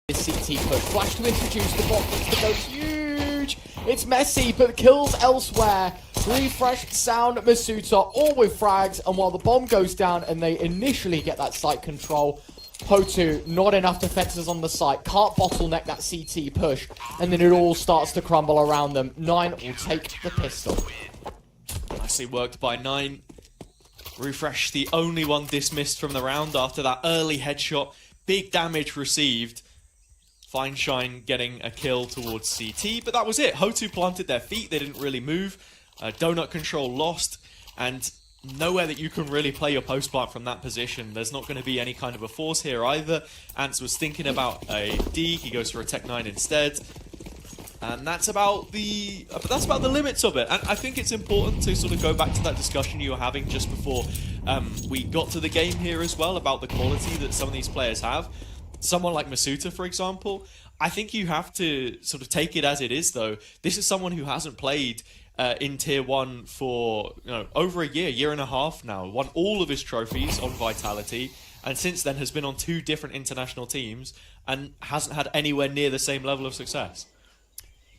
This CT push. Flash to introduce the bot. The goes huge. It's messy, but kills elsewhere. Refresh, Sound, Masuta, all with frags. And while the bomb goes down and they initially get that site control, Hotu, not enough defenses on the site. Can't bottleneck that CT push. And then it all starts to crumble around them. 9 will take the pistol. Nicely worked by 9. Refresh, the only one dismissed from the round after that early headshot. Big damage received. Fine Shine getting a kill towards CT, but that was it. Hotu planted their feet, they didn't really move. Donut control lost, and nowhere that you can really play your post plant from that position. There's not going to be any kind of a force here either. Ants was thinking about a D, he goes for a Tech 9 instead. And that's about the limits of it. And I think it's important to sort of go back to that discussion you were having just before we got to the game here as well, about the quality that some of these players have. Someone like Masuta, for example, I think you have to sort of take it as it is, though. This is someone who hasn't played in Tier 1 for over a year and a half now. Won all of his trophies on Vitality, and since then has been on 2 different international teams and hasn't had anywhere near the same level of success.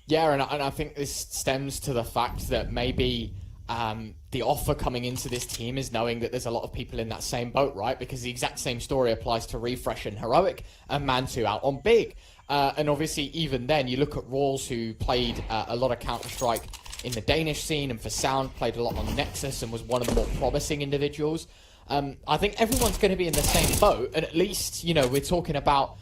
Yeah, and I think this stems to the fact that maybe the offer coming into this team is knowing that there's a lot of people in that same boat, right? Because the exact same story applies to Refresh and Heroic and Mantu out on Big. And obviously, even then, you look at Rawls, who played a lot of Counter-Strike in the Danish scene, and for Sound, played a lot on Nexus and was one of the more promising individuals. I think everyone's going to be in the same boat, and at least, we're talking about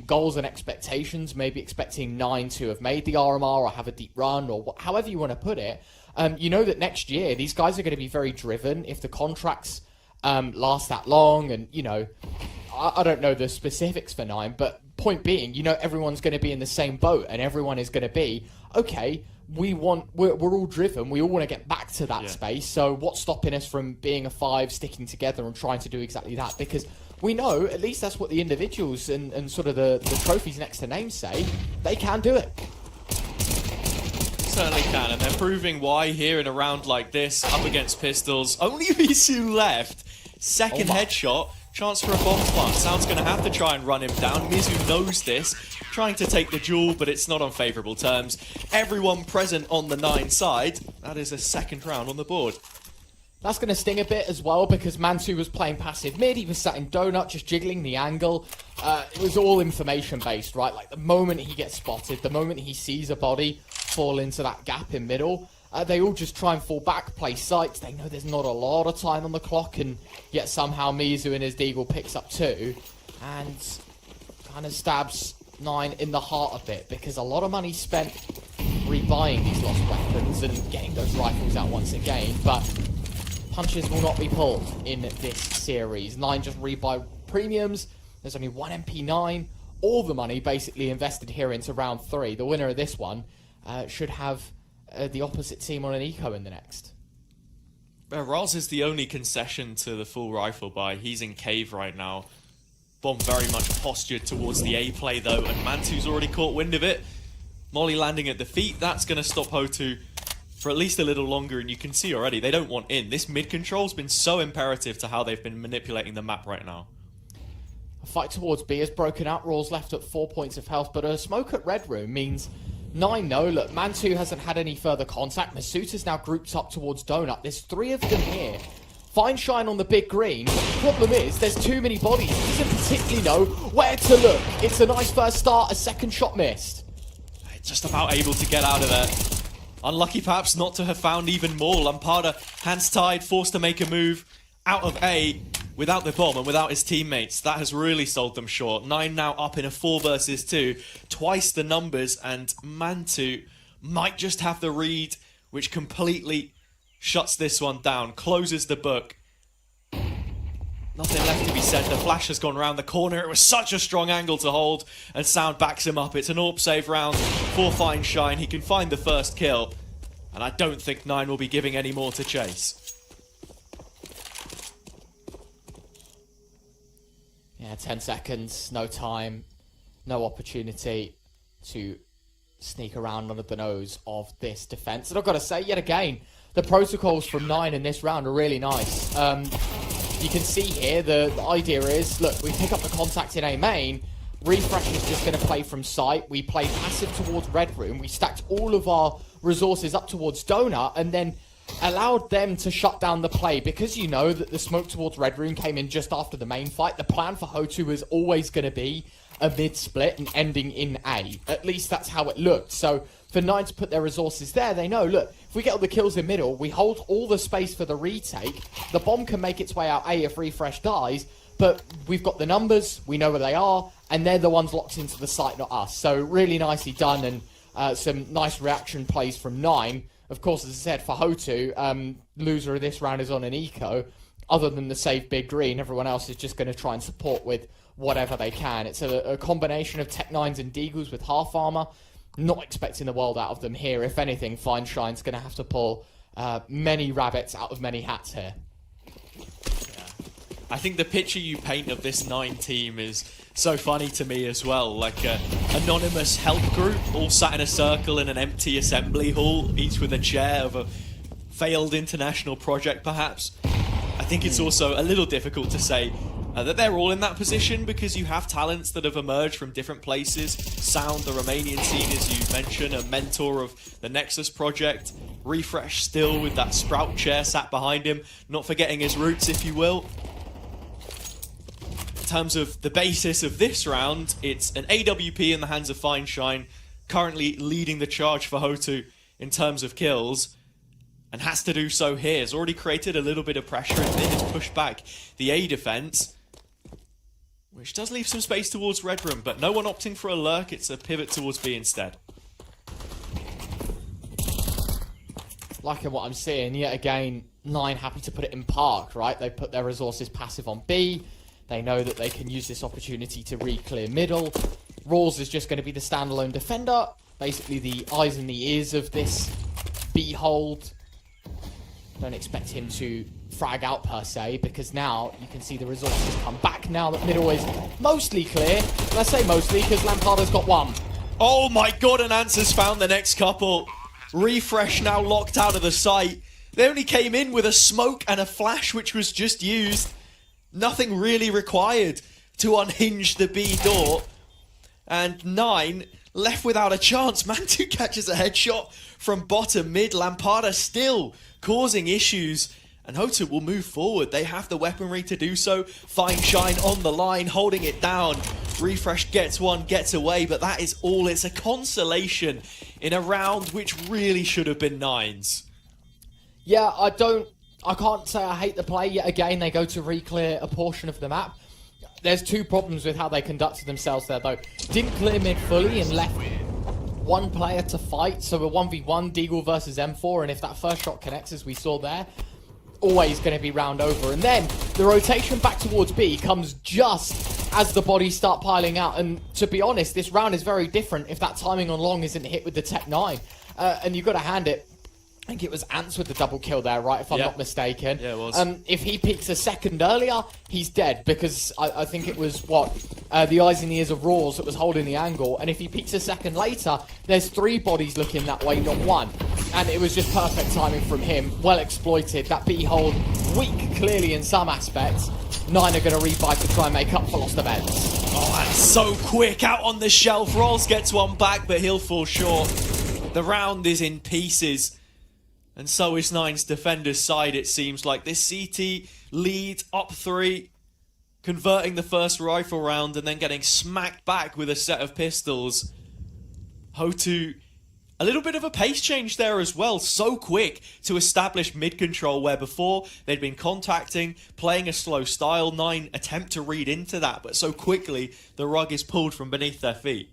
goals and expectations, maybe expecting 9 to have made the RMR or have a deep run, or however you want to put it. You know that next year, these guys are going to be very driven if the contracts last that long. And, I don't know the specifics for 9, but point being, everyone's going to be in the same boat, and everyone is going to be, okay, we're all driven. We all want to get back to that space. So what's stopping us from being a 5, sticking together and trying to do exactly that? Because we know, at least that's what the individuals and sort of the trophies next to names say, they can do it. Certainly can, and they're proving why here in a round like this, up against Pistols. Only Misu left. Second headshot, chance for a bomb plant. Sound's going to have to try and run him down. Misu knows this, trying to take the duel, but it's not on favourable terms. Everyone present on the 9 side. That is a second round on the board. That's going to sting a bit as well, because Mantu was playing passive mid. He was sat in Donut, just jiggling the angle. It was all information-based, right? Like, the moment he gets spotted, the moment he sees a body fall into that gap in middle, they all just try and fall back, play sites. They know there's not a lot of time on the clock, and yet somehow Mizu and his Deagle picks up 2 and kind of stabs 9 in the heart a bit, because a lot of money spent rebuying these lost weapons and getting those rifles out once again, but punches will not be pulled in this series. 9 just rebuy premiums. There's only 1 MP9. All the money basically invested here into round 3. The winner of this one should have the opposite team on an eco in the next. Raz is the only concession to the full rifle buy. He's in cave right now. Bomb very much postured towards the A play though, and Mantu's already caught wind of it. Molly landing at the feet. That's going to stop Hotu for at least a little longer, and you can see already they don't want in. This mid control's been so imperative to how they've been manipulating the map right now. A fight towards B has broken out. Rawls left at 4 points of health, but a smoke at Red Room means 9 no. Look, Mantu hasn't had any further contact. Masuta's now grouped up towards Donut. There's 3 of them here. Fine Shine on the big green. Problem is, there's too many bodies. He doesn't particularly know where to look. It's a nice first start, a second shot missed. Just about able to get out of there. Unlucky perhaps not to have found even more. Lampada, hands tied, forced to make a move out of A without the bomb and without his teammates. That has really sold them short. 9 now up in a 4 versus 2. Twice the numbers, and Mantu might just have the read, which completely shuts this one down. Closes the book. Nothing left to be said. The flash has gone around the corner. It was such a strong angle to hold, and Sound backs him up. It's an AWP save round for Fine Shine. He can find the first kill, and I don't think 9 will be giving any more to chase. Yeah, 10 seconds, no time, no opportunity to sneak around under the nose of this defense. And I've got to say, yet again, the protocols from 9 in this round are really nice. You can see here, the idea is, look, we pick up the contact in A main, Refresh is just going to play from sight. We played passive towards Red Room. We stacked all of our resources up towards Donut and then allowed them to shut down the play. Because you know that the smoke towards Red Room came in just after the main fight, the plan for Hotu is always going to be a mid-split and ending in A. At least that's how it looked. So for 9 to put their resources there, they know, look, if we get all the kills in middle, we hold all the space for the retake, the bomb can make its way out A if Refresh dies, but we've got the numbers, we know where they are, and they're the ones locked into the site, not us. So really nicely done, and some nice reaction plays from 9. Of course, as I said, for Hotu, loser of this round is on an eco. Other than the save big green, everyone else is just going to try and support with whatever they can. It's a combination of Tech 9s and Deagles with half armor. Not expecting the world out of them here. If anything, Fine Shine's going to have to pull many rabbits out of many hats here. I think the picture you paint of this 9 team is so funny to me as well. Like a anonymous help group, all sat in a circle in an empty assembly hall, each with a chair of a failed international project perhaps. I think it's also a little difficult to say that they're all in that position because you have talents that have emerged from different places. Sound, the Romanian scene, as you mentioned, a mentor of the Nexus project. Refresh still with that Sprout chair sat behind him, not forgetting his roots, if you will. In terms of the basis of this round, it's an AWP in the hands of Fine Shine, currently leading the charge for Hotu in terms of kills, and has to do so here. Has already created a little bit of pressure and then has pushed back the A defense, which does leave some space towards Red Room, but no one opting for a lurk. It's a pivot towards B instead. Liking what I'm seeing, yet again, 9 happy to put it in park, right? They put their resources passive on B. They know that they can use this opportunity to re-clear middle. Rawls is just going to be the standalone defender. Basically the eyes and the ears of this B hold. Don't expect him to frag out per se, because now you can see the resources come back now that middle is mostly clear. And I say mostly because Lamparda's got one. Oh my god, and Answer's found the next couple. Refresh now locked out of the site. They only came in with a smoke and a flash which was just used. Nothing really required to unhinge the B door. And 9 left without a chance. Mantu catches a headshot from bottom mid. Lamparda still causing issues. And Hotu will move forward. They have the weaponry to do so. Fine Shine on the line, holding it down. Refresh gets one, gets away, but that is all. It's a consolation in a round which really should have been 9s. Yeah, I can't say I hate the play. Yet again, they go to re-clear a portion of the map. There's 2 problems with how they conducted themselves there, though. Didn't clear mid fully and left one player to fight. So a 1v1, Deagle versus M4, and if that first shot connects, as we saw there, always going to be round over. And then the rotation back towards B comes just as the bodies start piling out. And to be honest, this round is very different if that timing on long isn't hit with the Tech 9. And you've got to hand it. I think it was Ants with the double kill there, right? If I'm not mistaken. Yeah, it was. If he peeks a second earlier, he's dead, because I think it was, the eyes and ears of Rawls that was holding the angle. And if he peeks a second later, there's 3 bodies looking that way, not 1. And it was just perfect timing from him. Well exploited. That B hold, weak clearly in some aspects. 9 are going to revive to try and make up for lost events. Oh, and so quick out on the shelf. Rawls gets one back, but he'll fall short. The round is in pieces. And so is 9's defender's side, it seems like. This CT lead up 3, converting the first rifle round and then getting smacked back with a set of pistols. Hotu, a little bit of a pace change there as well. So quick to establish mid-control, where before they'd been contacting, playing a slow style. 9 attempt to read into that, but so quickly the rug is pulled from beneath their feet.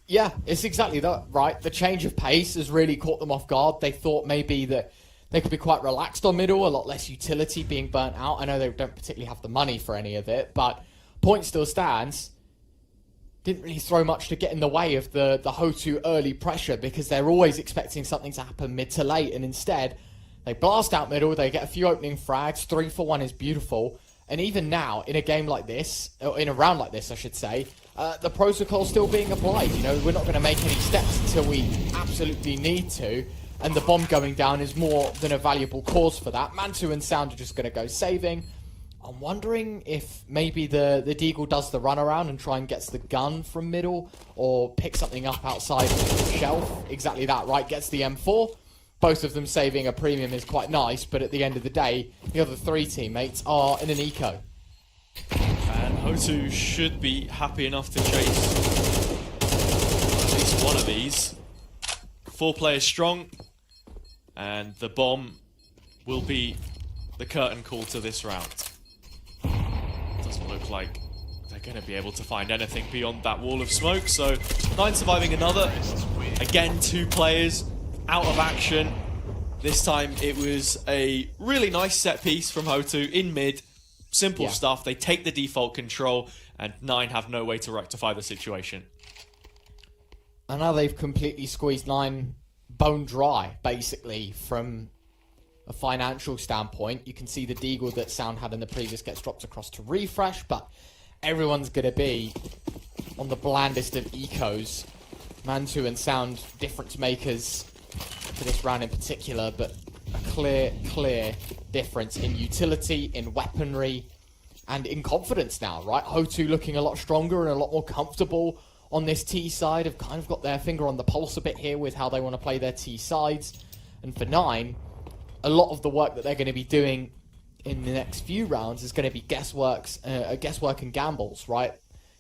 Yeah, it's exactly that, right? The change of pace has really caught them off guard. They thought maybe that they could be quite relaxed on middle, a lot less utility being burnt out. I know they don't particularly have the money for any of it, but point still stands. Didn't really throw much to get in the way of the Hotu early pressure, because they're always expecting something to happen mid to late, and instead they blast out middle, they get a few opening frags, 3 for 1 is beautiful. And even now, in a game like this, or in a round like this, I should say, the protocol's still being applied. You know, we're not going to make any steps until we absolutely need to. And the bomb going down is more than a valuable cause for that. Mantu and Sound are just going to go saving. I'm wondering if maybe the Deagle does the runaround and try and gets the gun from middle, or picks something up outside the shelf. Exactly that, right? Gets the M4. Both of them saving a premium is quite nice, but at the end of the day, the other 3 teammates are in an eco. And Hotu should be happy enough to chase at least one of these. 4 players strong, and the bomb will be the curtain call to this round. Doesn't look like they're going to be able to find anything beyond that wall of smoke, so 9 surviving another. Again, 2 players out of action. This time it was a really nice set piece from Hotu in mid. Simple stuff. They take the default control, and 9 have no way to rectify the situation. And now they've completely squeezed 9 bone dry, basically, from a financial standpoint. You can see the Deagle that Sound had in the previous gets dropped across to Refresh, but everyone's going to be on the blandest of ecos. Mantu and Sound, difference makers for this round in particular, but a clear difference in utility, in weaponry, and in confidence now, right? Hotu looking a lot stronger and a lot more comfortable on this T side, have kind of got their finger on the pulse a bit here with how they want to play their T sides. And for 9, a lot of the work that they're going to be doing in the next few rounds is going to be guesswork and gambles, right?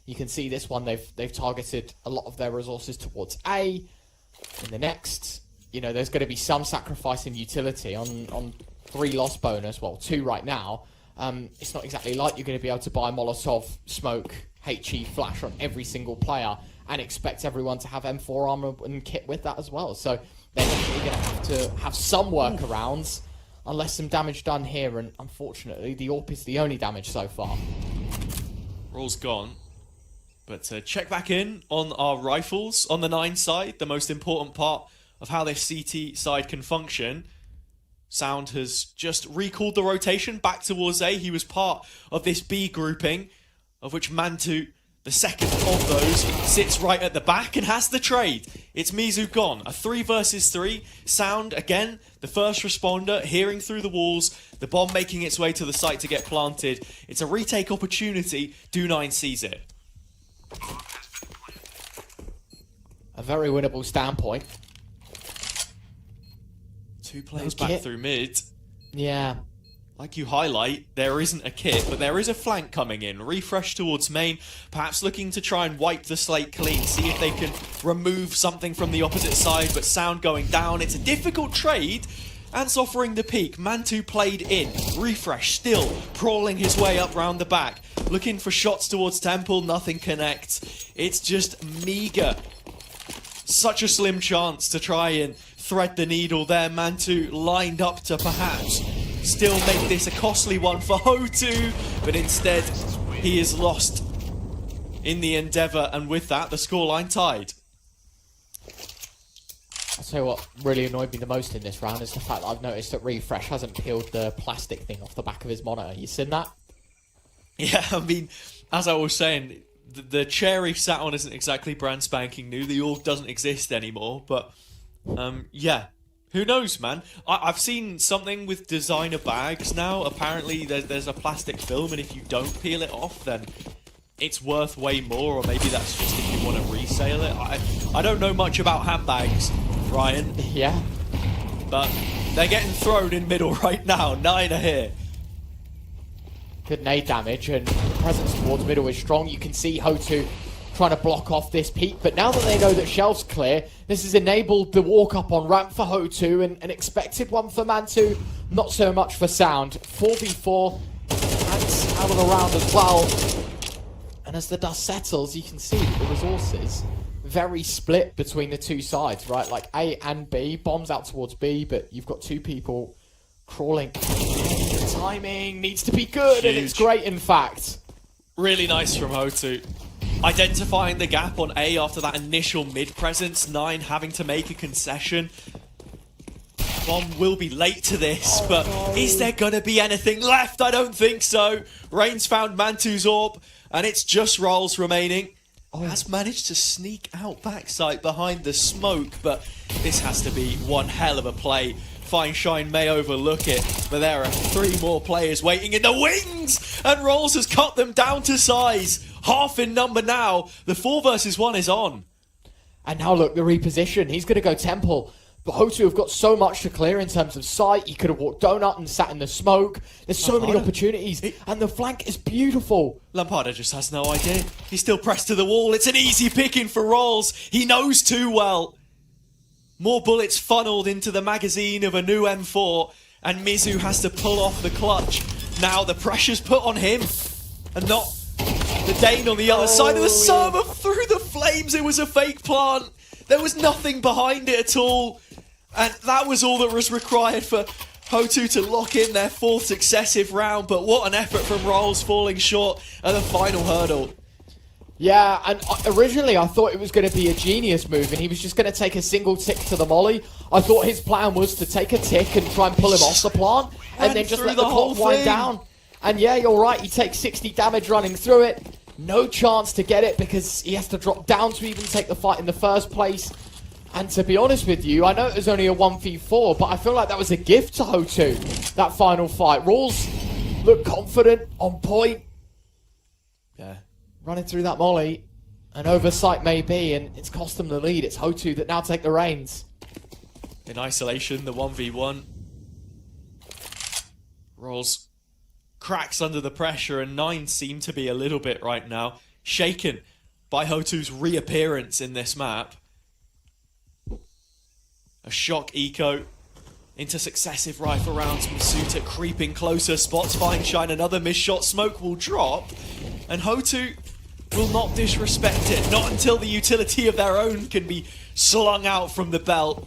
You can see this one, they've targeted a lot of their resources towards A. In the next, you know, there's going to be some sacrifice in utility on 3 loss bonus, well, 2 right now. It's not exactly like you're going to be able to buy Molotov, smoke, HE, flash on every single player and expect everyone to have M4 armor and kit with that as well. So they're definitely going to have some workarounds, unless some damage done here, and unfortunately the AWP is the only damage so far. Roll's gone. But check back in on our rifles on the 9 side, the most important part of how this CT side can function. Sound has just recalled the rotation back towards A. He was part of this B grouping, of which Mantu, the second of those, sits right at the back and has the trade. It's Mizu gone. A 3 versus 3. Sound, again, the first responder, hearing through the walls, the bomb making its way to the site to get planted. It's a retake opportunity. Do9 sees it. A very winnable standpoint. 2 players back through mid. Yeah. Like you highlight, there isn't a kit, but there is a flank coming in. Refresh towards main, perhaps looking to try and wipe the slate clean, see if they can remove something from the opposite side, but Sound going down. It's a difficult trade. Ants offering the peak. Mantu played in. Refresh still crawling his way up round the back. Looking for shots towards Temple, nothing connects. It's just meager. Such a slim chance to try and thread the needle there. Mantu lined up to perhaps still make this a costly one for Hotu, but instead he is lost in the endeavour, and with that the scoreline tied. I'll tell you what really annoyed me the most in this round is the fact that I've noticed that Refresh hasn't peeled the plastic thing off the back of his monitor. You seen that? Yeah, I mean, as I was saying, the chair he sat on isn't exactly brand spanking new. The org doesn't exist anymore, but yeah. Who knows, man? I've seen something with designer bags now. Apparently there's a plastic film, and if you don't peel it off, then it's worth way more, or maybe that's just if you want to resale it. I don't know much about handbags, Ryan. Yeah. But they're getting thrown in middle right now. 9 are here. Good nade damage, and the presence towards middle is strong. You can see Hotu trying to block off this peak, but now that they know that shelf's clear, this has enabled the walk up on ramp for Hotu, and an expected one for Mantu, not so much for Sound. 4v4, Ants out of the round as well. And as the dust settles, you can see the resources very split between the 2 sides, right? Like A and B, bombs out towards B, but you've got 2 people crawling. The timing needs to be good, and it's great, in fact. Really nice from Hotu. Identifying the gap on A after that initial mid presence. 9 having to make a concession. Bomb will be late to this, but is there going to be anything left? I don't think so. Rain's found Mantu's AWP, and it's just Rolls remaining. Has managed to sneak out backside behind the smoke, but this has to be one hell of a play Fine Shine may overlook it, but there are 3 more players waiting in the wings, and Rolls has cut them down to size. Half in number now. The 4 versus 1 is on. And now look, the reposition. He's going to go Temple. But Hotu have got so much to clear in terms of sight. He could have walked donut and sat in the smoke. There's so many opportunities. And the flank is beautiful. Lampada just has no idea. He's still pressed to the wall. It's an easy picking for Rolls. He knows too well. More bullets funneled into the magazine of a new M4. And Mizu has to pull off the clutch. Now the pressure's put on him. And not the Dane on the other side of the server. Through the flames, it was a fake plant. There was nothing behind it at all. And that was all that was required for Hotu to lock in their 4th successive round. But what an effort from Rolls, falling short at the final hurdle. Yeah, and originally I thought it was going to be a genius move and he was just going to take a single tick to the molly. I thought his plan was to take a tick and try and pull him off the plant and then just let the clock wind down. And yeah, you're right, he takes 60 damage running through it. No chance to get it because he has to drop down to even take the fight in the first place. And to be honest with you, I know it was only a 1v4, but I feel like that was a gift to Hotu, that final fight. Rules look confident, on point. Yeah. Running through that molly. An oversight maybe, and it's cost them the lead. It's Hotu that now take the reins. In isolation, the 1v1. Rolls cracks under the pressure, and 9 seem to be a little bit right now shaken by Hotu's reappearance in this map. A shock eco into successive rifle rounds. Masuta creeping closer, spots Fine Shine, another missed shot, smoke will drop, and Hotu will not disrespect it, not until the utility of their own can be slung out from the belt.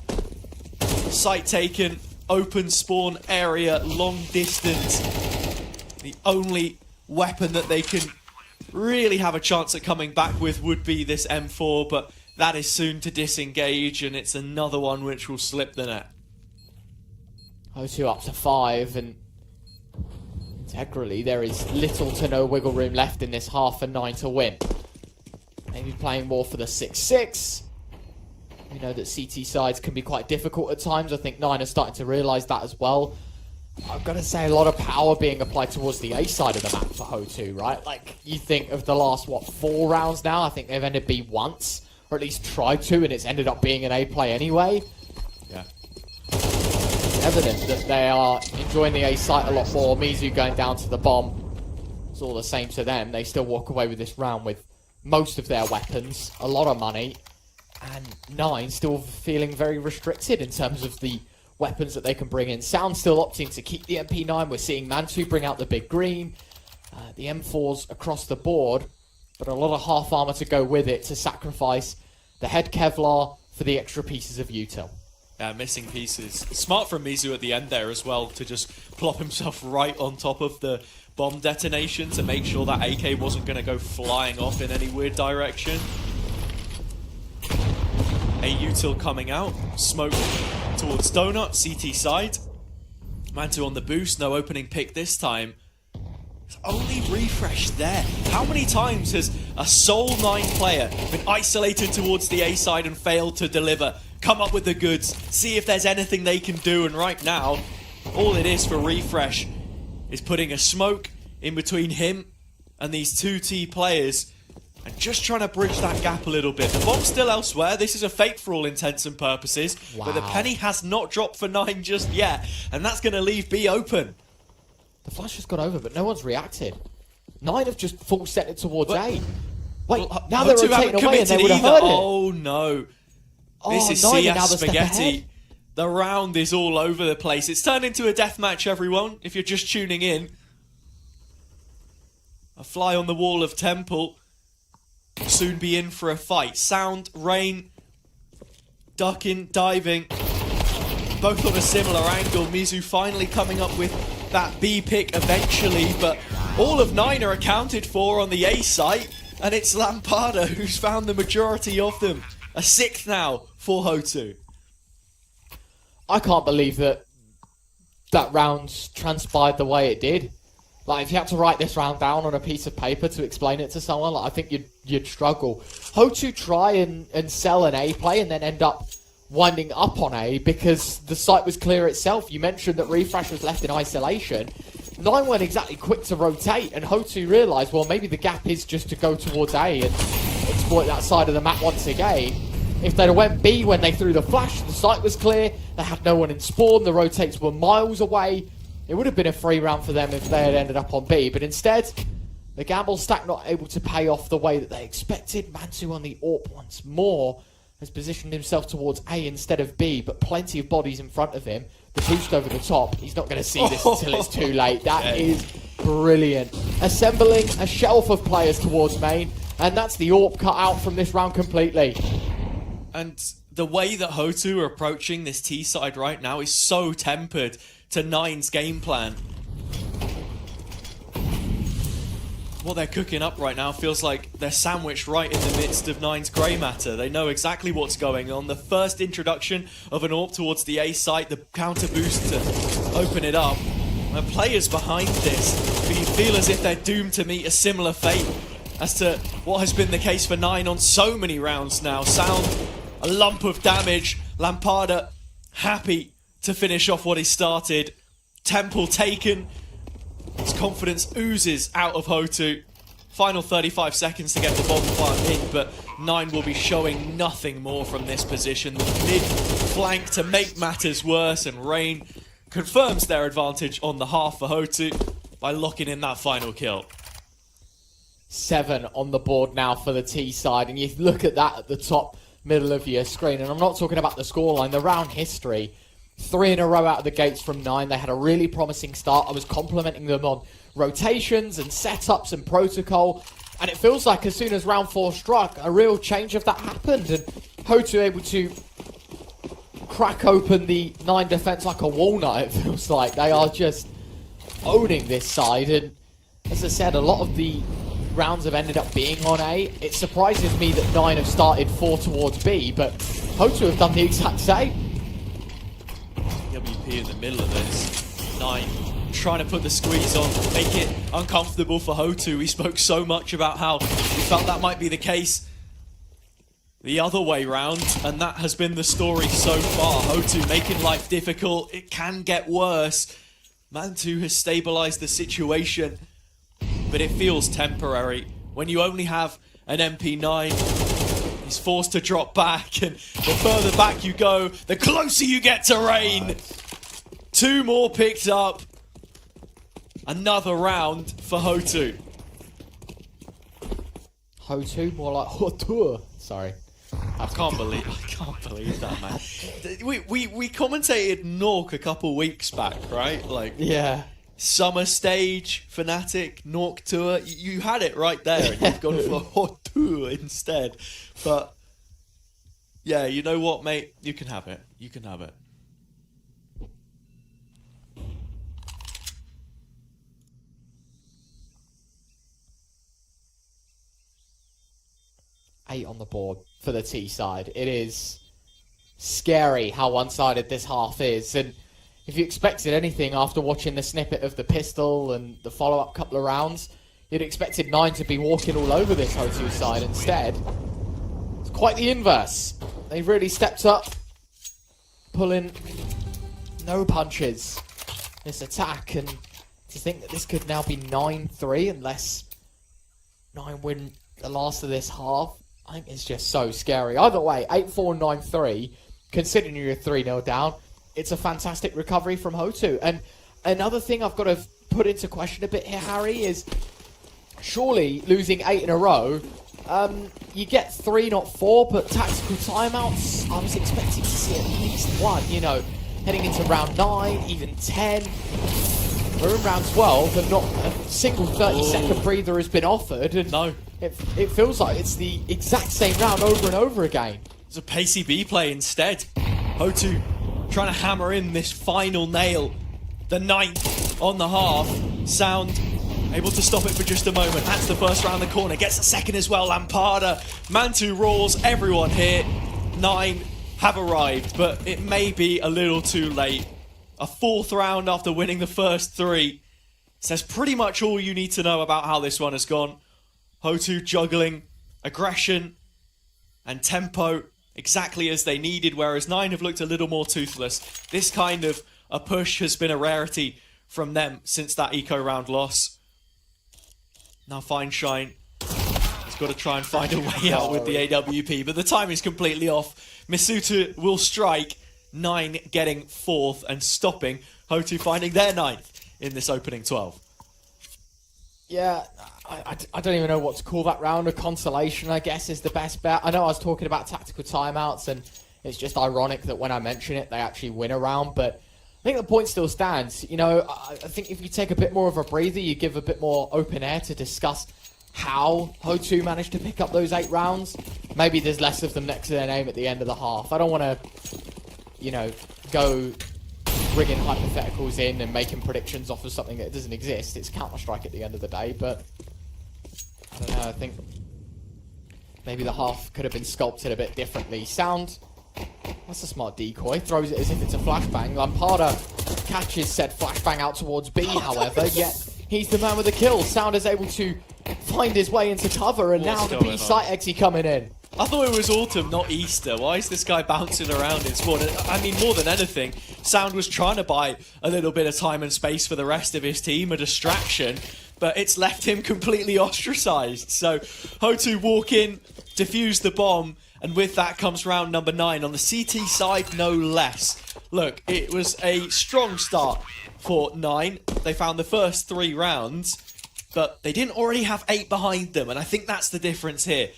Sight taken, open spawn area, long distance. The only weapon that they can really have a chance at coming back with would be this M4, but that is soon to disengage, and it's another one which will slip the net. Hotu up to 5, and integrally there is little to no wiggle room left in this half for 9 to win. Maybe playing more for the 6-6. We know that CT sides can be quite difficult at times. I think 9 are starting to realise that as well. I've got to say, a lot of power being applied towards the A side of the map for Hotu, right? Like, you think of the last, 4 rounds now? I think they've ended B once, or at least tried to, and it's ended up being an A play anyway. Yeah. It's evident that they are enjoying the A site a lot more. Mizu going down to the bomb. It's all the same to them. They still walk away with this round with most of their weapons, a lot of money, and 9 still feeling very restricted in terms of the weapons that they can bring in. Sound still opting to keep the MP9. We're seeing Mantu bring out the big green, the M4s across the board, but a lot of half armor to go with it to sacrifice the head Kevlar for the extra pieces of util. Yeah, missing pieces. Smart from Mizu at the end there as well to just plop himself right on top of the bomb detonation to make sure that AK wasn't going to go flying off in any weird direction. A util coming out. Smoke towards Donut, CT side. Mantu on the boost, no opening pick this time. Only refresh there. How many times has a sole 9 player been isolated towards the A side and failed to deliver? Come up with the goods, see if there's anything they can do, and right now, all it is for refresh is putting a smoke in between him and these 2T players and just trying to bridge that gap a little bit. The bomb's still elsewhere. This is a fake for all intents and purposes, but the penny has not dropped for 9 just yet, and that's going to leave B open. The flash has gone over, but no one's reacted. 9 have just full set it towards A. Wait, now they're rotating away and they would have heard it. Oh no. This is CS Spaghetti. The round is all over the place. It's turned into a deathmatch, everyone, if you're just tuning in. A fly on the wall of Temple. Soon be in for a fight. Sound, Rain, ducking, diving. Both on a similar angle. Mizu finally coming up with that B pick eventually, but all of 9 are accounted for on the A site, and it's Lampada who's found the majority of them. A 6th now for Hotu. I can't believe that round transpired the way it did. Like, if you had to write this round down on a piece of paper to explain it to someone, like, I think you'd struggle. Hotu try and sell an A play and then end up winding up on A because the site was clear itself. You mentioned that Refresh was left in isolation. 9 weren't exactly quick to rotate, and Hotu realised, well, maybe the gap is just to go towards A and exploit that side of the map once again. If they'd have went B when they threw the flash, the site was clear, they had no one in spawn, the rotates were miles away. It would have been a free round for them if they had ended up on B, but instead, the gamble stack not able to pay off the way that they expected. Mantu on the AWP once more has positioned himself towards A instead of B, but plenty of bodies in front of him. The boost over the top, he's not going to see this until it's too late. That is brilliant. Assembling a shelf of players towards main, and that's the AWP cut out from this round completely. And the way that Hotu are approaching this T side right now is so tempered to 9's game plan. What they're cooking up right now feels like they're sandwiched right in the midst of 9's grey matter. They know exactly what's going on. The first introduction of an AWP towards the A site, the counter boost to open it up. And players behind this, but you feel as if they're doomed to meet a similar fate as to what has been the case for 9 on so many rounds now. Sound, a lump of damage. Lampada happy to finish off what he started. Temple taken. His confidence oozes out of Hotu. Final 35 seconds to get the bomb plant in, but 9 will be showing nothing more from this position. The mid flank to make matters worse, and Rain confirms their advantage on the half for Hotu by locking in that final kill. 7 on the board now for the T side, and you look at that at the top middle of your screen, and I'm not talking about the scoreline, the round history. 3 in a row out of the gates from 9. They had a really promising start. I was complimenting them on rotations and setups and protocol, and it feels like as soon as round 4 struck, a real change of that happened, and Hotu able to crack open the 9 defense like a walnut. It feels like they are just owning this side, and as I said, a lot of the rounds have ended up being on A. It surprises me that 9 have started 4 towards B, but Hotu have done the exact same. WP in the middle of this. 9 trying to put the squeeze on, make it uncomfortable for Hotu. He spoke so much about how he felt that might be the case the other way round, and that has been the story so far. Hotu making life difficult. It can get worse. Mantu has stabilized the situation, but it feels temporary. When you only have an MP9, he's forced to drop back, and the further back you go, the closer you get to Rain. 2 more picked up. Another round for Hotu. Hotu, more like Hotu. Sorry. I can't believe that, man. We commentated Nork a couple weeks back, right? Like, yeah. Summer stage, Fnatic, Nork tour. You had it right there, and you've gone for Hotu instead. But yeah, you know what, mate? You can have it. You can have it. Eight on the board for the T side. It is scary how one-sided this half is, and if you expected anything after watching the snippet of the pistol and the follow-up couple of rounds, you'd expected 9 to be walking all over this Hotu side. Instead, it's quite the inverse. They've really stepped up, pulling no punches this attack, and to think that this could now be 9-3 unless 9 win the last of this half, I think it's just so scary. Either way, 8-4, 9-3, considering you're 3-0 down, it's a fantastic recovery from Hotu. And another thing I've got to put into question a bit here, Harry, is surely losing 8 in a row, you get 3, not 4, but tactical timeouts, I was expecting to see at least 1, you know, heading into round 9, even 10. We're in round 12 and not a single 30-second breather has been offered. And no. It feels like it's the exact same round over and over again. It's a pacey B play instead. Hotu trying to hammer in this final nail. The 9th on the half. Sound able to stop it for just a moment. That's the first round the corner. Gets the second as well. Lampada. Mantu roars. Everyone here. 9 have arrived, but it may be a little too late. A 4th round after winning the first 3 says pretty much all you need to know about how this one has gone. Hotu juggling aggression and tempo exactly as they needed, whereas 9 have looked a little more toothless. This kind of a push has been a rarity from them since that eco round loss. Now Fine Shine has got to try and find a way out with the AWP, but the time is completely off. Misuta will strike, 9 getting 4th and stopping Hotu finding their 9th in this opening 12. Yeah, I don't even know what to call that round. A Consolation, I guess, is the best bet. I know I was talking about tactical timeouts, and it's just ironic that when I mention it, they actually win a round, but I think the point still stands. You know, I think if you take a bit more of a breather, you give a bit more open air to discuss how Hotu managed to pick up those 8 rounds, maybe there's less of them next to their name at the end of the half. I don't want to, you know, go bringing hypotheticals in and making predictions off of something that doesn't exist. It's Counter-Strike at the end of the day, but I don't know, I think maybe the half could have been sculpted a bit differently. Sound, that's a smart decoy, throws it as if it's a flashbang. Lampada catches said flashbang out towards B, however, yet he's the man with the kill. Sound is able to find his way into cover, and now the B site exi coming in. I thought it was autumn, not Easter. Why is this guy bouncing around in spawn? I mean, more than anything, Sound was trying to buy a little bit of time and space for the rest of his team, a distraction, but it's left him completely ostracized. So Hotu walk in, defuse the bomb, and with that comes round number 9 on the CT side, no less. Look, it was a strong start for 9. They found the first 3 rounds, but they didn't already have 8 behind them, and I think that's the difference here.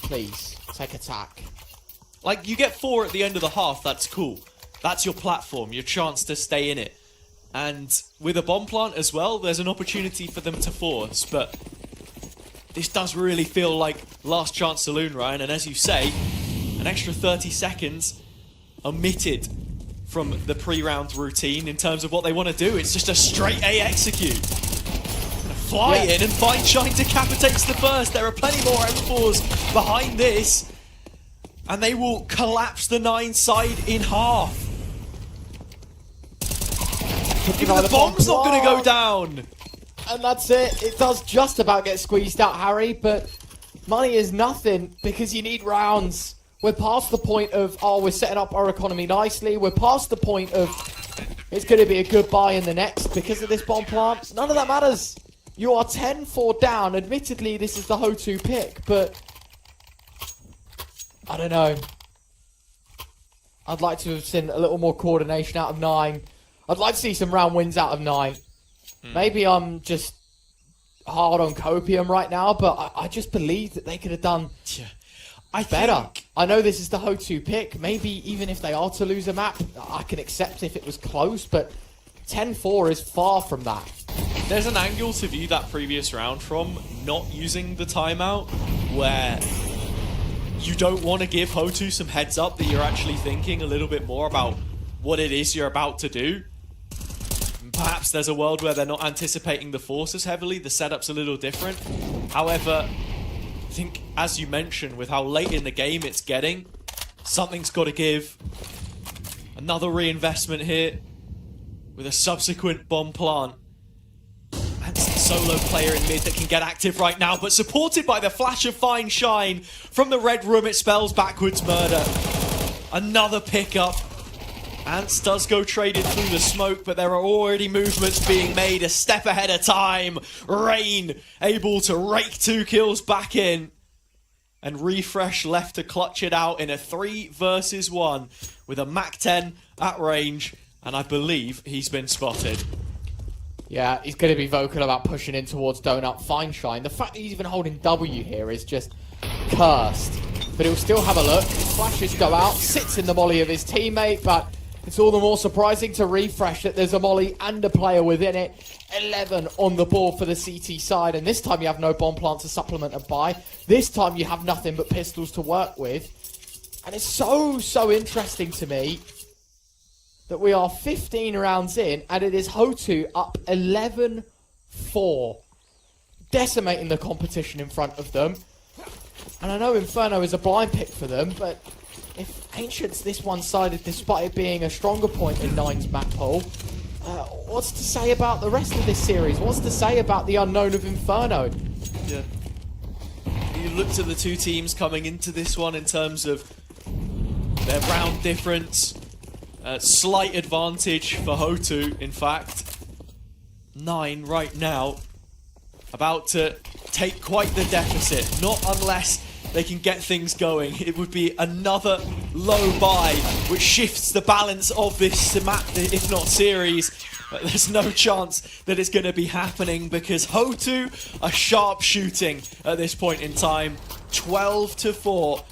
Please, take attack. Like, you get 4 at the end of the half, that's cool. That's your platform, your chance to stay in it. And with a bomb plant as well, there's an opportunity for them to force, but this does really feel like last chance saloon, Ryan, and as you say, an extra 30 seconds omitted from the pre-round routine in terms of what they want to do. It's just a straight A execute. Fly in and Fine Shine decapitates the first. There are plenty more M4s behind this, and they will collapse the 9 side in half. Even the bomb's not going to go down. And that's it. It does just about get squeezed out, Harry, but money is nothing because you need rounds. We're past the point of, oh, we're setting up our economy nicely. We're past the point of, it's going to be a good buy in the next because of this bomb plant. None of that matters. You are 10-4 down. Admittedly, this is the Hotu pick, but I don't know. I'd like to have seen a little more coordination out of 9. I'd like to see some round wins out of 9. Maybe I'm just hard on Copium right now, but I just believe that they could have done better. I know this is the Hotu pick. Maybe even if they are to lose a map, I can accept if it was close, but 10-4 is far from that. There's an angle to view that previous round from, not using the timeout, where you don't want to give Hotu some heads up that you're actually thinking a little bit more about what it is you're about to do. Perhaps there's a world where they're not anticipating the force as heavily, the setup's a little different. However, I think, as you mentioned, with how late in the game it's getting, something's got to give. Another reinvestment here with a subsequent bomb plant. That's the solo player in mid that can get active right now, but supported by the flash of Fine Shine from the red room, it spells backwards murder. Another pickup. Ants does go traded through the smoke, but there are already movements being made a step ahead of time. Rain able to rake 2 kills back in. And Refresh left to clutch it out in a 3 versus 1 with a Mac-10 at range. And I believe he's been spotted. Yeah, he's going to be vocal about pushing in towards Donut. Fine Shine. The fact that he's even holding W here is just cursed. But he'll still have a look. Flashes go out. Sits in the molly of his teammate, but it's all the more surprising to Refresh that there's a molly and a player within it. 11 on the board for the CT side, and this time you have no bomb plant to supplement and buy. This time you have nothing but pistols to work with. And it's so interesting to me that we are 15 rounds in, and it is Hotu up 11-4. Decimating the competition in front of them. And I know Inferno is a blind pick for them, but if Ancient's this one-sided, despite it being a stronger point in 9's map pool, what's to say about the rest of this series? What's to say about the unknown of Inferno? Yeah. You looked at the two teams coming into this one in terms of their round difference. Slight advantage for Hotu, in fact. 9 right now. About to take quite the deficit. Not unless they can get things going. It would be another low buy, which shifts the balance of this map, if not series. But there's no chance that it's going to be happening because Hotu are sharpshooting at this point in time. 12-4.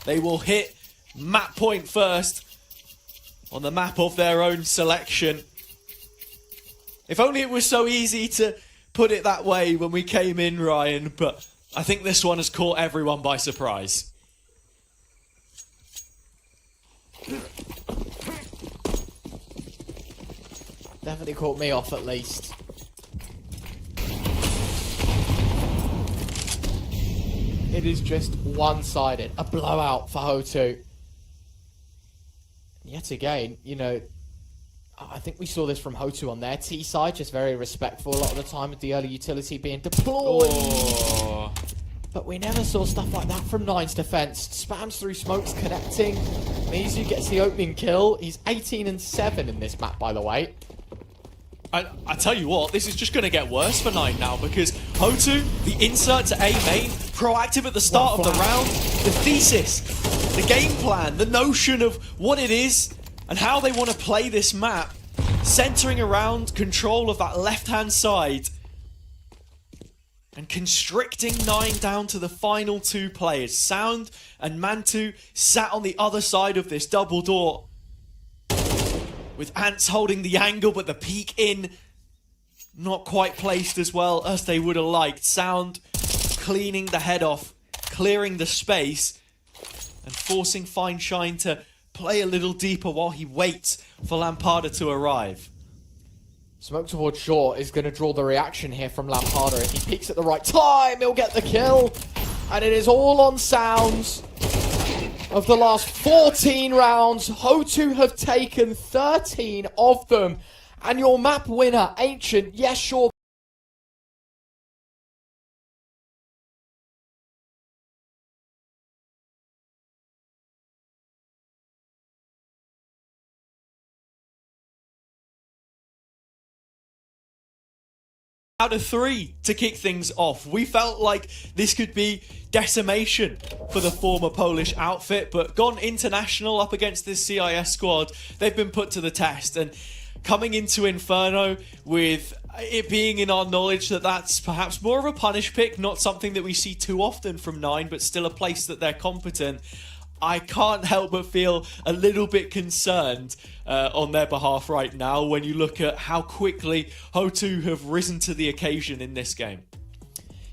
They will hit map point first on the map of their own selection. If only it was so easy to put it that way when we came in, Ryan, but I think this one has caught everyone by surprise. Definitely caught me off at least. It is just one-sided. A blowout for Hotu. Yet again, you know, I think we saw this from Hotu on their T side, just very respectful a lot of the time with the early utility being deployed. Oh. But we never saw stuff like that from Nine's defense. Spams through smokes, connecting. Mizu gets the opening kill. He's 18-7 in this map, by the way. I tell you what, this is just going to get worse for 9 now because Hotu, the insert to A main, proactive at the start of the round, the thesis, the game plan, the notion of what it is and how they want to play this map, centering around control of that left-hand side and constricting 9 down to the final 2 players. Sound and Mantu sat on the other side of this double door, with Ants holding the angle, but the peek in not quite placed as well as they would have liked. Sound cleaning the head off, clearing the space, and forcing Fine Shine to play a little deeper while he waits for Lampada to arrive. Smoke towards short is going to draw the reaction here from Lampada. If he peeks at the right time, he'll get the kill. And it is all on Sounds. Of the last 14 rounds, Hotu have taken 13 of them. And your map winner, Ancient, yes, sure. Out of 3 to kick things off. We felt like this could be decimation for the former Polish outfit, but gone international up against this CIS squad, they've been put to the test. And coming into Inferno with it being in our knowledge that that's perhaps more of a punish pick, not something that we see too often from 9, but still a place that they're competent. I can't help but feel a little bit concerned on their behalf right now when you look at how quickly Hotu have risen to the occasion in this game.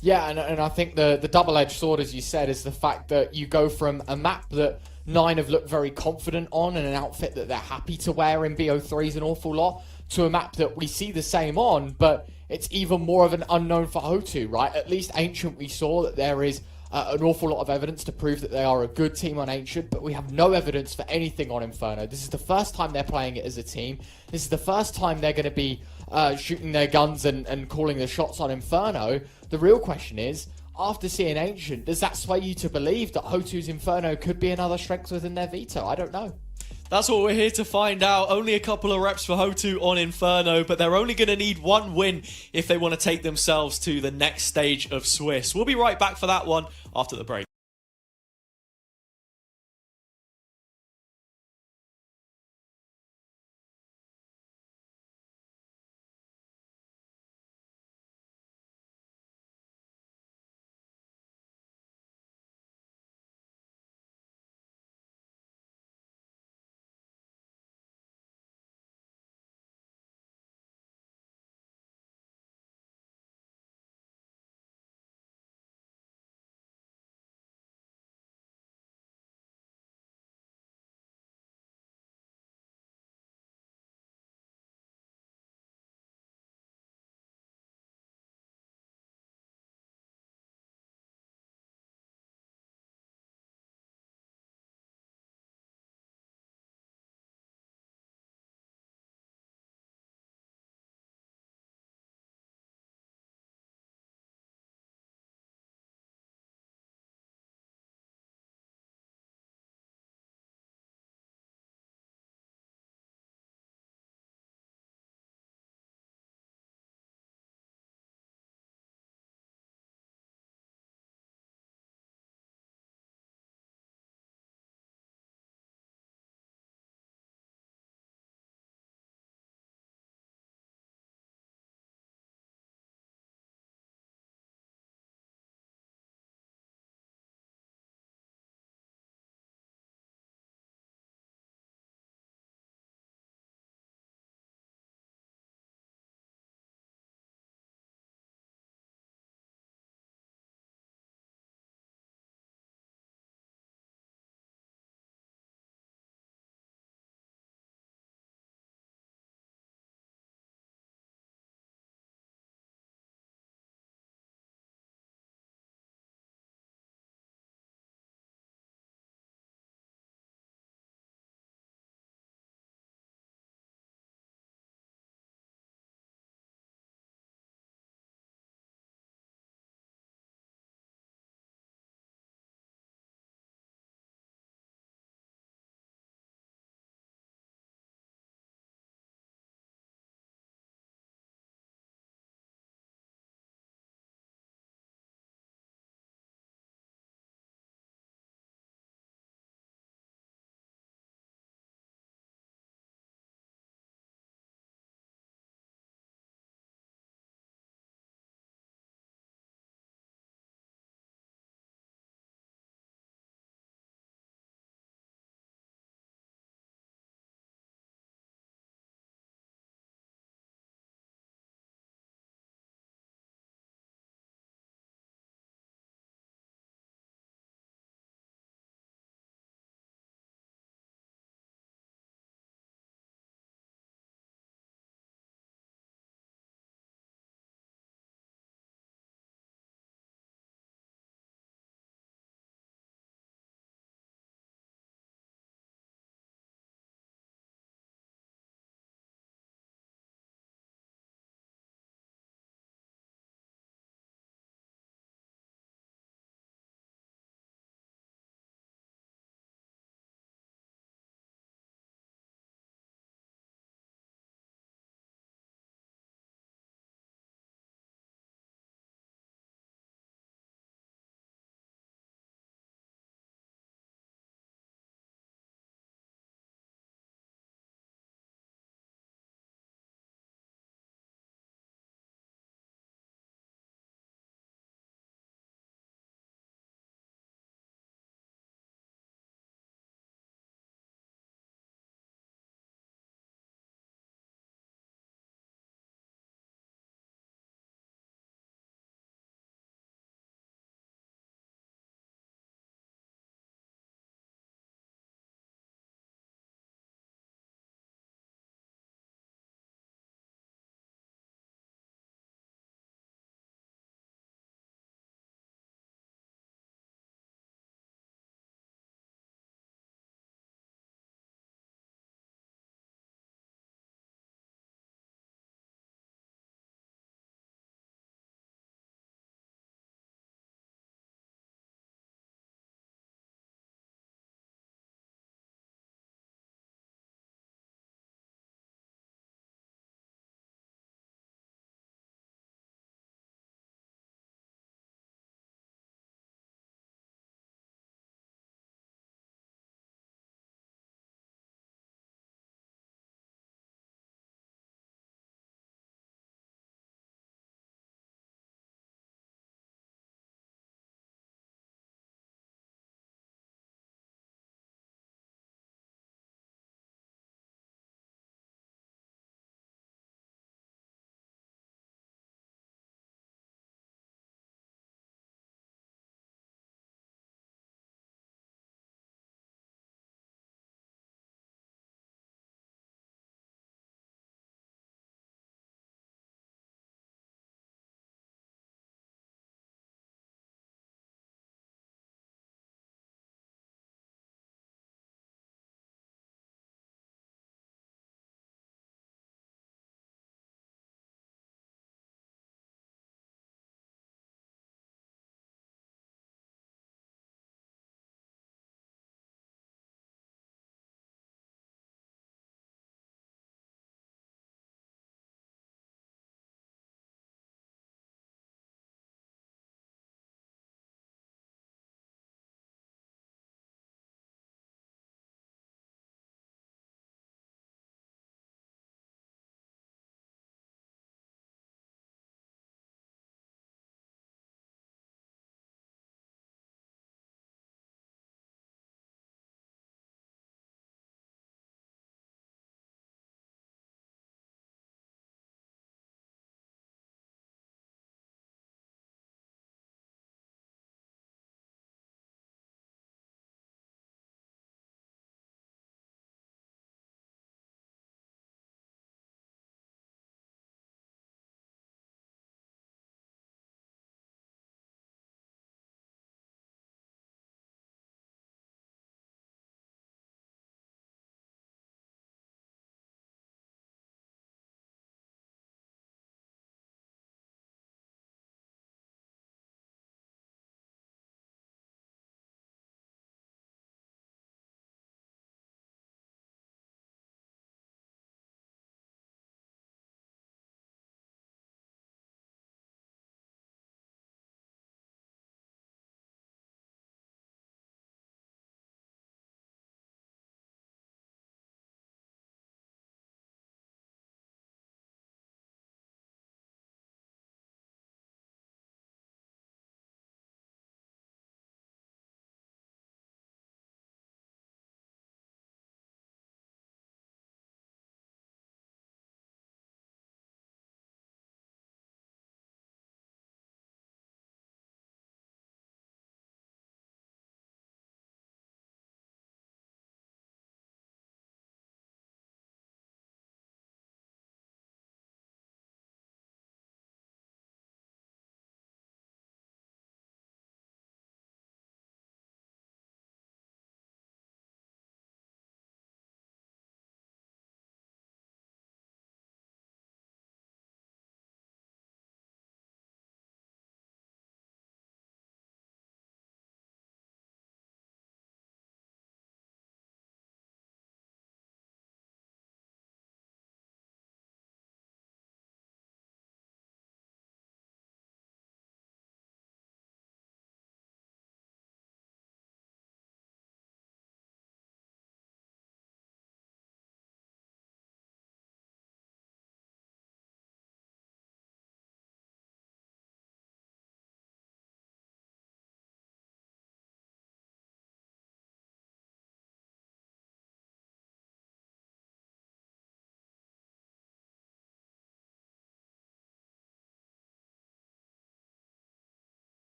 Yeah, and I think the double-edged sword, as you said, is the fact that you go from a map that 9 have looked very confident on and an outfit that they're happy to wear in BO3s an awful lot, to a map that we see the same on, but it's even more of an unknown for Hotu, right? At least Ancient, we saw that there is an awful lot of evidence to prove that they are a good team on Ancient, but we have no evidence for anything on Inferno. This is the first time they're playing it as a team. This is the first time they're going to be shooting their guns and calling the shots on Inferno. The real question is, after seeing Ancient, does that sway you to believe that Hotu's Inferno could be another strength within their veto? I don't know. That's what we're here to find out. Only a couple of reps for Hotu on Inferno, but they're only going to need 1 win if they want to take themselves to the next stage of Swiss. We'll be right back for that one after the break.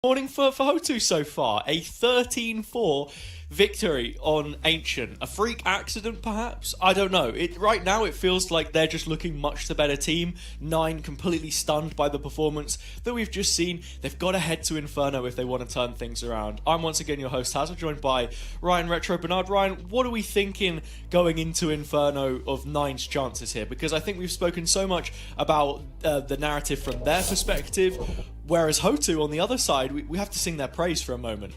Morning for Hotu so far. A 13-4 victory on Ancient. A freak accident, perhaps? I don't know. Right now, it feels like they're just looking much the better team. 9 completely stunned by the performance that we've just seen. They've got to head to Inferno if they want to turn things around. I'm once again your host, Hazard, joined by Ryan Retro Bernard. Ryan, what are we thinking going into Inferno of 9's chances here? Because I think we've spoken so much about the narrative from their perspective, whereas Hotu, on the other side, we have to sing their praise for a moment.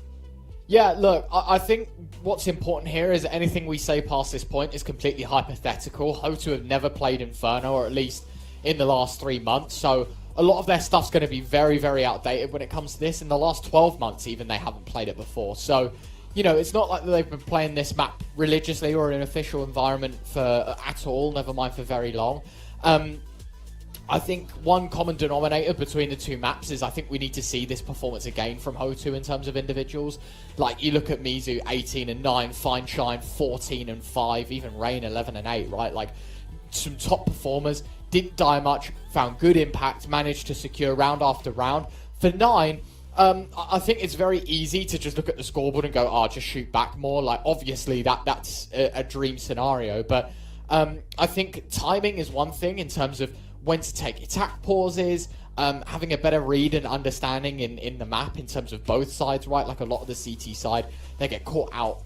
Yeah, look, I think what's important here is anything we say past this point is completely hypothetical. Hotu have never played Inferno, or at least in the last 3 months, so a lot of their stuff's going to be very, very outdated when it comes to this. In the last 12 months, even, they haven't played it before. So, you know, it's not like they've been playing this map religiously or in an official environment for at all, never mind for very long. I think one common denominator between the two maps is I think we need to see this performance again from Hotu in terms of individuals. Like, you look at Mizu, 18 and 9, Fine Shine, 14 and 5, even Rain, 11 and 8, right? Like, some top performers, didn't die much, found good impact, managed to secure round after round. For 9, I think it's very easy to just look at the scoreboard and go, just shoot back more. Like, obviously, that's a dream scenario, but I think timing is one thing in terms of when to take attack pauses, having a better read and understanding in the map in terms of both sides, right? Like, a lot of the CT side, they get caught out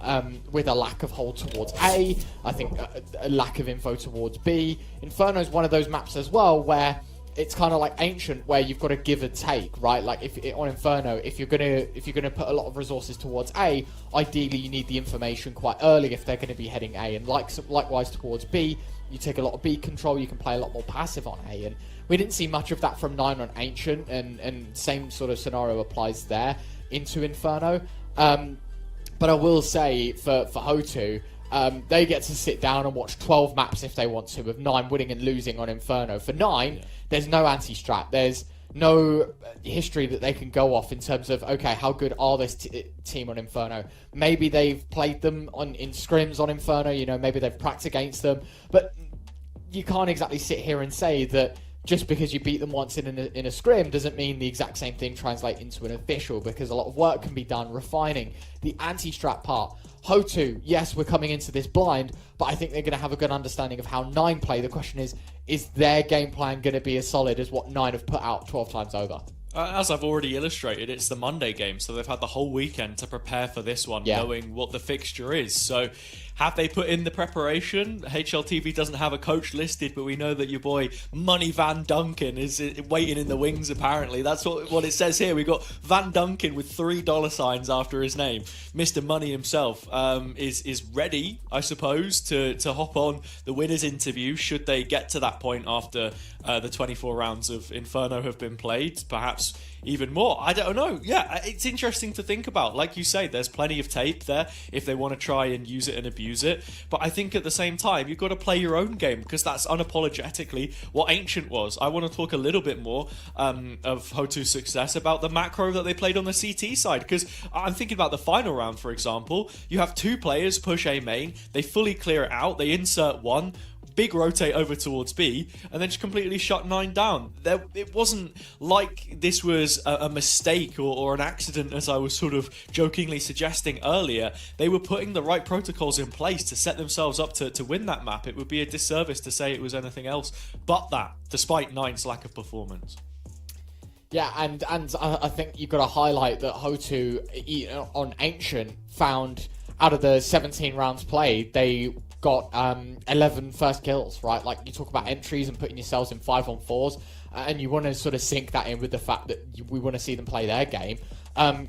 with a lack of hold towards A, I think a lack of info towards B. Inferno is one of those maps as well where it's kind of like Ancient, where you've got to give and take, right? Like, if on Inferno, if you're gonna put a lot of resources towards A, ideally you need the information quite early if they're going to be heading A, and likewise towards B, you take a lot of B control, you can play a lot more passive on A, and we didn't see much of that from 9 on Ancient, and same sort of scenario applies there into Inferno. But I will say for Hotu, they get to sit down and watch 12 maps if they want to, with 9 winning and losing on Inferno. For 9, there's no anti-strat. There's no history that they can go off in terms of, okay, how good are this team on Inferno? Maybe they've played them in scrims on Inferno, you know, maybe they've practiced against them, but you can't exactly sit here and say that just because you beat them once in a scrim doesn't mean the exact same thing translate into an official, because a lot of work can be done refining the anti-strat part. Hotu, yes, we're coming into this blind, but I think they're going to have a good understanding of how 9 play. The question is their game plan going to be as solid as what 9 have put out 12 times over? As I've already illustrated, it's the Monday game, so they've had the whole weekend to prepare for this one, knowing what the fixture is. So, have they put in the preparation? HLTV doesn't have a coach listed, but we know that your boy Money Van Duncan is waiting in the wings, apparently. That's what it says here. We've got Van Duncan with $3 after his name. Mr. Money himself is ready, I suppose, to hop on the winners interview, should they get to that point after the 24 rounds of Inferno have been played. Perhaps even more. I don't know. Yeah, it's interesting to think about. Like you say, there's plenty of tape there if they want to try and use it and abuse it. But I think at the same time, you've got to play your own game, because that's unapologetically what Ancient was. I want to talk a little bit more of Hotu's success about the macro that they played on the CT side, because I'm thinking about the final round, for example. You have 2 players push A main, they fully clear it out, they insert 1, big rotate over towards B, and then just completely shut 9 down. It wasn't like this was a mistake or an accident, as I was sort of jokingly suggesting earlier. They were putting the right protocols in place to set themselves up to win that map. It would be a disservice to say it was anything else but that, despite 9's lack of performance. Yeah, and I think you've got to highlight that Hotu on Ancient found, out of the 17 rounds played, they got 11 first kills, right? Like, you talk about entries and putting yourselves in 5-on-4s, and you want to sort of sync that in with the fact that we want to see them play their game.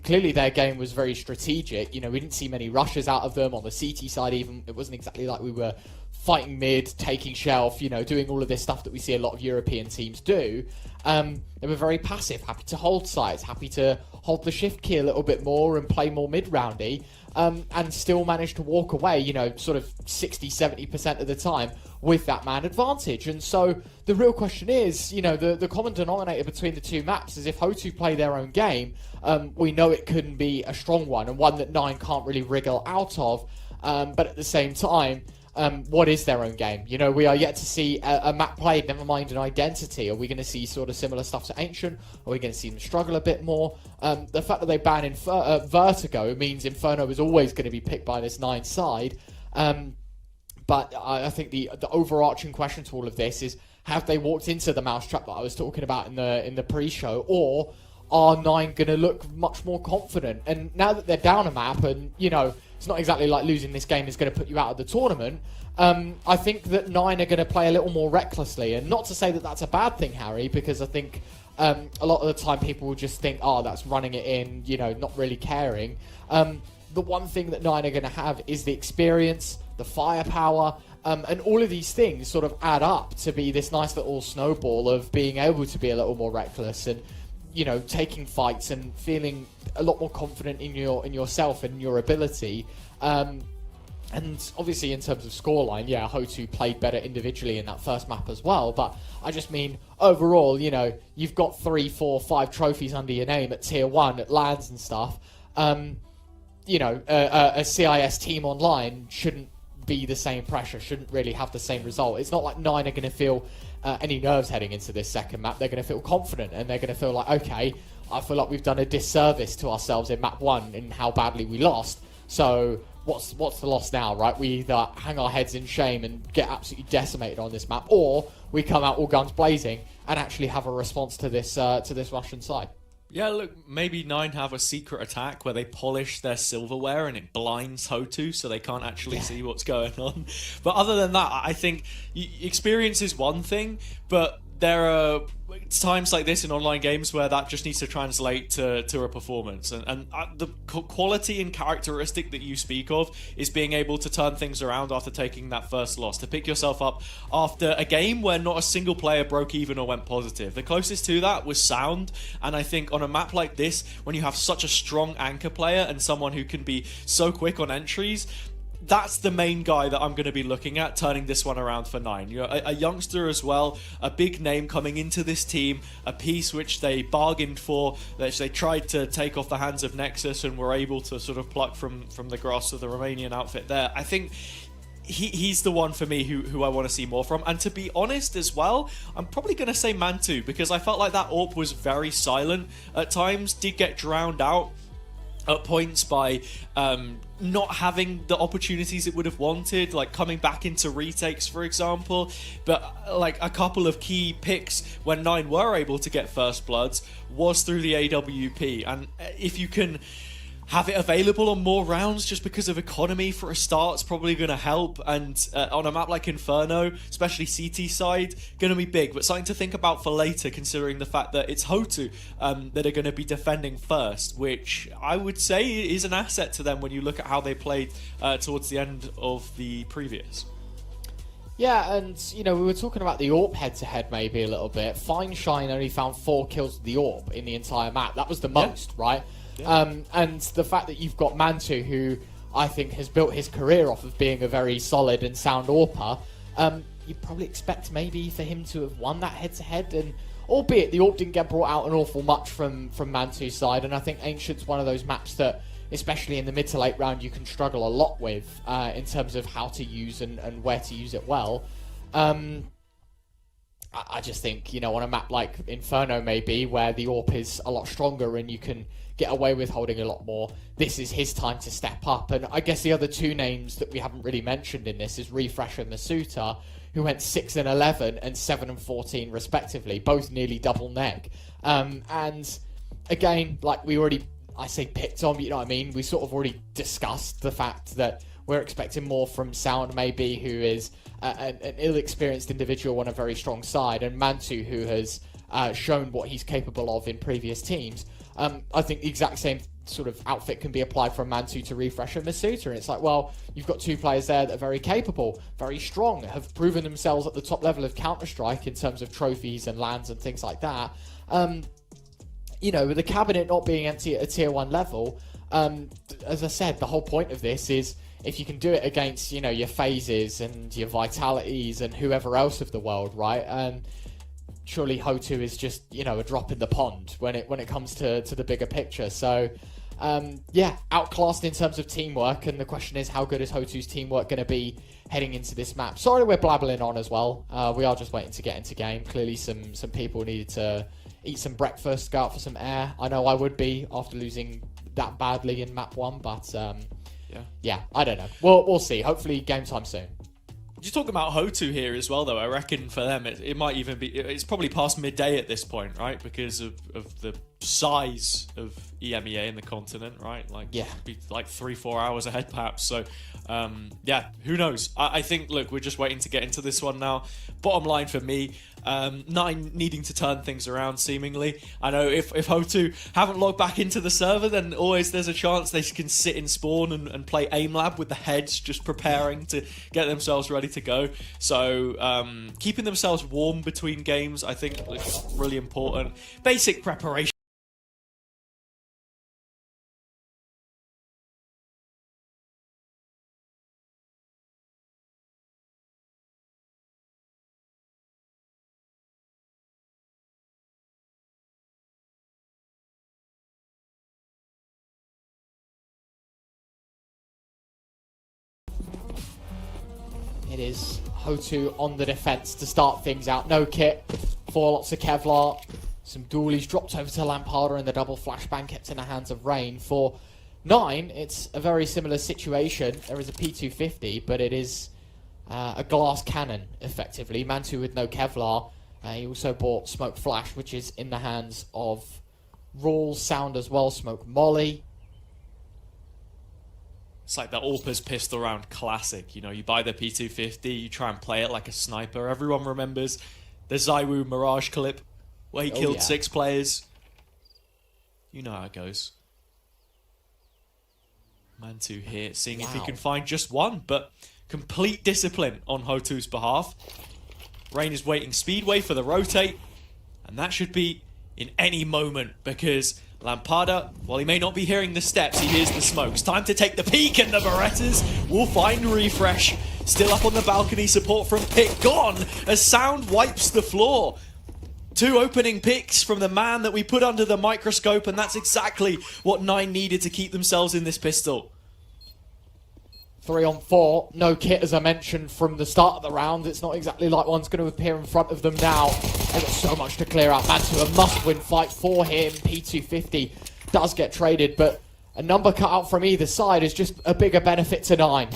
Clearly their game was very strategic. You know, we didn't see many rushes out of them on the CT side. Even it wasn't exactly like we were fighting mid, taking shelf, you know, doing all of this stuff that we see a lot of European teams do. They were very passive, happy to hold sides, happy to hold the shift key a little bit more and play more mid-roundy, and still manage to walk away, you know, sort of 60-70% of the time with that man advantage. And so the real question is, you know, the common denominator between the two maps is if Hotu play their own game, we know it couldn't be a strong one, and one that 9 can't really wriggle out of. But at the same time, what is their own game? You know, we are yet to see a map played, never mind an identity. Are we going to see sort of similar stuff to Ancient? Are we going to see them struggle a bit more? The fact that they ban Vertigo means Inferno is always going to be picked by this 9 side. But I think the overarching question to all of this is, have they walked into the mousetrap that I was talking about in the pre-show, or are 9 going to look much more confident? And now that they're down a map, and you know, it's not exactly like losing this game is going to put you out of the tournament, I think that 9 are going to play a little more recklessly. And not to say that that's a bad thing, Harry, because I think a lot of the time people will just think, oh, that's running it in, you know, not really caring. The one thing that 9 are going to have is the experience, the firepower, and all of these things sort of add up to be this nice little snowball of being able to be a little more reckless and, you know, taking fights and feeling a lot more confident in yourself and your ability. And obviously in terms of scoreline, yeah, Hotu played better individually in that first map as well, but I just mean overall, you know, you've got 3, 4, 5 trophies under your name at tier 1 at LANs and stuff. You know, a CIS team online shouldn't be the same pressure, shouldn't really have the same result. It's not like 9 are going to feel any nerves heading into this second map. They're going to feel confident, and they're going to feel like, okay, I feel like we've done a disservice to ourselves in map 1 in how badly we lost. So what's the loss now, right? We either hang our heads in shame and get absolutely decimated on this map, or we come out all guns blazing and actually have a response to this Russian side. Yeah, look, maybe 9 have a secret attack where they polish their silverware and it blinds Hotu so they can't actually see what's going on. But other than that, I think experience is one thing, but there are times like this in online games where that just needs to translate to a performance. And the quality and characteristic that you speak of is being able to turn things around after taking that first loss, to pick yourself up after a game where not a single player broke even or went positive. The closest to that was Sound, and I think on a map like this, when you have such a strong anchor player and someone who can be so quick on entries, that's the main guy that I'm going to be looking at turning this one around for 9. You know, a youngster as well, a big name coming into this team, a piece which they bargained for, which they tried to take off the hands of Nexus and were able to sort of pluck from the grass of the Romanian outfit there. I think he's the one for me who I want to see more from. And to be honest as well, I'm probably going to say Mantu, because I felt like that AWP was very silent at times, did get drowned out at points by not having the opportunities it would have wanted, like coming back into retakes, for example. But like a couple of key picks when 9 were able to get first bloods was through the AWP. And if you can have it available on more rounds just because of economy for a start, it's probably going to help. And on a map like Inferno, especially CT side, going to be big. But something to think about for later, considering the fact that it's Hotu that are going to be defending first, which I would say is an asset to them when you look at how they played towards the end of the previous. Yeah, and, you know, we were talking about the AWP head-to-head maybe a little bit. Fineshine only found 4 kills with the AWP in the entire map. That was the most, right? Yeah. And the fact that you've got Mantu, who I think has built his career off of being a very solid and sound AWPer, you'd probably expect maybe for him to have won that head-to-head. And albeit the AWP didn't get brought out an awful much from Mantu's side, and I think Ancient's one of those maps that, especially in the mid to late round, you can struggle a lot with in terms of how to use and where to use it well. I just think, you know, on a map like Inferno maybe, where the AWP is a lot stronger and you can get away with holding a lot more, this is his time to step up. And I guess the other 2 names that we haven't really mentioned in this is Refresh and Masuta, who went 6 and 11 and 7 and 14 respectively, both nearly double neg. And again, like we already, I say picked on, but you know what I mean? We sort of already discussed the fact that we're expecting more from Sound maybe, who is an ill-experienced individual on a very strong side, and Mantu, who has shown what he's capable of in previous teams. I think the exact same sort of outfit can be applied from Mantu to Refresh and Masuta, and it's like, well, you've got 2 players there that are very capable, very strong, have proven themselves at the top level of Counter-Strike in terms of trophies and lands and things like that. You know, with the cabinet not being empty at a tier 1 level, as I said, the whole point of this is if you can do it against, you know, your phases and your vitalities and whoever else of the world, right? Surely Hotu is just, you know, a drop in the pond when it comes to the bigger picture. So yeah, outclassed in terms of teamwork, and the question is, how good is Hotu's teamwork going to be heading into this map? Sorry we're blabbling on as well. We are just waiting to get into game. Clearly some people needed to eat some breakfast, go out for some air. I know I would be after losing that badly in map 1, but yeah, I don't know. We'll see. Hopefully game time soon. You talk about Hotu here as well, though. I reckon for them, it might even be... It's probably past midday at this point, right? Because of the size of EMEA in the continent, right? Like, yeah, be like 3-4 hours ahead, perhaps. So, yeah, who knows? I think, look, we're just waiting to get into this one now. Bottom line for me, 9 needing to turn things around, seemingly. I know if Hotu haven't logged back into the server, then always there's a chance they can sit in spawn and play aim lab with the heads just preparing to get themselves ready to go. So keeping themselves warm between games, I think, is really important. Basic preparation. It is Hotu on the defense to start things out. No kit, 4 lots of Kevlar, some dualies dropped over to Lampada, and the double flashbang kept in the hands of Rain. For 9, it's a very similar situation. There is a P250, but it is a glass cannon, effectively. Mantu with no Kevlar. He also bought Smoke Flash, which is in the hands of Rawls. Sound as well, Smoke Molly. It's like the Orpa's pistol round classic. You know, you buy the P250, you try and play it like a sniper. Everyone remembers the Zaiwu Mirage clip where he killed 6 players. You know how it goes. Mantu here, seeing if he can find just one, but complete discipline on Hotu's behalf. Rain is waiting Speedway for the rotate, and that should be in any moment, because Lampada, while he may not be hearing the steps, he hears the smokes. Time to take the peek, and the Berettas will find Refresh. Still up on the balcony, support from Pick gone as Sound wipes the floor. 2 opening picks from the man that we put under the microscope, and that's exactly what 9 needed to keep themselves in this pistol. 3 on 4, no kit as I mentioned from the start of the round. It's not exactly like one's going to appear in front of them now. They've got so much to clear out. Mantu, a must-win fight for him. P250 does get traded, but a number cut out from either side is just a bigger benefit to 9.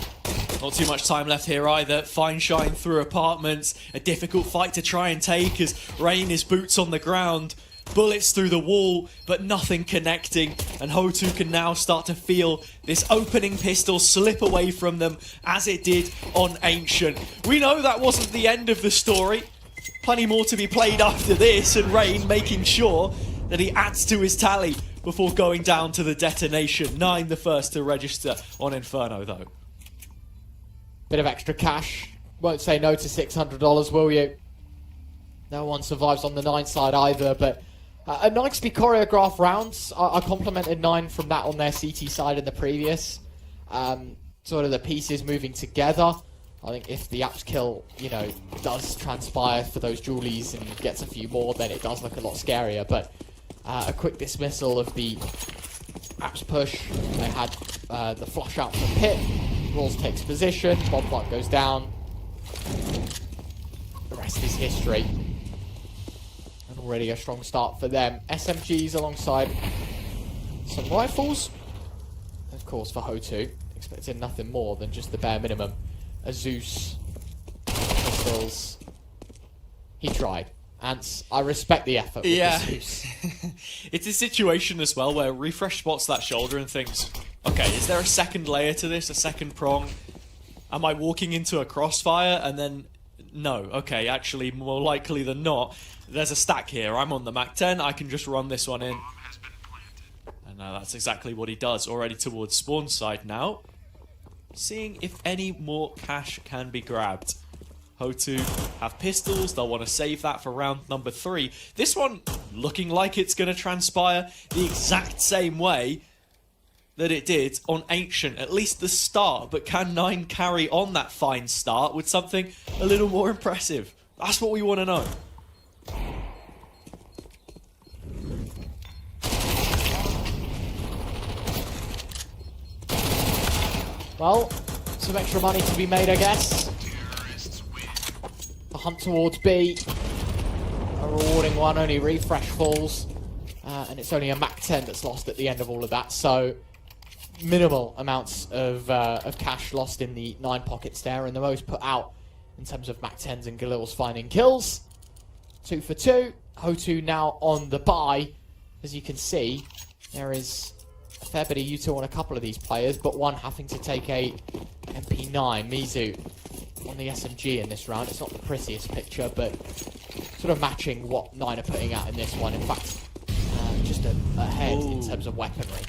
Not too much time left here either. Fine shine through apartments. A difficult fight to try and take as Rain is boots on the ground. Bullets through the wall, but nothing connecting. And Hotu can now start to feel this opening pistol slip away from them as it did on Ancient. We know that wasn't the end of the story. Plenty more to be played after this, and Rain making sure that he adds to his tally before going down to the detonation. 9 the first to register on Inferno, though. Bit of extra cash. Won't say no to $600, will you? No one survives on the 9 side either, but a nicely choreographed rounds. I complimented 9 from that on their CT side in the previous. Sort of the pieces moving together. I think if the Apps kill, you know, does transpire for those Julies and gets a few more, then it does look a lot scarier. But a quick dismissal of the Apps push. They had the flush out from Pit. Rawls takes position. Bombard goes down. The rest is history. And already a strong start for them. SMGs alongside some rifles. Of course, for Hotu, expecting nothing more than just the bare minimum. A Zeus, pistols. He tried. And I respect the effort with the Zeus. It's a situation as well where Refresh spots that shoulder and thinks, okay, is there a second layer to this, a second prong? Am I walking into a crossfire? And then, no, okay, actually, more likely than not, there's a stack here. I'm on the Mac 10, I can just run this one in. And that's exactly what he does, already towards spawn side now. Seeing if any more cash can be grabbed. Hotu have pistols, they'll want to save that for round number 3. This one looking like it's going to transpire the exact same way that it did on Ancient, at least the start. But can 9 carry on that fine start with something a little more impressive? That's what we want to know. Well, some extra money to be made, I guess. The hunt towards B. A rewarding one, only refresh falls. And it's only a Mac 10 that's lost at the end of all of that. So, minimal amounts of cash lost in the 9 pockets there. And the most put out in terms of Mac 10s and Galil's finding kills. 2 for 2. Hotu now on the buy. As you can see, there is a fair bit of util on a couple of these players, but one having to take a MP9. Mizu on the SMG in this round. It's not the prettiest picture, but sort of matching what 9 are putting out in this one. In fact, just ahead in terms of weaponry.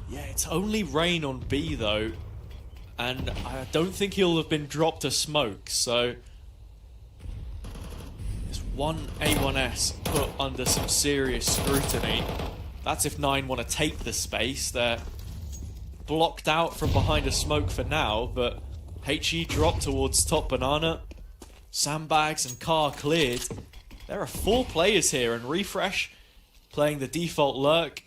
Yeah, it's only Rain on B though, and I don't think he'll have been dropped a smoke, so this one A1S put under some serious scrutiny. That's if 9 want to take the space. They're blocked out from behind a smoke for now, but HE dropped towards top banana. Sandbags and car cleared. There are 4 players here, and Refresh playing the default lurk.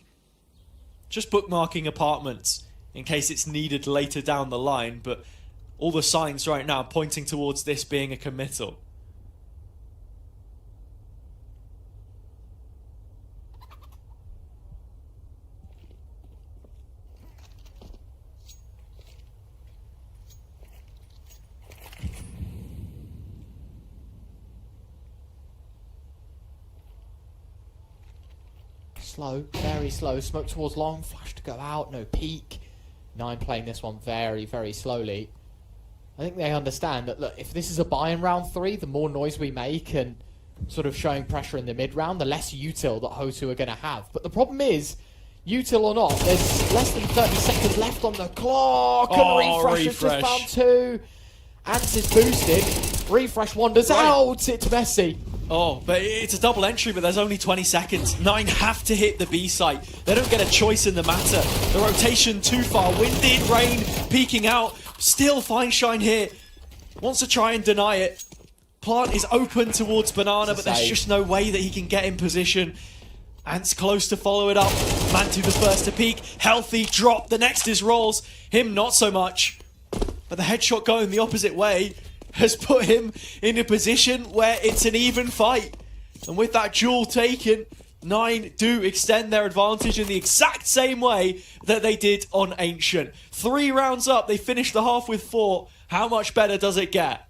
Just bookmarking apartments in case it's needed later down the line, but all the signs right now pointing towards this being a committal. Slow, very slow. Smoke towards long, flash to go out, no peek. 9 playing this one very, very slowly. I think they understand that, look, if this is a buy in round 3, the more noise we make and sort of showing pressure in the mid round, the less util that Hotu are going to have. But the problem is, util or not, there's less than 30 seconds left on the clock. And Refresh has just found 2. Ants is boosted. Refresh wanders out. It's messy. Oh, but it's a double entry, but there's only 20 seconds. 9 have to hit the B site. They don't get a choice in the matter. The rotation too far. Winded, Rain peeking out. Still Fine Shine here. Wants to try and deny it. Plant is open towards Banana, but there's just no way that he can get in position. Ant's close to follow it up. Mantu the first to peek. Healthy, drop. The next is Rolls. Him not so much. But the headshot going the opposite way has put him in a position where it's an even fight. And with that duel taken, 9 do extend their advantage in the exact same way that they did on Ancient. 3 rounds up, they finished the half with 4. How much better does it get?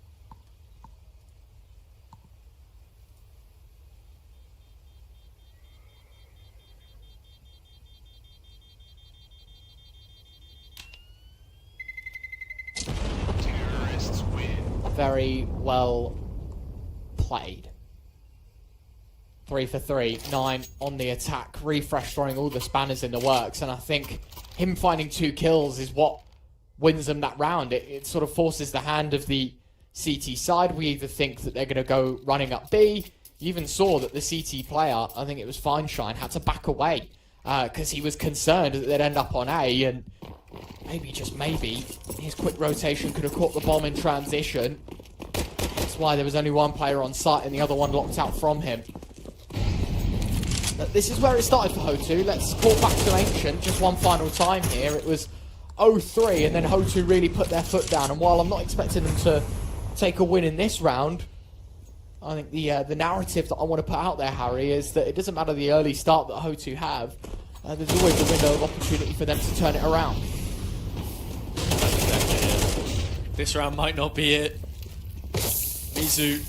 Very well played. 3 for 3. 9 on the attack. Refresh throwing all the spanners in the works. And I think him finding 2 kills is what wins them that round. It sort of forces the hand of the CT side. We either think that they're going to go running up B. You even saw that the CT player, I think it was Fine Shine, had to back away because he was concerned that they'd end up on A. And maybe, just maybe, his quick rotation could have caught the bomb in transition. That's why there was only 1 player on site and the other one locked out from him. But this is where it started for Hotu. Let's call back to Ancient just one final time here. It was 0-3 and then Hotu really put their foot down. And while I'm not expecting them to take a win in this round, I think the narrative that I want to put out there, Harry, is that it doesn't matter the early start that Hotu have. There's always a window of opportunity for them to turn it around. That's exactly it. This round might not be it. Mizu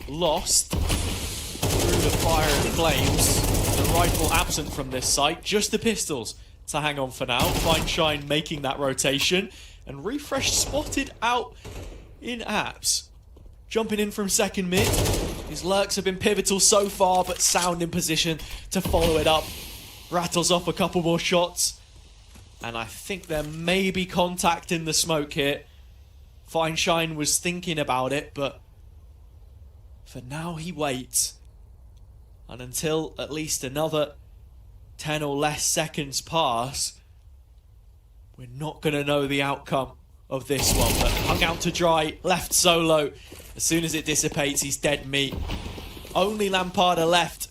lost through the fire and flames. The rifle absent from this site. Just the pistols to hang on for now. Fine Shine making that rotation. And Refresh spotted out in apps. Jumping in from second mid. His lurks have been pivotal so far, but Sound in position to follow it up. Rattles off a couple more shots. And I think there may be contact in the smoke here. Fine Shine was thinking about it, but for now he waits. And until at least another 10 or less seconds pass, we're not going to know the outcome of this one. But hung out to dry, left solo. As soon as it dissipates, he's dead meat. Only Lampada left.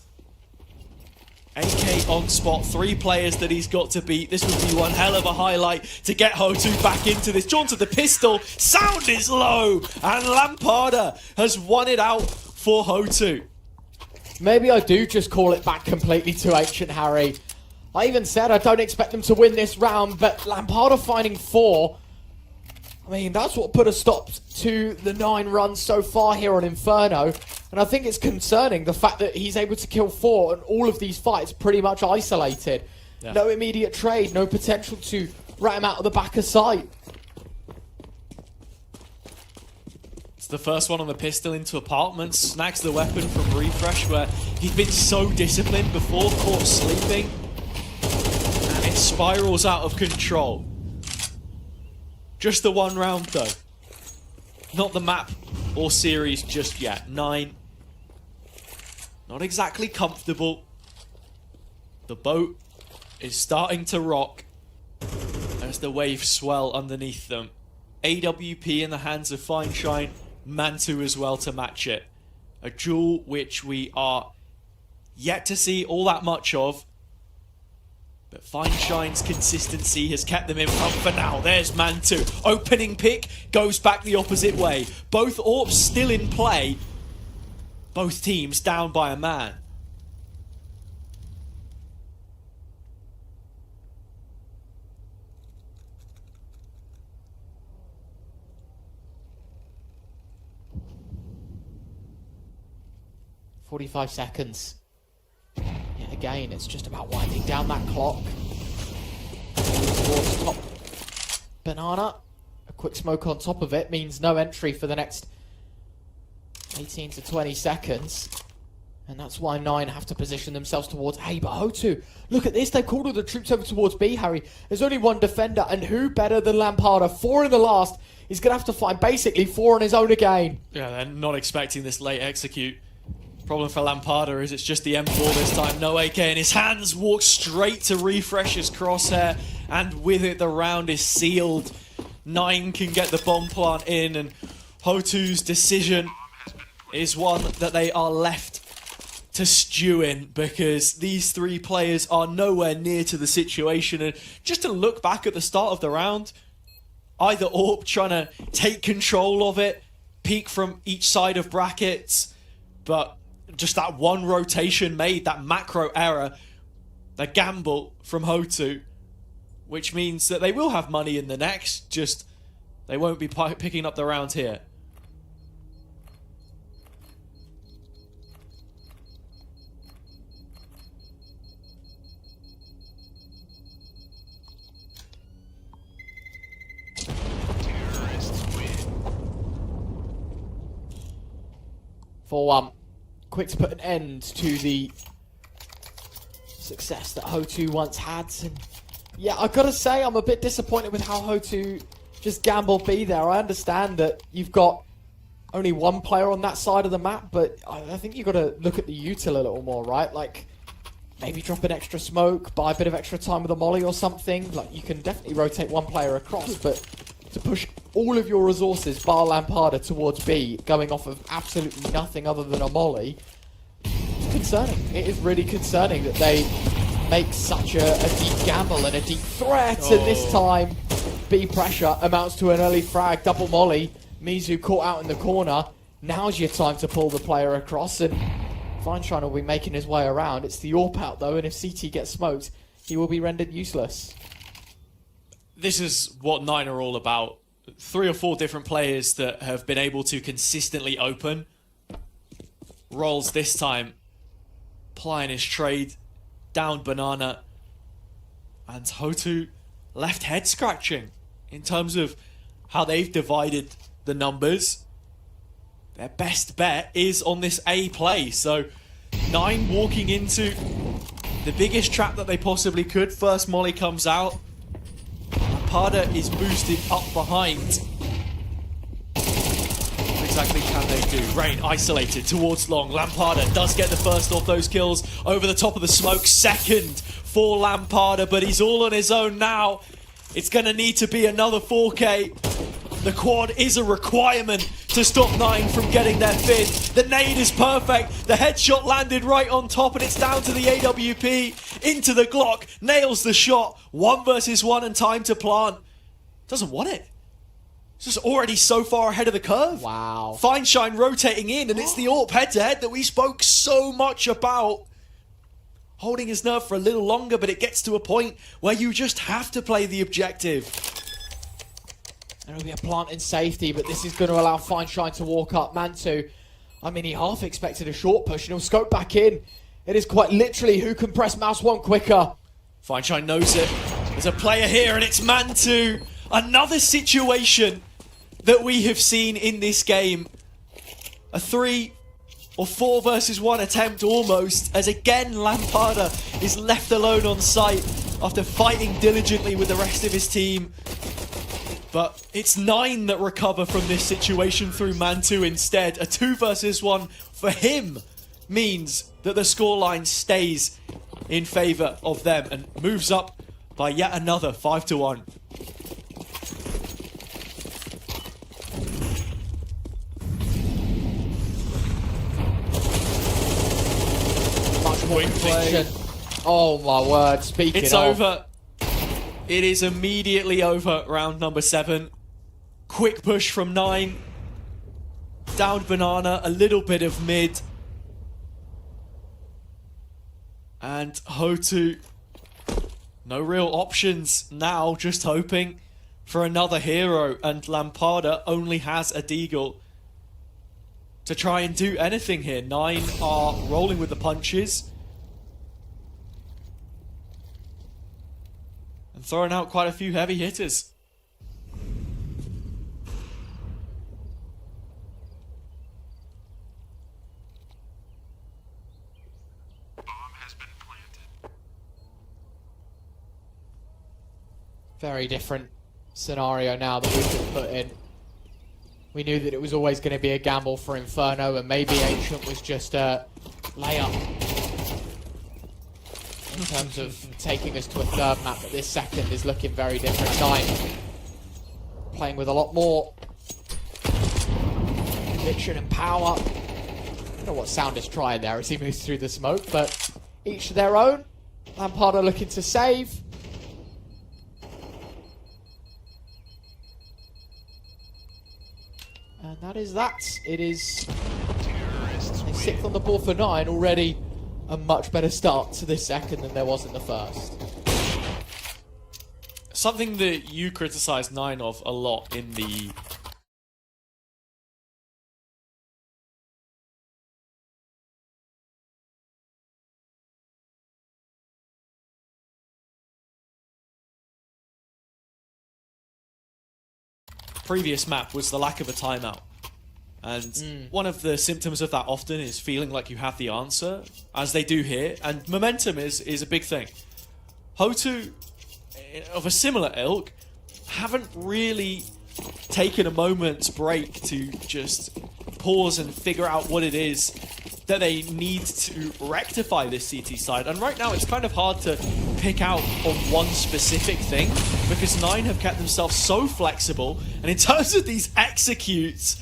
AK on spot, 3 players that he's got to beat. This would be one hell of a highlight to get Hotu back into this. John to the pistol, sound is low, and Lampada has won it out for Hotu. Maybe I do just call it back completely to Ancient Harry. I even said I don't expect them to win this round, but Lampada finding 4, I mean, that's what put a stop to the 9 runs so far here on Inferno. And I think it's concerning, the fact that he's able to kill 4 and all of these fights pretty much isolated. Yeah. No immediate trade, no potential to rat him out of the back of sight. It's the first one on the pistol into apartments, snags the weapon from Refresh, where he'd been so disciplined before, caught sleeping. And it spirals out of control. Just the 1 round though. Not the map or series just yet. 9. Not exactly comfortable. The boat is starting to rock as the waves swell underneath them. AWP in the hands of Fineshine. Mantu as well to match it. A duel which we are yet to see all that much of. But Fineshine's consistency has kept them in front for now. There's Mantu. Opening pick goes back the opposite way. Both AWPs still in play. Both teams down by a man. "45 seconds. Yet again, it's just about winding down that clock. Towards top banana. A quick smoke on top of it means no entry for the next 18 to 20 seconds. And that's why 9 have to position themselves towards A. But Hotu, look at this. They've called all the troops over towards B, Harry. There's only 1 defender. And who better than Lampada? 4 in the last. He's going to have to find basically 4 on his own again. Yeah, they're not expecting this late execute. Problem for Lampada is it's just the M4 this time. No AK in his hands. Walks straight to Refresh's crosshair. And with it, the round is sealed. 9 can get the bomb plant in. And Hotu's decision is one that they are left to stew in, because these 3 players are nowhere near to the situation. And just to look back at the start of the round, either AWP trying to take control of it, peek from each side of brackets, but just that one rotation made, that macro error, the gamble from Hotu, which means that they will have money in the next, just they won't be picking up the round here. For quick to put an end to the success that Hotu once had. And yeah, I've got to say, I'm a bit disappointed with how Hotu just gambled B there. I understand that you've got only 1 player on that side of the map, but I think you've got to look at the util a little more, right? Like, maybe drop an extra smoke, buy a bit of extra time with a molly or something. Like, you can definitely rotate 1 player across, but to push all of your resources, bar Lampada, towards B, going off of absolutely nothing other than a molly, it's concerning. It is really concerning that they make such a deep gamble and a deep threat, and this time B pressure amounts to an early frag, double molly. Mizu caught out in the corner. Now's your time to pull the player across, and Fineshine will be making his way around. It's the AWP out though, and if CT gets smoked, he will be rendered useless. This is what 9 are all about. 3 or 4 different players that have been able to consistently open. Rolls this time, plying his trade, down banana. And Hotu left head scratching in terms of how they've divided the numbers. Their best bet is on this A play. So 9 walking into the biggest trap that they possibly could. First molly comes out. Lampada is boosted up behind. What exactly can they do? Rain isolated towards long. Lampada does get the first of those kills over the top of the smoke. Second for Lampada, but he's all on his own now. It's going to need to be another 4K. The quad is a requirement to stop 9 from getting their 5th. The nade is perfect. The headshot landed right on top, and it's down to the AWP. Into the Glock, nails the shot. 1 versus 1 and time to plant. Doesn't want it. It's just already so far ahead of the curve. Wow. Fineshine rotating in, and it's the AWP head-to-head that we spoke so much about. Holding his nerve for a little longer, but it gets to a point where you just have to play the objective. There'll be a plant in safety, but this is going to allow Fineshine to walk up. Mantu, I mean, he half expected a short push, and he'll scope back in. It is quite literally who can press mouse 1 quicker. Fineshine knows it. There's a player here, and it's Mantu. Another situation that we have seen in this game. A 3 or 4 versus 1 attempt almost, as again Lamparter is left alone on site after fighting diligently with the rest of his team. But it's 9 that recover from this situation through Mantu instead. A 2 versus 1 for him means that the scoreline stays in favour of them and moves up by yet another 5-1. Quick play. Oh my word, speaking It's of. over. It is immediately over, round number 7. Quick push from 9. Downed banana, a little bit of mid. And Hotu, no real options now, just hoping for another hero. And Lamparter only has a deagle to try and do anything here. 9 are rolling with the punches. And throwing out quite a few heavy hitters. Bomb has been planted. Very different scenario now that we've been put in. We knew that it was always going to be a gamble for Inferno, and maybe Ancient was just a layup in terms of taking us to a 3rd map, but this 2nd is looking very different. 9 playing with a lot more conviction and power. I don't know what Sound is trying there as he moves through the smoke, but each to their own. Lamparter looking to save. And that is that. It is a 6th on the board for 9. Already a much better start to this 2nd than there was in the 1st. Something that you criticised 9 of a lot in the previous map was the lack of a timeout. And one of the symptoms of that often is feeling like you have the answer, as they do here, and momentum is a big thing. Hotu, of a similar ilk, haven't really taken a moment's break to just pause and figure out what it is that they need to rectify this CT side. And right now it's kind of hard to pick out on one specific thing, because 9 have kept themselves so flexible, and in terms of these executes,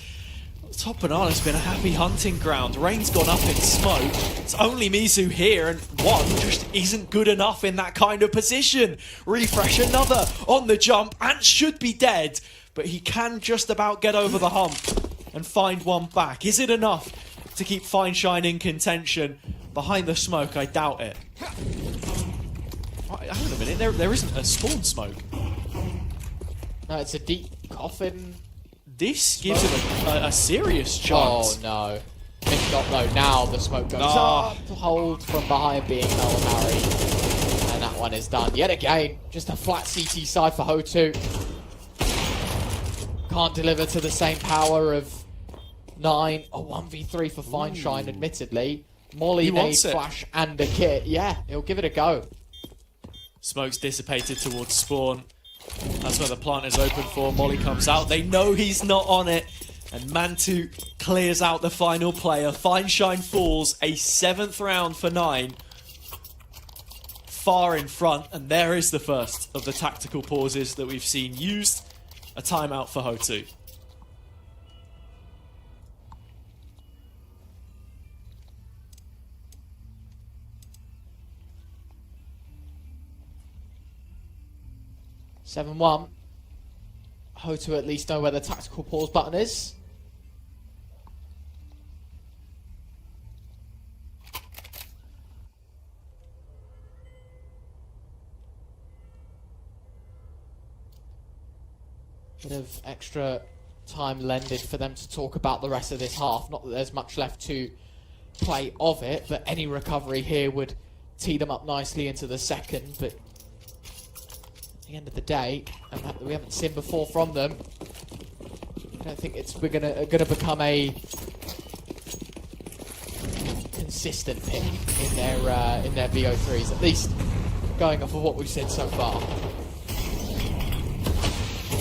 Top Banana's been a happy hunting ground. Rain's gone up in smoke. It's only Mizu here, and 1 just isn't good enough in that kind of position. Refresh another on the jump, and should be dead, but he can just about get over the hump and find 1 back. Is it enough to keep Fineshine in contention? Behind the smoke, I doubt it. Hang on a minute, there isn't a spawn smoke. No, it's a deep coffin. This gives him a serious chance. Oh no. Missed shot though. Now the smoke goes up. Hold from behind being Null Harry. And that one is done. Yet again, just a flat CT side for Hotu. Can't deliver to the same power of 9. A 1v3 for Fineshine, admittedly. Molly, nade, flash, and a kit. Yeah, he'll give it a go. Smoke's dissipated towards spawn. That's where the plant is open for. Molly comes out. They know he's not on it. And Mantu clears out the final player. Fineshine falls. A 7th round for 9. Far in front. And there is the first of the tactical pauses that we've seen used a timeout for Hotu. (7-1). Hotu at least know where the tactical pause button is. Bit of extra time lended for them to talk about the rest of this half. Not that there's much left to play of it, but any recovery here would tee them up nicely into the second. But at the end of the day, and that we haven't seen before from them, I don't think we're gonna become a consistent pick in their VO3s. At least going off of what we've seen so far.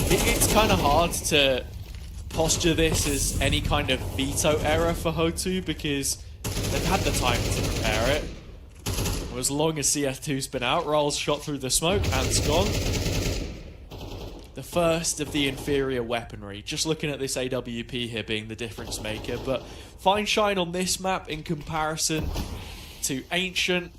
It's kind of hard to posture this as any kind of veto error for Hotu because they've had the time to prepare it. As long as CF2's been out, Rolls shot through the smoke and it's gone. The first of the inferior weaponry. Just looking at this AWP here being the difference maker, but Fine Shine on this map in comparison to Ancient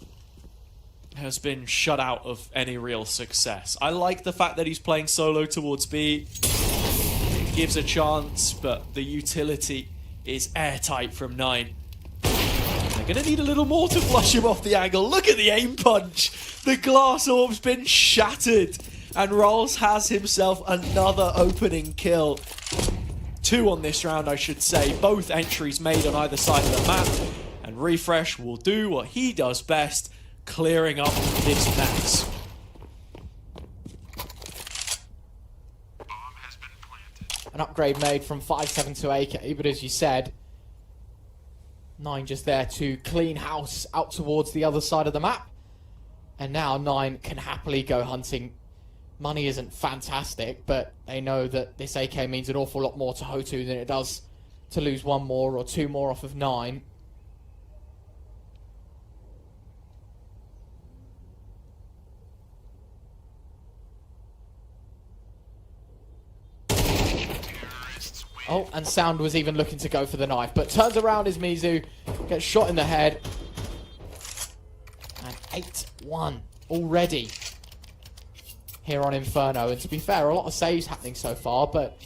has been shut out of any real success. I like the fact that he's playing solo towards B. It gives a chance, but the utility is airtight from 9. They're going to need a little more to flush him off the angle. Look at the aim punch. The glass orb's been shattered. And Rolls has himself another opening kill. 2 on this round, I should say. Both entries made on either side of the map. And Refresh will do what he does best, clearing up this mess. Bomb has been planted. An upgrade made from 5.7 to AK, but as you said, 9 just there to clean house out towards the other side of the map. And now 9 can happily go hunting. Money isn't fantastic, but they know that this AK means an awful lot more to Hotu than it does to lose 1 more or 2 more off of 9. Oh, and Sound was even looking to go for the knife, but turns around as Mizu gets shot in the head. And 8-1 already here on Inferno. And to be fair, a lot of saves happening so far, but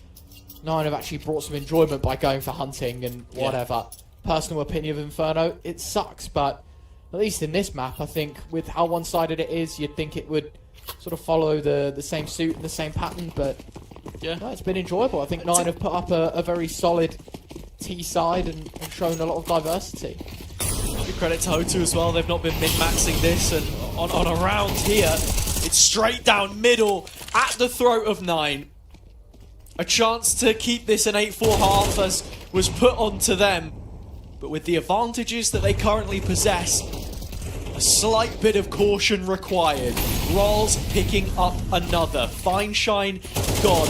9 have actually brought some enjoyment by going for hunting and whatever. Yeah. Personal opinion of Inferno, it sucks, but at least in this map, I think with how one-sided it is, you'd think it would sort of follow the same suit and the same pattern, but yeah, no, it's been enjoyable. I think 9 have put up a very solid T side and shown a lot of diversity. Good credit to Hotu as well. They've not been min-maxing this, and on a round here, it's straight down middle at the throat of 9. A chance to keep this an 8-4 half as was put onto them, but with the advantages that they currently possess, a slight bit of caution required. Rolls picking up another. Fine Shine gone.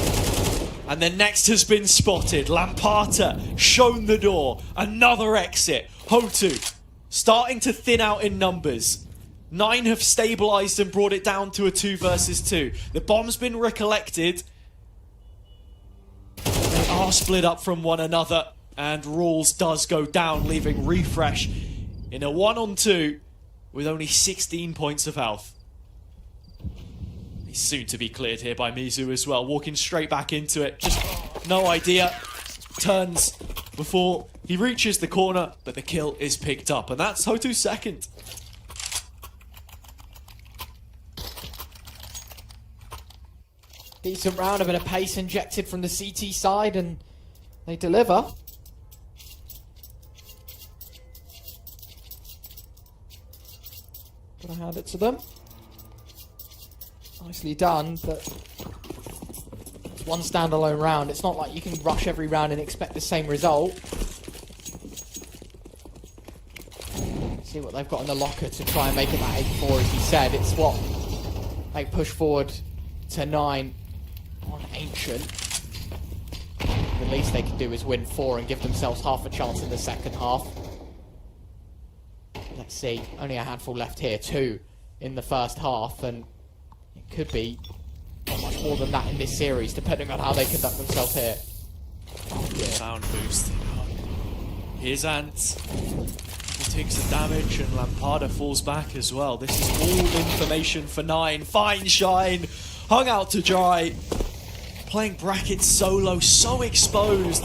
And then next has been spotted. Lampata shown the door. Another exit. Hotu starting to thin out in numbers. 9 have stabilized and brought it down to a 2 versus 2. The bomb's been recollected. They are split up from one another. And Rules does go down, leaving Refresh in a 1-on-2 with only 16 points of health. He's soon to be cleared here by Mizu as well, walking straight back into it. Just no idea. Turns before he reaches the corner, but the kill is picked up. And that's Hotu's second. Decent round, a bit of pace injected from the CT side, and they deliver. Gotta hand it to them. Nicely done, but it's one standalone round. It's not like you can rush every round and expect the same result. See what they've got in the locker to try and make it that 8-4, as he said. It's what they push forward to 9 on Ancient. The least they can do is win 4 and give themselves half a chance in the second half. Let's see, only a handful left here, 2 in the first half, and it could be not much much more than that in this series, depending on how they conduct themselves here. Sound boost. Here's Ant. He takes the damage and Lampada falls back as well. This is all information for 9. Fine Shine hung out to dry. Playing brackets solo, so exposed.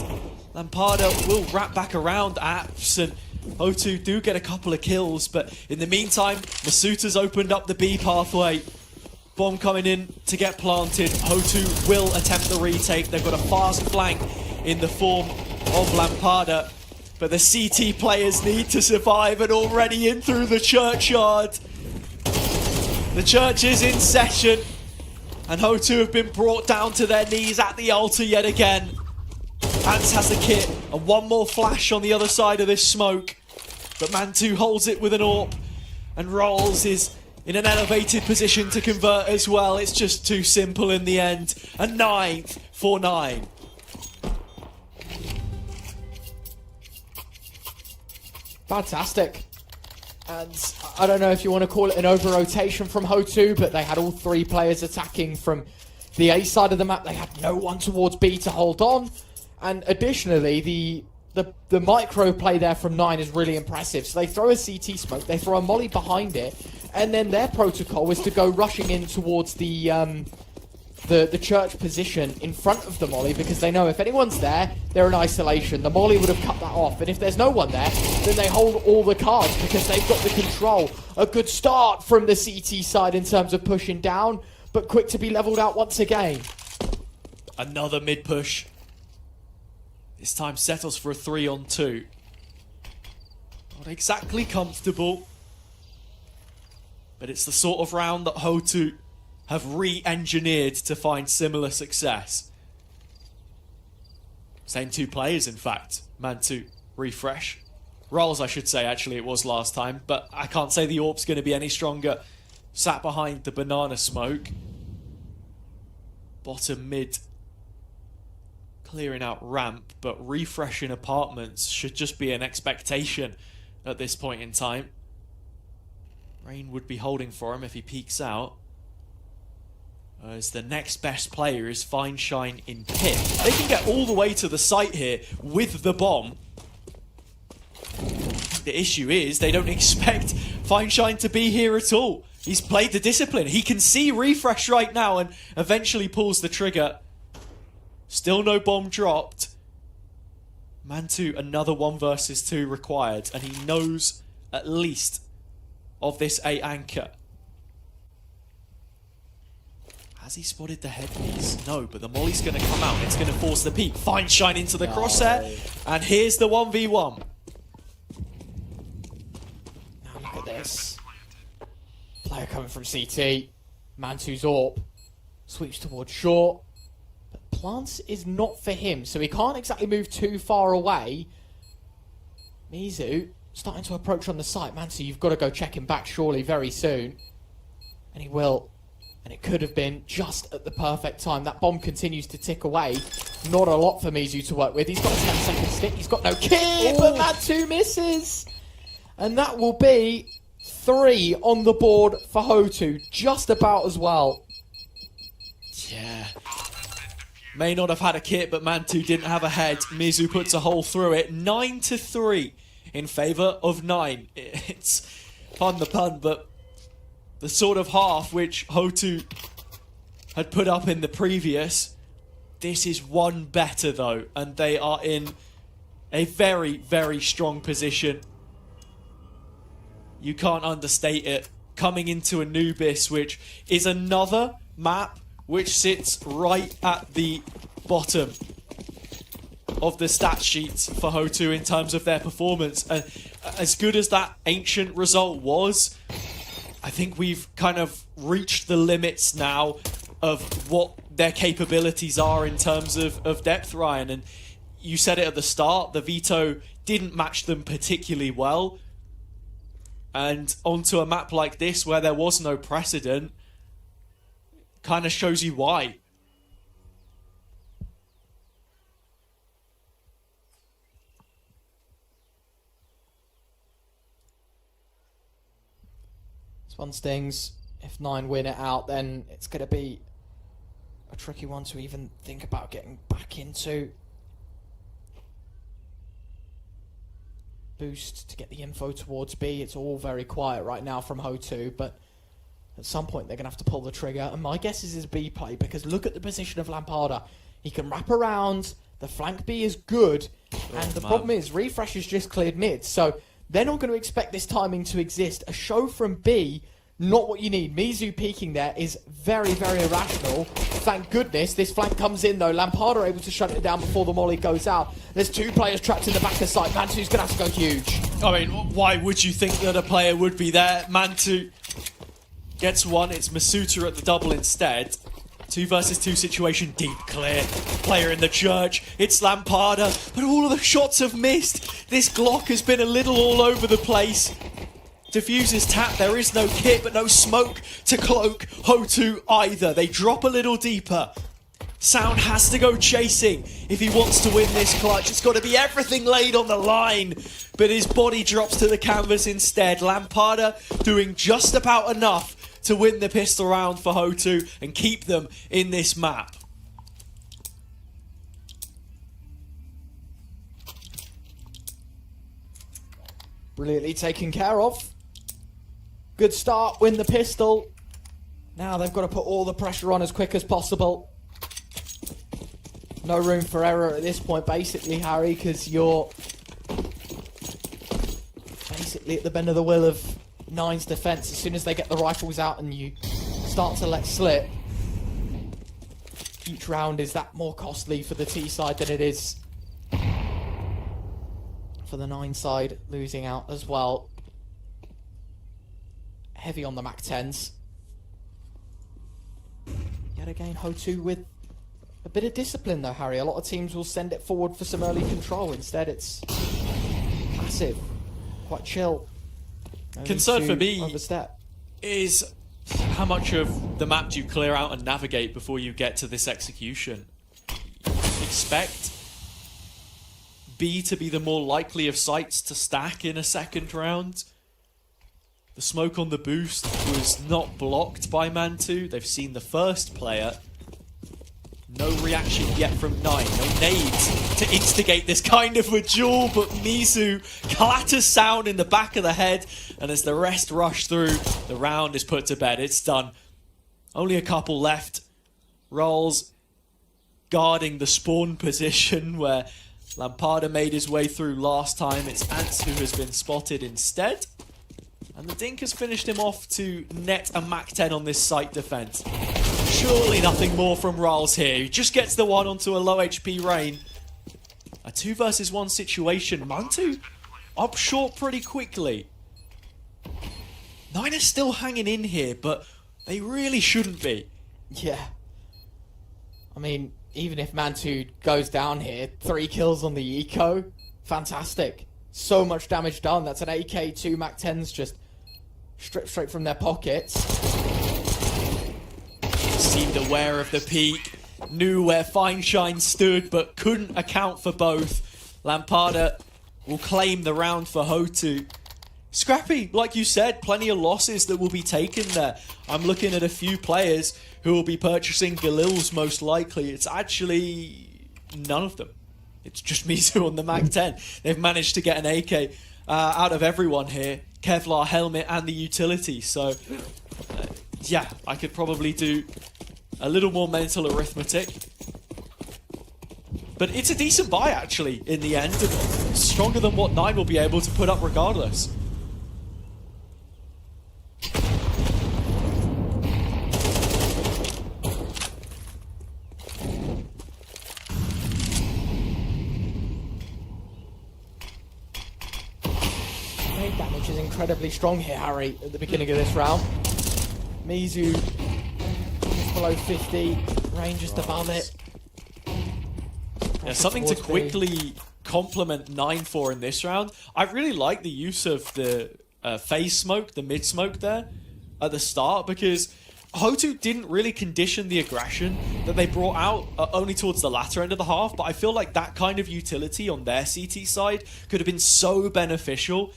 Lampada will wrap back around Apps, and Hotu do get a couple of kills, but in the meantime, Masuta's opened up the B pathway. Bomb coming in to get planted. Hotu will attempt the retake. They've got a fast flank in the form of Lampada, but the CT players need to survive, and already in through the churchyard. The church is in session, and Hotu have been brought down to their knees at the altar yet again. Ants has the kit, and one more flash on the other side of this smoke. But Mantu holds it with an AWP, and Rolls is in an elevated position to convert as well. It's just too simple in the end. A 9th for 9. Fantastic. And I don't know if you want to call it an over-rotation from Hotu, but they had all 3 players attacking from the A side of the map. They had no one towards B to hold on. And additionally, the micro play there from 9 is really impressive. So they throw a CT smoke, they throw a molly behind it, and then their protocol is to go rushing in towards the church position in front of the molly, because they know if anyone's there, they're in isolation. The molly would have cut that off, and if there's no one there, then they hold all the cards because they've got the control. A good start from the CT side in terms of pushing down, but quick to be leveled out once again. Another mid push. This time settles for a 3-on-2. Not exactly comfortable, but it's the sort of round that Hotu have re-engineered to find similar success. Same 2 players, in fact. Mantu, refresh. Rolls, I should say, actually, it was last time, but I can't say the AWP's going to be any stronger. Sat behind the banana smoke. Bottom mid. Clearing out ramp, but refreshing apartments should just be an expectation at this point in time. Rain would be holding for him if he peeks out, as the next best player is Fine Shine in pit. They can get all the way to the site here with the bomb. The issue is they don't expect Fine Shine to be here at all. He's played the discipline. He can see refresh right now and eventually pulls the trigger. Still no bomb dropped. Mantu, another 1 versus 2 required, and he knows at least of this A anchor. Has he spotted the headpiece? No, but the molly's going to come out. It's going to force the peak. Fine Shine into the crosshair, and here's the 1v1. Now look at this. Player coming from CT. Mantu's AWP. Sweeps towards short. Plants is not for him, so he can't exactly move too far away. Mizu starting to approach on the site. Mansu, you've got to go check him back surely very soon. And he will. And it could have been just at the perfect time. That bomb continues to tick away. Not a lot for Mizu to work with. He's got a 10-second stick. He's got no kit, but Mansu misses. And that will be 3 on the board for Hotu. Just about as well. Yeah. May not have had a kit, but Mantu didn't have a head. Mizu puts a hole through it. 9-3 in favour of 9. It's, pardon the pun, but the sort of half which Hotu had put up in the previous. This is one better though, and they are in a very, very strong position. You can't understate it. Coming into Anubis, which is another map which sits right at the bottom of the stat sheets for Hotu in terms of their performance. And as good as that ancient result was, I think we've kind of reached the limits now of what their capabilities are in terms of depth, Ryan. And you said it at the start, the veto didn't match them particularly well. And onto a map like this where there was no precedent, kind of shows you why. This one stings. If 9 win it out, then it's going to be a tricky one to even think about getting back into. Boost to get the info towards B. It's all very quiet right now from Hotu, but at some point they're going to have to pull the trigger. And my guess is his B play, because look at the position of Lamparda. He can wrap around. The flank B is good. And the problem is, Refresh has just cleared mid. So they're not going to expect this timing to exist. A show from B, not what you need. Mizu peeking there is very, very irrational. Thank goodness this flank comes in though. Lamparda able to shut it down before the molly goes out. There's 2 players trapped in the back of site. Mantu's going to have to go huge. I mean, why would you think that a player would be there? Mantu gets one. It's Masuta at the double instead. 2 versus 2 situation, deep clear. Player in the church, it's Lamparda, but all of the shots have missed. This Glock has been a little all over the place. Diffuses tap, there is no kit, but no smoke to cloak Hotu either. They drop a little deeper. Sound has to go chasing if he wants to win this clutch. It's got to be everything laid on the line, but his body drops to the canvas instead. Lamparda doing just about enough to win the pistol round for Hotu and keep them in this map. Brilliantly taken care of. Good start, win the pistol. Now they've got to put all the pressure on as quick as possible. No room for error at this point, basically, Harry, because you're basically at the bend of the will of Nine's defense. As soon as they get the rifles out and you start to let slip, each round is that more costly for the T side than it is for the 9 side, losing out as well. Heavy on the Mac 10s. Yet again, Hotu with a bit of discipline though, Harry. A lot of teams will send it forward for some early control. Instead, it's passive, quite chill. Concern for me overstep is how much of the map do you clear out and navigate before you get to this execution. Expect B to be the more likely of sites to stack in a second round. The smoke on the boost was not blocked by Mantu. They've seen the first player. No reaction yet from 9. No nades to instigate this kind of a duel, but Mizu clatters Sound in the back of the head, and as the rest rush through, the round is put to bed. It's done. Only a couple left. Rolls guarding the spawn position where Lamparda made his way through last time. It's Ants who has been spotted instead. And the Dink has finished him off to net a Mac 10 on this site defense. Surely nothing more from Rolls here. He just gets the one onto a low HP Rain. A 2 versus 1 situation. Mantu up short pretty quickly. 9 is still hanging in here, but they really shouldn't be. Yeah. I mean, even if Mantu goes down here, 3 kills on the eco, fantastic. So much damage done. That's an AK, 2 Mac 10s just stripped straight from their pockets. Seemed aware of the peak, knew where Fine Shine stood, but couldn't account for both. Lamparda will claim the round for Hotu. Scrappy, like you said, plenty of losses that will be taken there. I'm looking at a few players who will be purchasing Galils most likely. It's actually none of them. It's just Mizu on the Mac 10. They've managed to get an AK out of everyone here. Kevlar helmet and the utility. So, yeah, I could probably do a little more mental arithmetic. But it's a decent buy, actually, in the end. Stronger than what 9 will be able to put up regardless. Raid damage is incredibly strong here, Harry, at the beginning of this round. Mizu just below 50, Rain just above it. Yeah, something to quickly complement 9-4 in this round. I really like the use of the phase smoke, the mid smoke there at the start, because Hotu didn't really condition the aggression that they brought out only towards the latter end of the half, but I feel like that kind of utility on their CT side could have been so beneficial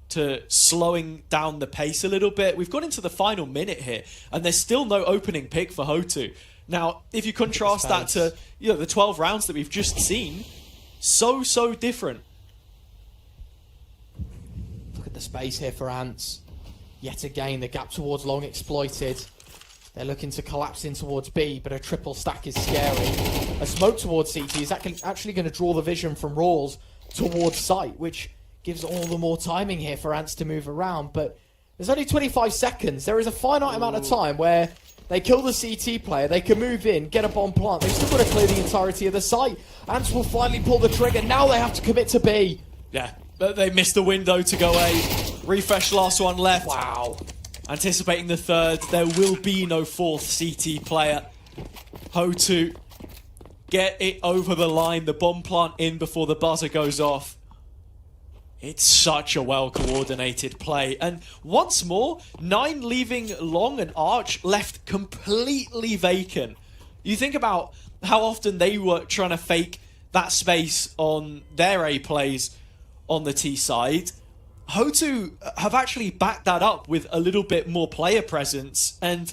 to slowing down the pace a little bit. We've got into the final minute here, and there's still no opening pick for Hotu. Now, if you contrast that to the 12 rounds that we've just seen, so different. Look at the space here for Ants. Yet again, the gap towards long exploited. They're looking to collapse in towards B, but a triple stack is scary. A smoke towards CT is actually going to draw the vision from Rawls towards site, which gives all the more timing here for Ants to move around. But there's only 25 seconds. There is a finite amount of time where they kill the CT player, they can move in, get a bomb plant. They've still got to clear the entirety of the site. Ants will finally pull the trigger. Now they have to commit to B. Yeah, but they missed the window to go A. Refresh, last one left. Wow. Anticipating the third. There will be no fourth CT player. Hotu, get it over the line. The bomb plant in before the buzzer goes off. It's such a well-coordinated play. And once more, 9 leaving long and Arch left completely vacant. You think about how often they were trying to fake that space on their A plays on the T side. Hotu have actually backed that up with a little bit more player presence, and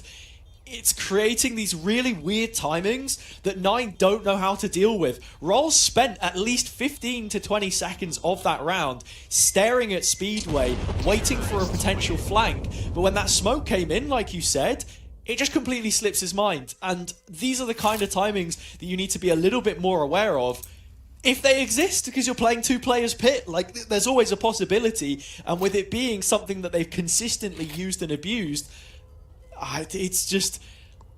it's creating these really weird timings that 9 don't know how to deal with. Rolls spent at least 15 to 20 seconds of that round staring at Speedway, waiting for a potential flank, but when that smoke came in, like you said, it just completely slips his mind. And these are the kind of timings that you need to be a little bit more aware of, if they exist, because you're playing 2 players pit. Like, there's always a possibility, and with it being something that they've consistently used and abused, it's just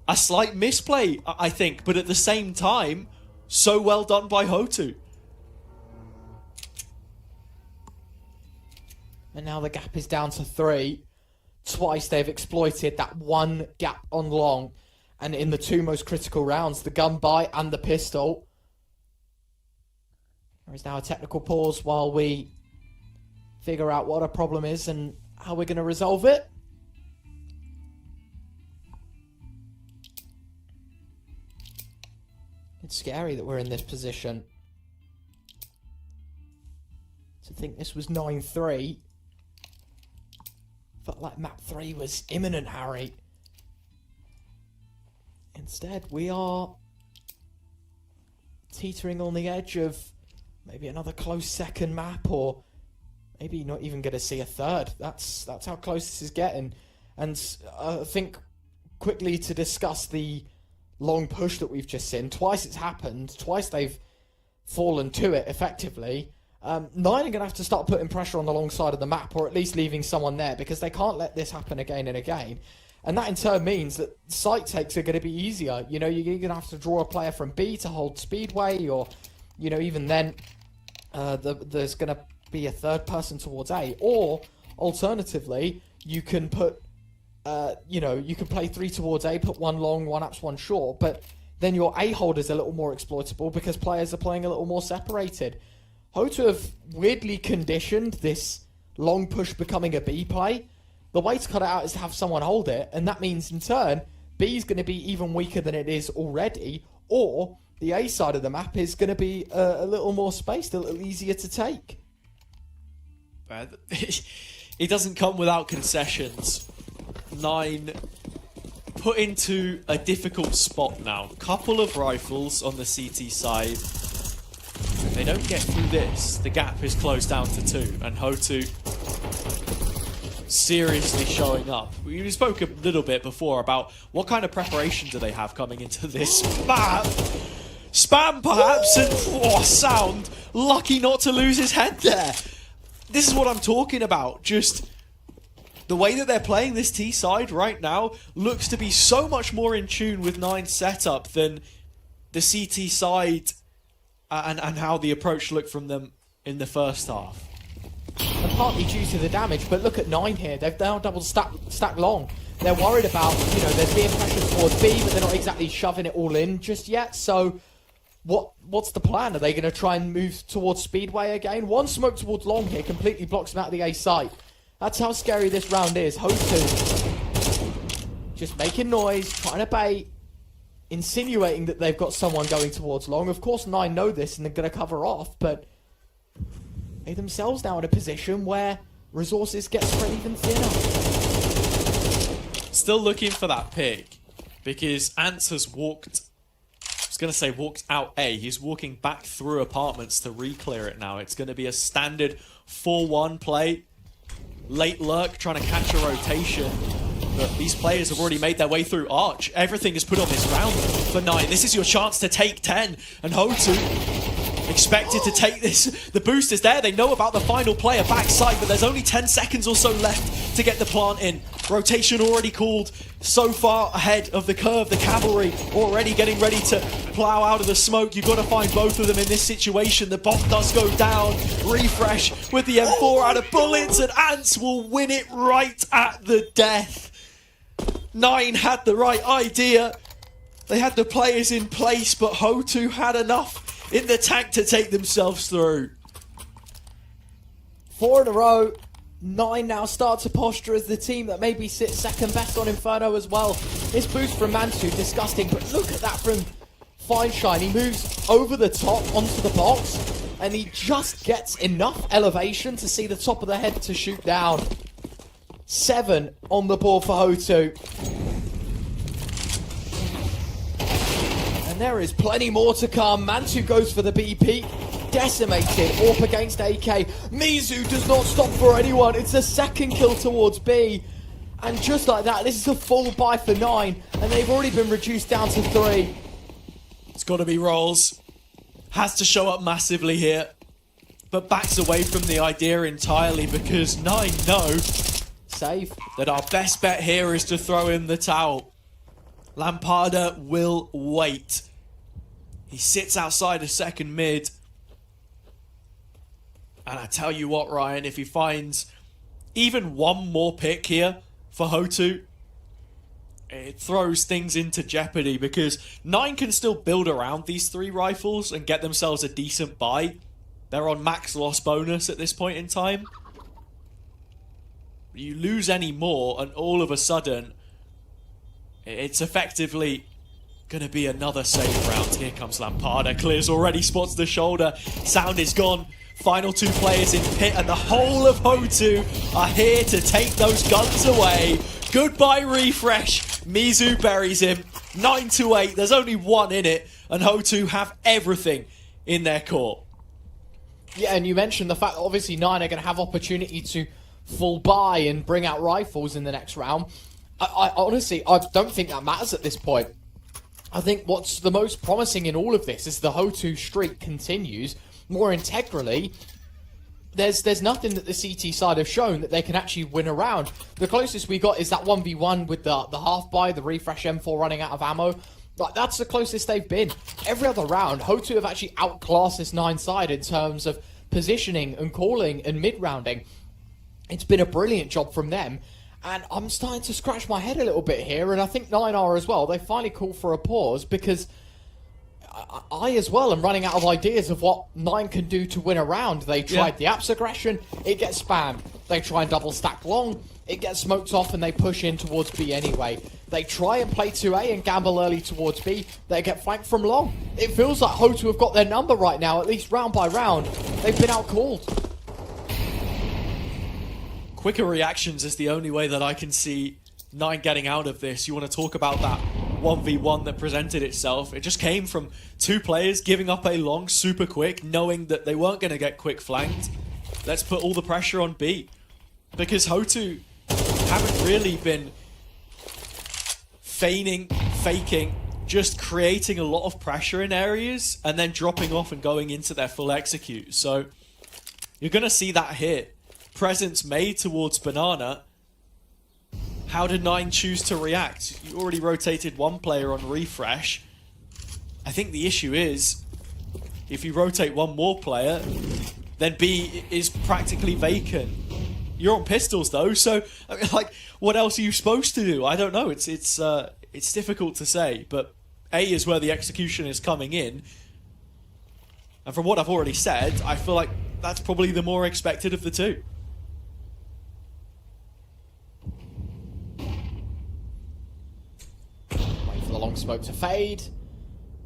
a slight misplay, I think, but at the same time, so well done by Hotu. And now the gap is down to 3. Twice they've exploited that one gap on long, and in the 2 most critical rounds, the gun buy and the pistol. There is now a technical pause while we figure out what our problem is and how we're going to resolve it. It's scary that we're in this position. To think this was 9-3. Felt like map 3 was imminent, Harry. Instead, we are teetering on the edge of maybe another close second map, or maybe not even going to see a third. That's how close this is getting. And I think quickly to discuss the long push that we've just seen. Twice it's happened. Twice they've fallen to it effectively. 9 are going to have to start putting pressure on the long side of the map, or at least leaving someone there, because they can't let this happen again and again. And that in turn means that site takes are going to be easier. You know, you're going to have to draw a player from B to hold Speedway, or, you know, even then there's going to be a third person towards A. Or alternatively, you can put you can play 3 towards A, put 1 long, 1 apps, 1 short, but then your A holder's a little more exploitable because players are playing a little more separated. Hotu have weirdly conditioned this long push becoming a B play. The way to cut it out is to have someone hold it, and that means in turn, B is going to be even weaker than it is already, or the A side of the map is going to be a little more spaced, a little easier to take. It doesn't come without concessions. 9 put into a difficult spot now. Couple of rifles on the CT side. If they don't get through this, the gap is closed down to 2, and Hotu seriously showing up. We spoke a little bit before about what kind of preparation do they have coming into this map. Spam perhaps, and Sound lucky not to lose his head there. This is what I'm talking about. Just the way that they're playing this T side right now looks to be so much more in tune with 9's setup than the CT side and how the approach looked from them in the first half. And partly due to the damage, but look at 9 here. They've now double stack long. They're worried about, you know, there's being pressure towards B, but they're not exactly shoving it all in just yet. So what's the plan? Are they going to try and move towards Speedway again? 1 smoke towards long here completely blocks them out of the A site. That's how scary this round is. Hotu just making noise, trying to bait, insinuating that they've got someone going towards long. Of course 9 know this and they're going to cover off, but they themselves now in a position where resources get spread even thinner. Still looking for that pick, because Ants has walked, I was going to say walked out A, he's walking back through apartments to re-clear it now. It's going to be a standard 4-1 play. Late lurk trying to catch a rotation. But these players have already made their way through Arch. Everything is put on this round for 9. This is your chance to take 10. And Hotu expected to take this. The boost is there. They know about the final player backside, but there's only 10 seconds or so left to get the plant in. Rotation already called. So far ahead of the curve. The cavalry already getting ready to plow out of the smoke. You've got to find both of them in this situation. The bomb does go down. Refresh with the M4 out of bullets, and Ants will win it right at the death. 9 had the right idea. They had the players in place, but Hotu had enough in the tank to take themselves through. 4 in a row. 9 now start to posture as the team that maybe sits second best on Inferno as well. This boost from Mansu, disgusting, but look at that from Fineshine. He moves over the top onto the box, and he just gets enough elevation to see the top of the head to shoot down. 7 on the board for Hotu. And there is plenty more to come. Mansu goes for the BP. Decimated. AWP against AK. Mizu does not stop for anyone. It's a second kill towards B. And just like that, this is a full buy for 9. And they've already been reduced down to 3. It's got to be Rolls. Has to show up massively here. But backs away from the idea entirely because 9 know Save. that our best bet here is to throw in the towel. Lampada will wait. He sits outside a second mid. And I tell you what, Ryan, if he finds even one more pick here for Hotu, it throws things into jeopardy because 9 can still build around these 3 rifles and get themselves a decent buy. They're on max loss bonus at this point in time. You lose any more and all of a sudden it's effectively going to be another save round. Here comes Lampada. Clears already, spots the shoulder. Sound is gone. Final 2 players in pit, and the whole of Hotu are here to take those guns away. Goodbye, Refresh. Mizu buries him. 9-8. There's only 1 in it, and Hotu have everything in their court. Yeah, and you mentioned the fact that obviously 9 are going to have opportunity to full buy and bring out rifles in the next round. I honestly, I don't think that matters at this point. I think what's the most promising in all of this is the Hotu streak continues. More integrally, there's nothing that the CT side have shown that they can actually win a round. The closest we got is that 1v1 with the half buy, the Refresh M4 running out of ammo. Like, that's the closest they've been. Every other round, Hotu have actually outclassed this 9 side in terms of positioning and calling and mid-rounding. It's been a brilliant job from them. And I'm starting to scratch my head a little bit here, and I think 9 are as well. They finally call for a pause because I as well am running out of ideas of what 9 can do to win a round. They tried the apps aggression, it gets spammed. They try and double stack long, it gets smoked off and they push in towards B anyway. They try and play 2A and gamble early towards B, they get flanked from long. It feels like Hotu have got their number right now, at least round by round. They've been outcalled. Quicker reactions is the only way that I can see 9 getting out of this. You want to talk about that 1v1 that presented itself. It just came from 2 players giving up a long super quick, knowing that they weren't going to get quick flanked. Let's put all the pressure on B. Because Hotu haven't really been feigning, faking, just creating a lot of pressure in areas and then dropping off and going into their full execute. So you're going to see that hit. Presence made towards Banana. How did 9 choose to react? You already rotated 1 player on Refresh. I think the issue is, if you rotate 1 more player, then B is practically vacant. You're on pistols though, so like, what else are you supposed to do? I don't know. It's difficult to say, but A is where the execution is coming in. And from what I've already said, I feel like that's probably the more expected of the 2. The long smoke to fade,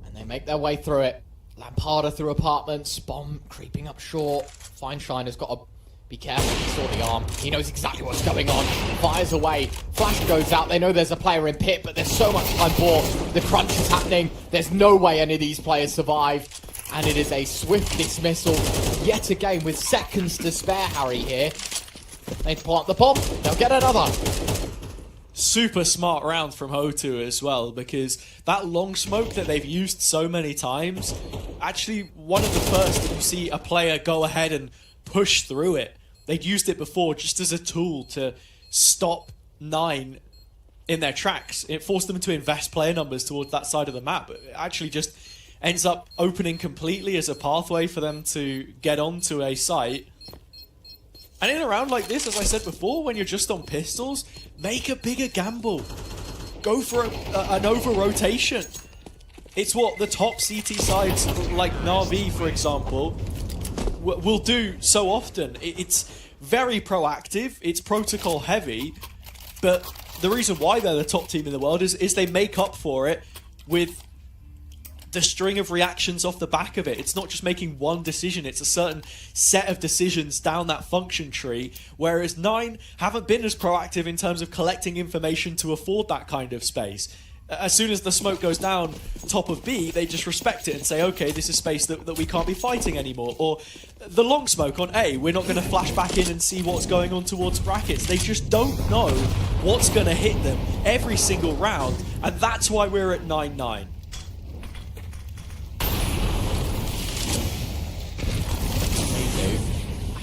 and they make their way through it. Lampada through apartments, bomb creeping up short. Fineshine has got to Be careful, he saw the arm. He knows exactly what's going on. Fires away. Flash goes out. They know there's a player in pit, but there's so much time for the crunch is happening. There's no way any of these players survive. And it is a swift dismissal yet again with seconds to spare, Harry, here. They plant the bomb. They'll get another. Super smart round from Hotu as well, because that long smoke that they've used so many times, actually one of the first that you see a player go ahead and push through it. They'd used it before just as a tool to stop 9 in their tracks. It forced them to invest player numbers towards that side of the map. It actually just ends up opening completely as a pathway for them to get onto a site. And in a round like this, as I said before, when you're just on pistols, make a bigger gamble. Go for an over-rotation. It's what the top CT sides, like Na'Vi, for example, will do so often. It's very proactive, it's protocol heavy, but the reason why they're the top team in the world is they make up for it with the string of reactions off the back of it. It's not just making one decision, it's a certain set of decisions down that function tree, whereas 9 haven't been as proactive in terms of collecting information to afford that kind of space. As soon as the smoke goes down top of B, they just respect it and say, okay, this is space that we can't be fighting anymore. Or the long smoke on A, we're not going to flash back in and see what's going on towards brackets. They just don't know what's going to hit them every single round, and that's why we're at 9-9.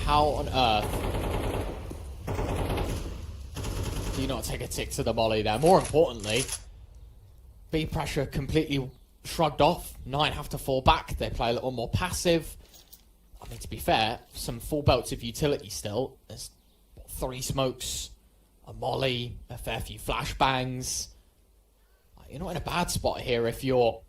How on earth do you not take a tick to the molly there? More importantly, B pressure completely shrugged off. 9 have to fall back. They play a little more passive. I mean, to be fair, some full belts of utility still. There's 3 smokes, a molly, a fair few flashbangs. You're not in a bad spot here if you're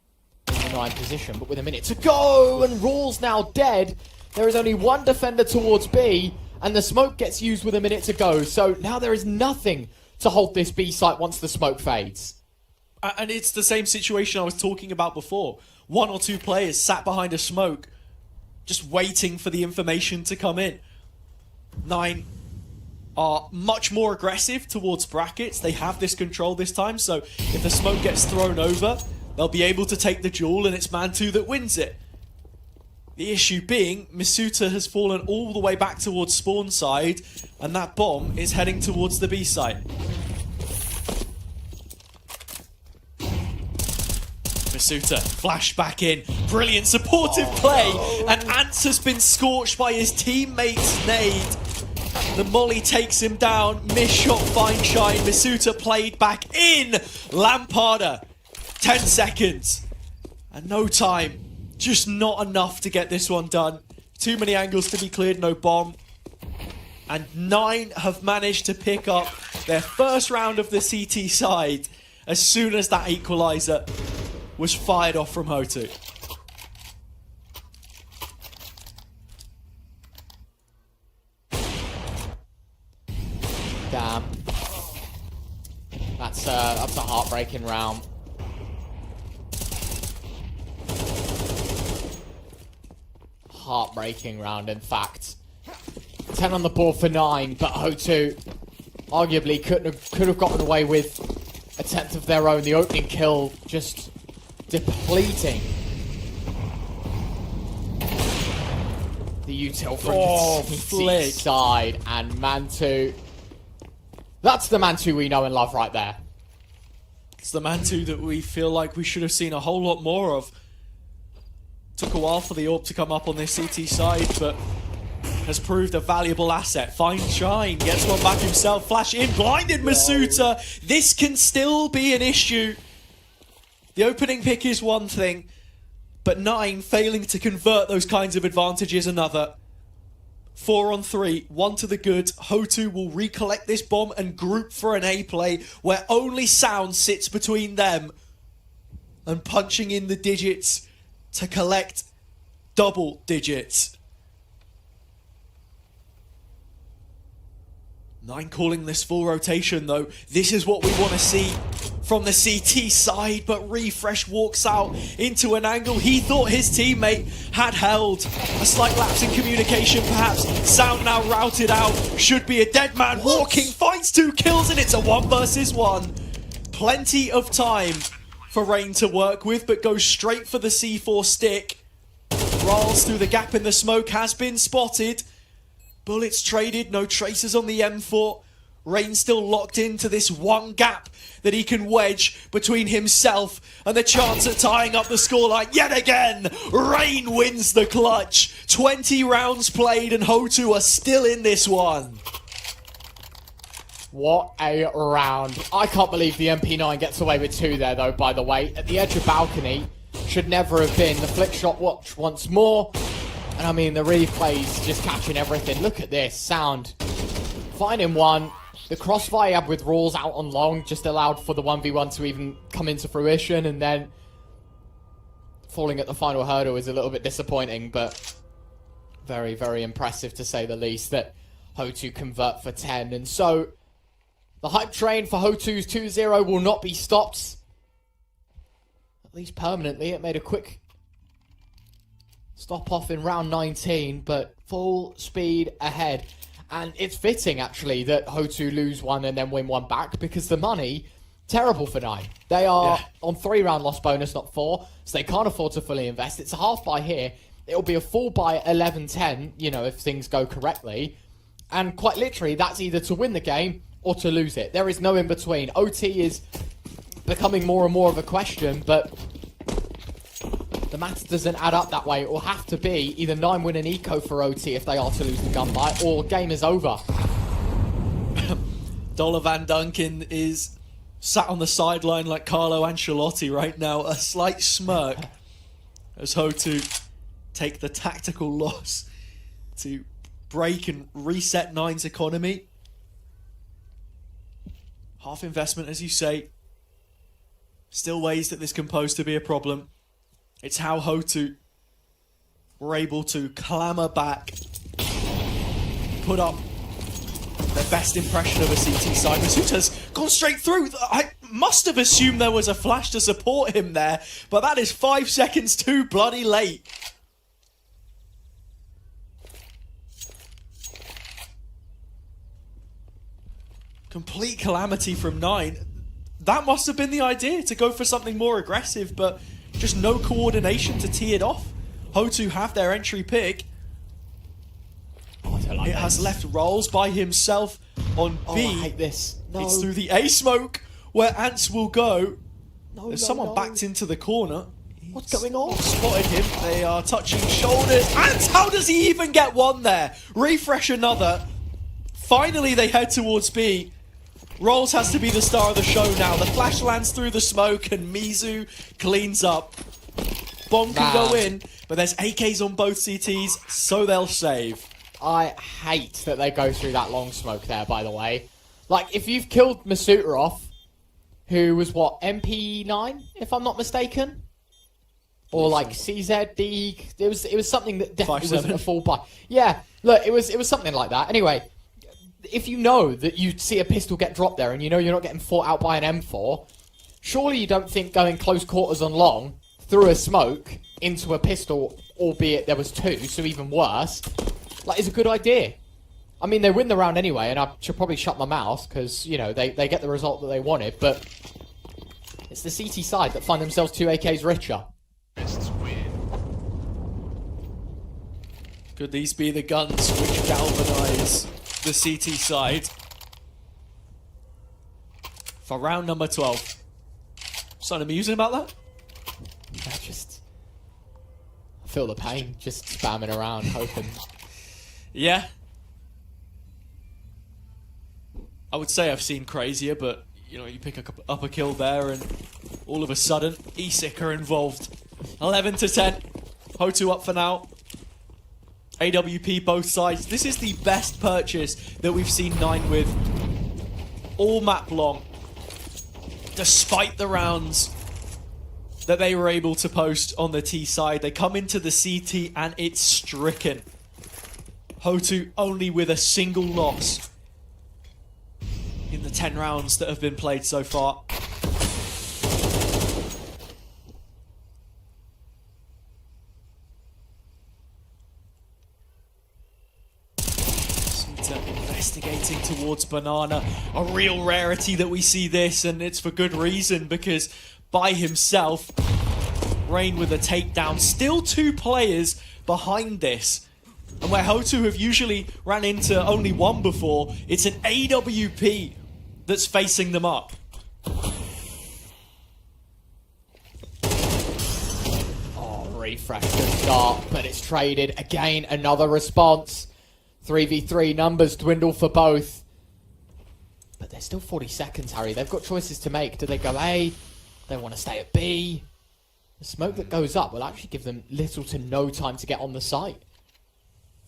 in the 9 position, but with a minute to go and Rawl's now dead. There is only one defender towards B, and the smoke gets used with a minute to go. So now there is nothing to hold this B site once the smoke fades. And it's the same situation I was talking about before. 1 or 2 players sat behind a smoke, just waiting for the information to come in. 9 are much more aggressive towards brackets. They have this control this time, so if the smoke gets thrown over, they'll be able to take the duel, and it's Man 2 that wins it. The issue being, Misuta has fallen all the way back towards spawn side, and that bomb is heading towards the B site. Misuta, flash back in, brilliant supportive play, and Ants has been scorched by his teammate's nade. The molly takes him down, miss shot, fine shine, Misuta played back in, Lampada, 10 seconds, and no time. Just not enough to get this one done. Too many angles to be cleared, no bomb. And 9 have managed to pick up their first round of the CT side as soon as that equaliser was fired off from Hotu. Damn. That's a heartbreaking round. Heartbreaking round, in fact. 10 on the board for 9, but Hotu arguably could have gotten away with a 10th of their own. The opening kill just depleting the util from the CT side, and Man 2. That's the Man 2 we know and love right there. It's the Man 2 that we feel like we should have seen a whole lot more of. Took a while for the AWP to come up on this CT side, but has proved a valuable asset. Fine shine, gets one back himself, flash in, blinded Misuta. This can still be an issue. The opening pick is one thing, but 9 failing to convert those kinds of advantages another. 4 on 3, 1 to the good. Hotu will recollect this bomb and group for an A play where only sound sits between them and punching in the digits to collect double digits. 9 calling this full rotation though. This is what we want to see from the CT side, but Refresh walks out into an angle he thought his teammate had held. A slight lapse in communication perhaps. Sound now routed out. Should be a dead man walking, finds 2 kills, and it's a 1 versus 1. Plenty of time for Rain to work with, but goes straight for the C4 stick. Rolls through the gap in the smoke, has been spotted. Bullets traded, no traces on the M4. Rain still locked into this one gap that he can wedge between himself and the chance at tying up the scoreline yet again. Rain wins the clutch. 20 rounds played and Hotu are still in this one. What a round. I can't believe the MP9 gets away with 2 there, though, by the way. At the edge of balcony, should never have been. The flick shot watch once more. And I mean, the replay's just catching everything. Look at this. Sound. Finding 1. The crossfire had with Rawls out on long just allowed for the 1v1 to even come into fruition. And then falling at the final hurdle is a little bit disappointing, but very, very impressive to say the least that Hotu convert for 10. And so the hype train for Hotu's 2-0 will not be stopped. At least permanently. It made a quick stop off in round 19, but full speed ahead. And it's fitting, actually, that Hotu lose 1 and then win 1 back, because the money, terrible for 9. They are on 3-round loss bonus, not 4, so they can't afford to fully invest. It's a half buy here. It'll be a full buy 11-10, you know, if things go correctly. And quite literally, that's either to win the game or to lose it. There is no in between. OT is becoming more and more of a question, but the maths doesn't add up that way. It will have to be either 9 win an eco for OT if they are to lose the gunfight, or game is over. Dollar Van Duncan is sat on the sideline like Carlo Ancelotti right now, a slight smirk as Hotu take the tactical loss to break and reset 9's economy. Half investment, as you say. Still ways that this can pose to be a problem. It's how Hotu were able to clamber back, put up their best impression of a CT side. Masuda's gone straight through. I must have assumed there was a flash to support him there, but that is 5 seconds too bloody late. Complete calamity from 9. That must have been the idea, to go for something more aggressive, but just no coordination to tee it off. Hotu have their entry pick. Oh, I don't like It this. has left Rolls by himself on B. Oh, I hate this. No. It's through the A smoke where Ants will go. No, There's no, someone no. backed into the corner. What's going on? Spotted him. They are touching shoulders. Ants, how does he even get 1 there? Refresh another. Finally, they head towards B. Rolls has to be the star of the show now. The flash lands through the smoke and Mizu cleans up. Bomb can go in, but there's AKs on both CTs, so they'll save. I hate that they go through that long smoke there, by the way. Like, if you've killed Masuda off, who was, what, MP9, if I'm not mistaken? Or, like, CZD, it was something that definitely 5-7. wasn't a full buy. Yeah, look, it was something like that. Anyway, if you know that you see a pistol get dropped there and you know you're not getting fought out by an M4, surely you don't think going close quarters on long through a smoke into a pistol, albeit there was 2, so even worse, like, is a good idea. I mean, they win the round anyway, and I should probably shut my mouth because, you know, they get the result that they wanted, but it's the CT side that find themselves 2 AKs richer. Mists win. Could these be the guns which galvanise the CT side for round number 12? Something amusing about that? I feel the pain, just spamming around, hoping. Yeah. I would say I've seen crazier, but, you know, you pick up a kill there and all of a sudden, ESIC are involved. 11-10. Hotu up for now. AWP both sides. This is the best purchase that we've seen 9 with all map long. Despite the rounds that they were able to post on the T side, they come into the CT and it's stricken. Hotu only with a single loss in the 10 rounds that have been played so far. Misuta investigating towards Banana. A real rarity that we see this, and it's for good reason, because by himself, Rain with a takedown. Still 2 players behind this. And where Hotu have usually ran into only one before, it's an AWP that's facing them up. Refresh to start, but it's traded. Again, another response. 3v3 numbers dwindle for both. But there's still 40 seconds, Harry. They've got choices to make. Do they go A? They want to stay at B? The smoke that goes up will actually give them little to no time to get on the site.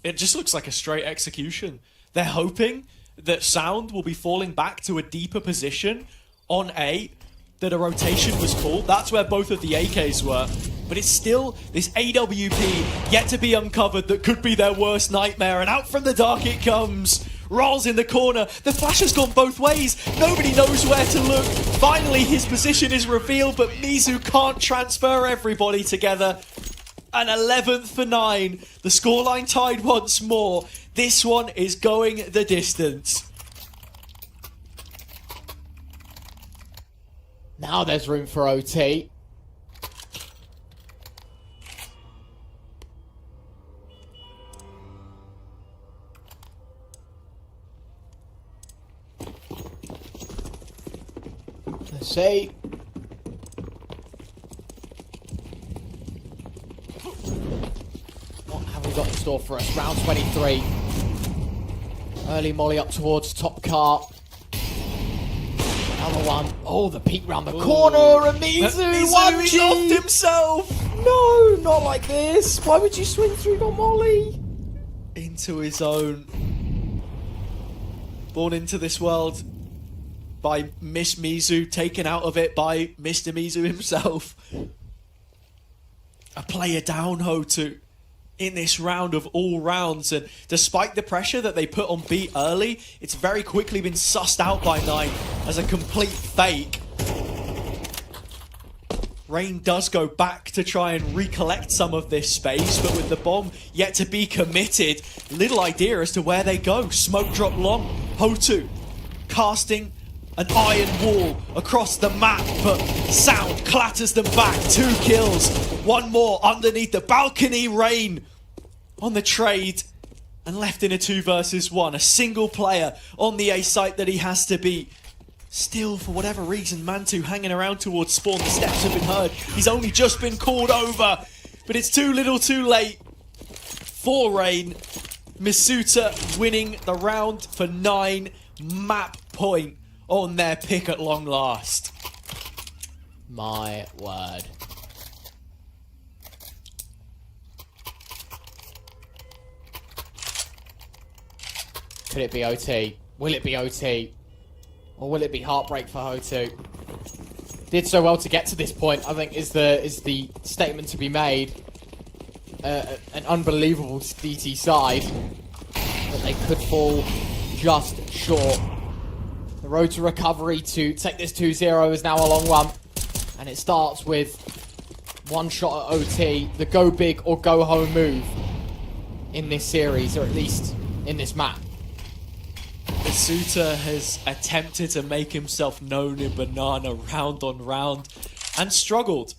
It just looks like a straight execution. They're hoping that Sound will be falling back to a deeper position on A, that a rotation was called. That's where both of the AKs were. But it's still this AWP yet to be uncovered that could be their worst nightmare. And out from the dark it comes. Rolls in the corner. The flash has gone both ways. Nobody knows where to look. Finally, his position is revealed, but Mizu can't transfer everybody together. An 11th for 9. The scoreline tied once more. This one is going the distance. Now there's room for OT. Let's see. What have we got in store for us? Round 23. Early molly up towards top car. Another one. Oh, the peek round the corner. And Mizu, he lost himself. No, not like this. Why would you swing through the molly? Into his own. Born into this world by Miss Mizu, taken out of it by Mr. Mizu himself. A player down, Hotu, in this round of all rounds. And despite the pressure that they put on B early, it's very quickly been sussed out by 9 as a complete fake. Rain does go back to try and recollect some of this space, but with the bomb yet to be committed, little idea as to where they go. Smoke drop long. Hotu casting an iron wall across the map, but Sound clatters them back. 2 kills, 1 more underneath the balcony. Rain on the trade and left in a 2 versus 1. A single player on the A site that he has to beat. Still, for whatever reason, Mantu hanging around towards spawn. The steps have been heard. He's only just been called over, but it's too little too late for Rain. Misuta winning the round for 9. Map point on their pick at long last. My word. Could it be OT? Will it be OT? Or will it be heartbreak for Hotu? Did so well to get to this point, I think, is the statement to be made. An unbelievable DT side, but they could fall just short. The road to recovery to take this 2-0 is now a long one, and it starts with 1 shot at OT, the go big or go home move in this series, or at least in this map. Misuta has attempted to make himself known in Banana round on round and struggled.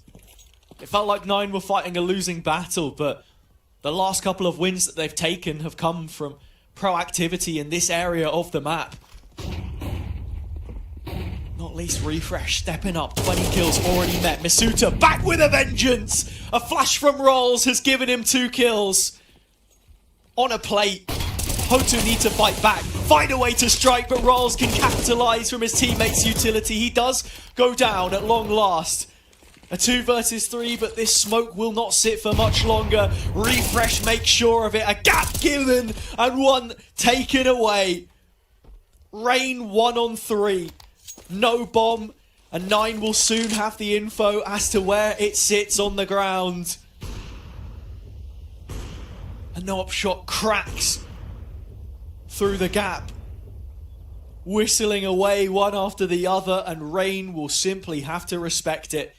It felt like 9 were fighting a losing battle, but the last couple of wins that they've taken have come from proactivity in this area of the map. Not least Refresh stepping up, 20 kills already met. Misuta back with a vengeance! A flash from Rolls has given him 2 kills. On a plate, Hotu need to fight back, find a way to strike, but Rolls can capitalise from his teammates' utility. He does go down at long last. A 2 versus 3, but this smoke will not sit for much longer. Refresh makes sure of it. A gap given and 1 taken away. Rain 1 on 3. No bomb, and 9 will soon have the info as to where it sits on the ground. A no-op shot cracks through the gap, whistling away one after the other, and Rain will simply have to respect it.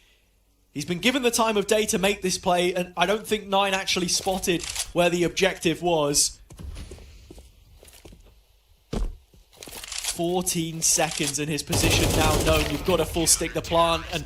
He's been given the time of day to make this play, and I don't think 9 actually spotted where the objective was. 14 seconds in his position now known. You've got to full stick the plant and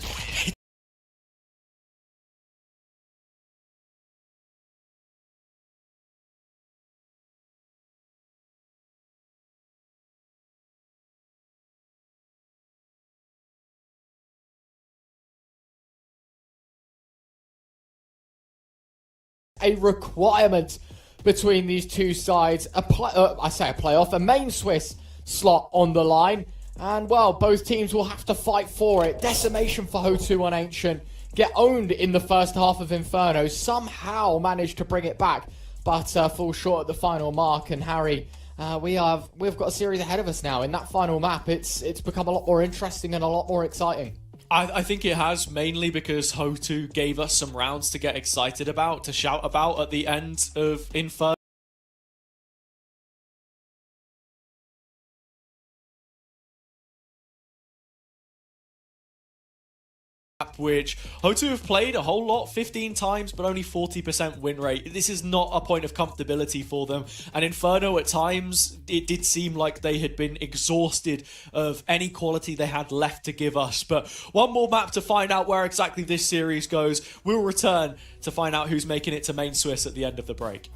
a requirement between these two sides. A playoff, a main Swiss slot on the line. And, well, both teams will have to fight for it. Decimation for Hotu on Ancient. Get owned in the first half of Inferno. Somehow managed to bring it back, but fall short at the final mark. And Harry, we've got a series ahead of us now. In that final map, it's become a lot more interesting and a lot more exciting. I think it has, mainly because Hotu gave us some rounds to get excited about, to shout about at the end of Inferno. Which Hotu have played a whole lot, 15 times, but only 40% win rate. This is not a point of comfortability for them. And Inferno, at times, it did seem like they had been exhausted of any quality they had left to give us. But one more map to find out where exactly this series goes. We'll return to find out who's making it to main Swiss at the end of the break.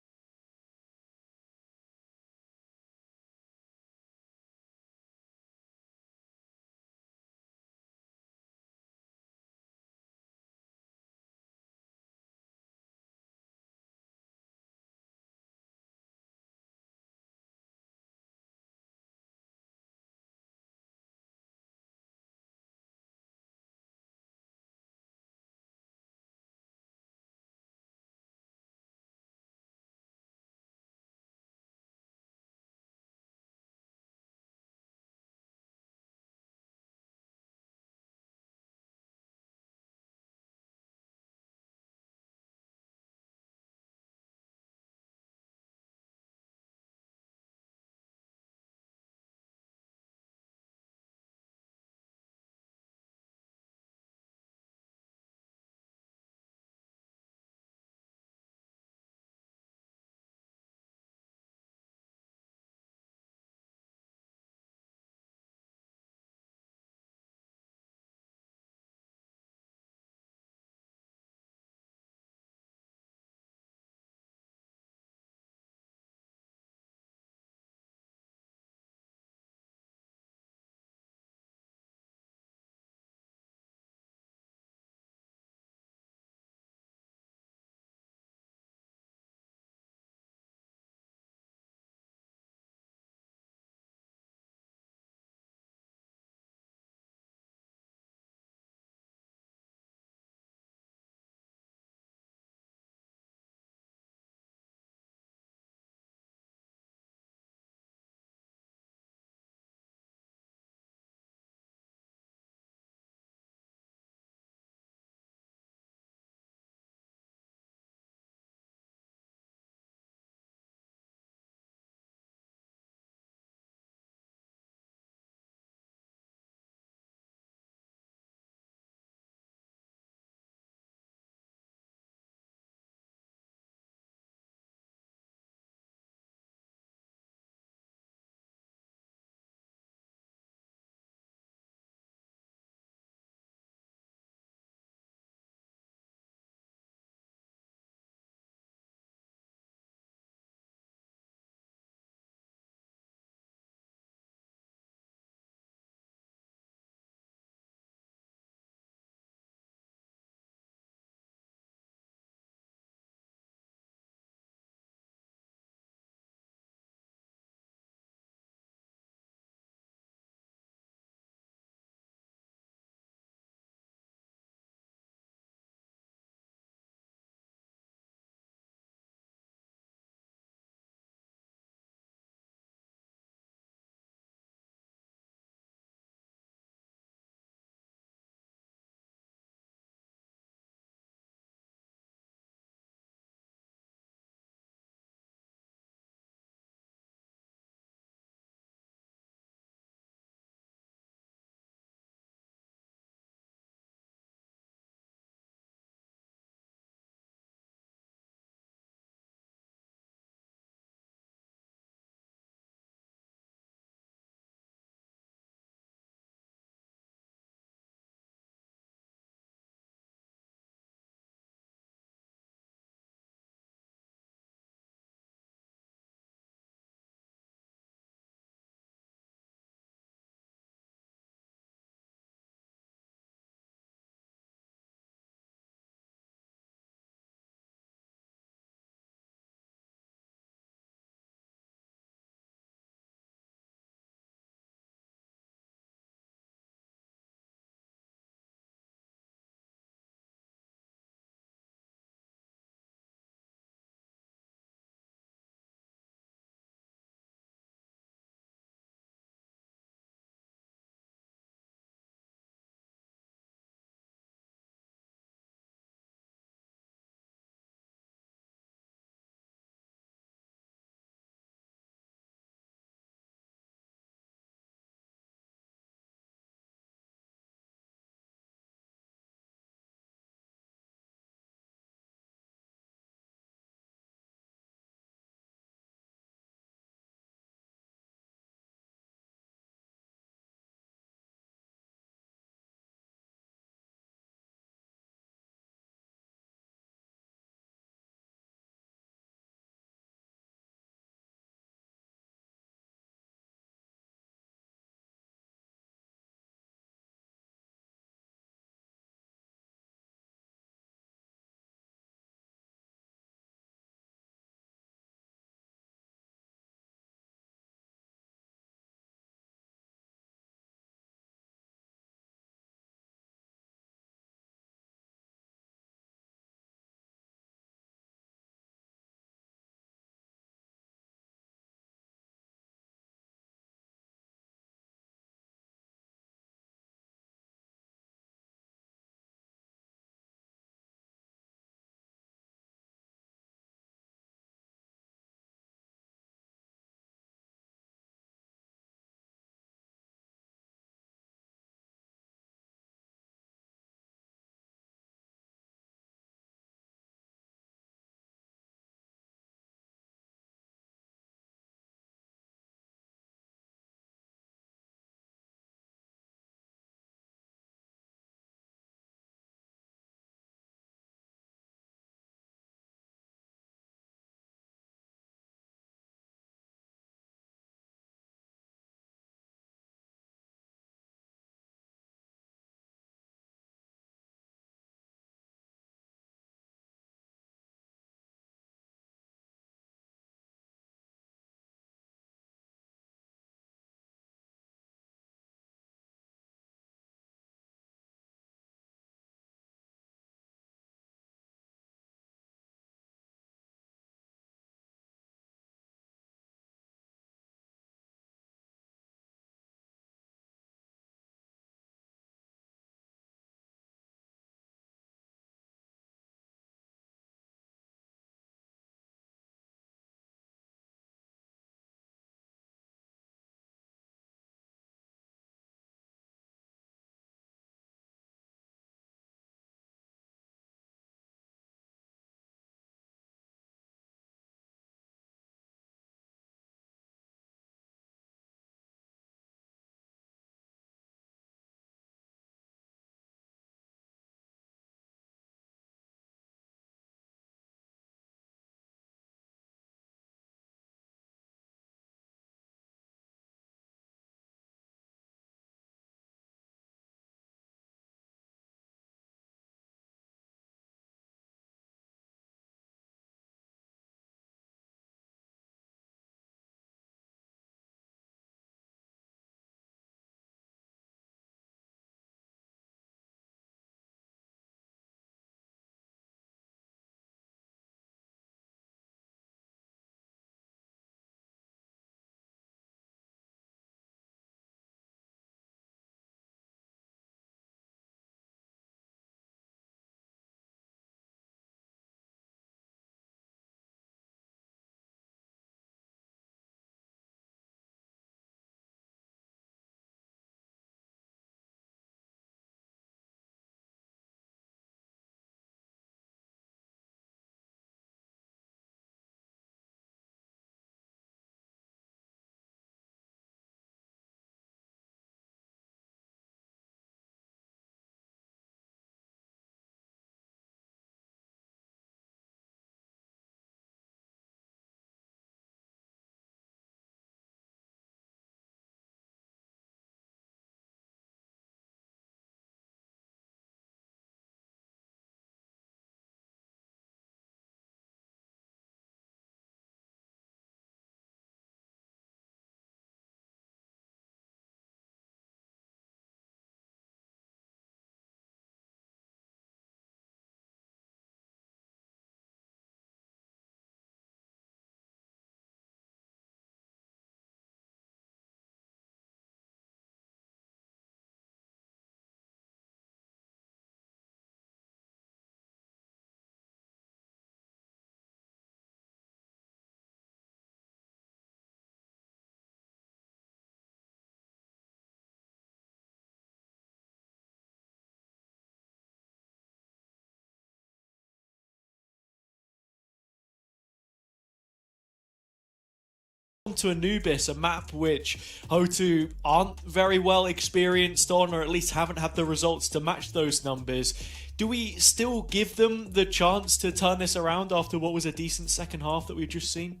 on to Anubis, a map which Hotu aren't very well experienced on, or at least haven't had the results to match those numbers. Do we still give them the chance to turn this around after what was a decent second half that we've just seen?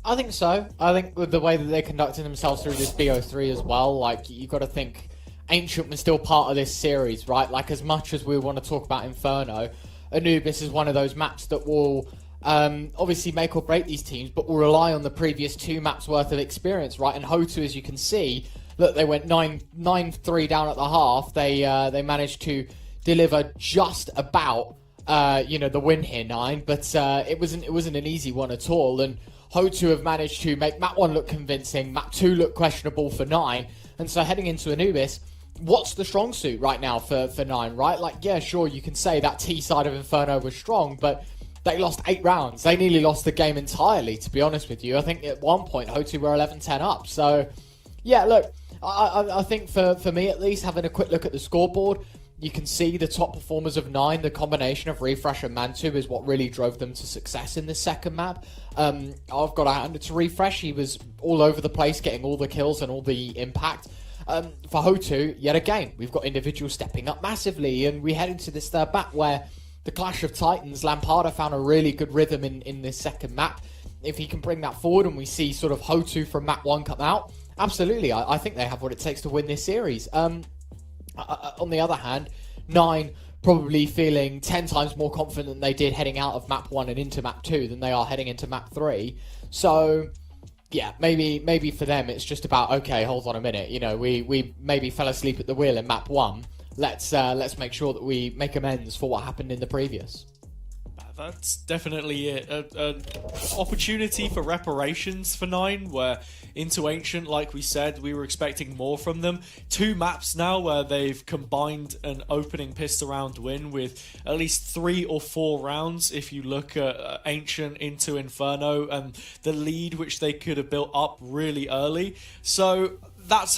I think so. I think with the way that they're conducting themselves through this BO3 as well, like, you got to think Ancient was still part of this series, right? Like, as much as we want to talk about Inferno, Anubis is one of those maps that will obviously make or break these teams, but will rely on the previous 2 maps worth of experience, right? And Hotu, as you can see, look, they went 9-3 down at the half. They managed to deliver just about the win here, 9, but it wasn't an easy one at all. And Hotu have managed to make map 1 look convincing, map 2 look questionable for 9, and so heading into Anubis, what's the strong suit right now for 9, right? Like, yeah, sure, you can say that T side of Inferno was strong, but they lost 8 rounds. They nearly lost the game entirely, to be honest with you. I think at one point, Hotu were 11-10 up. So, yeah, look, I think for me at least, having a quick look at the scoreboard, you can see the top performers of 9, the combination of Refresh and Mantu is what really drove them to success in this second map. I've got to hand it to Refresh. He was all over the place, getting all the kills and all the impact. For Hotu, yet again, we've got individuals stepping up massively, and we head into this third map where the Clash of Titans, Lampada found a really good rhythm in this second map. If he can bring that forward and we see sort of Hotu from map 1 come out, absolutely, I think they have what it takes to win this series. On the other hand, 9 probably feeling 10 times more confident than they did heading out of map 1 and into map 2 than they are heading into map 3. So, yeah, maybe for them it's just about, okay, hold on a minute, we maybe fell asleep at the wheel in map 1. Let's make sure that we make amends for what happened in the previous. That's definitely an opportunity for reparations for 9, where into Ancient, like we said, we were expecting more from them. 2 maps now where they've combined an opening pistol round win with at least 3 or 4 rounds if you look at Ancient into Inferno and the lead which they could have built up really early. So that's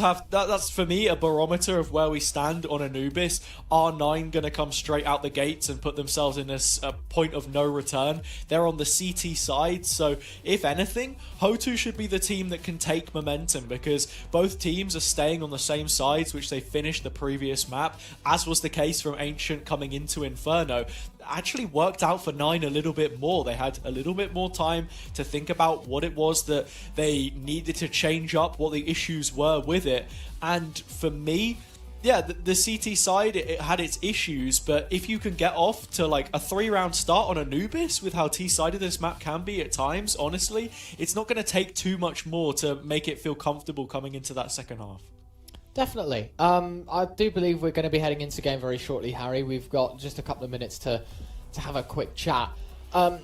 for me a barometer of where we stand on Anubis. Are 9 going to come straight out the gates and put themselves in this point of no return? They're on the CT side, so if anything, Hotu should be the team that can take momentum, because both teams are staying on the same sides which they finished the previous map, as was the case from Ancient coming into Inferno. Actually worked out for 9 a little bit more. They had a little bit more time to think about what it was that they needed to change up, what the issues were with it. And for me, yeah, the CT side, it had its issues, but if you can get off to like a 3-round start on Anubis with how T-sided this map can be at times, honestly, it's not going to take too much more to make it feel comfortable coming into that second half. Definitely. I do believe we're going to be heading into game very shortly, Harry. We've got just a couple of minutes to have a quick chat. I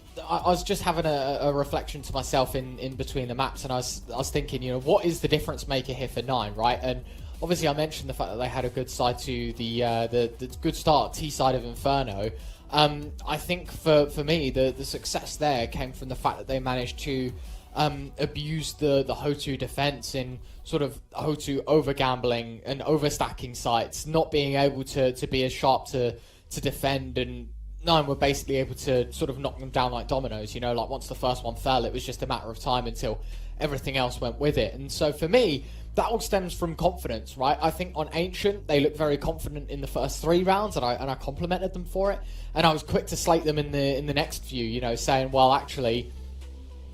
was just having a reflection to myself in between the maps, and I was thinking, what is the difference maker here for 9, right? And obviously I mentioned the fact that they had a good side to the good start T side of Inferno. I think for me the success there came from the fact that they managed to abuse the Hotu defense in sort of Hotu over gambling and over stacking sites, not being able to be as sharp to defend, and 9 were basically able to sort of knock them down like dominoes. Like once the first one fell, it was just a matter of time until everything else went with it. And so for me, that all stems from confidence, right? I think on Ancient, they looked very confident in the first 3 rounds, and I complimented them for it. And I was quick to slate them in the next few, saying, well, actually,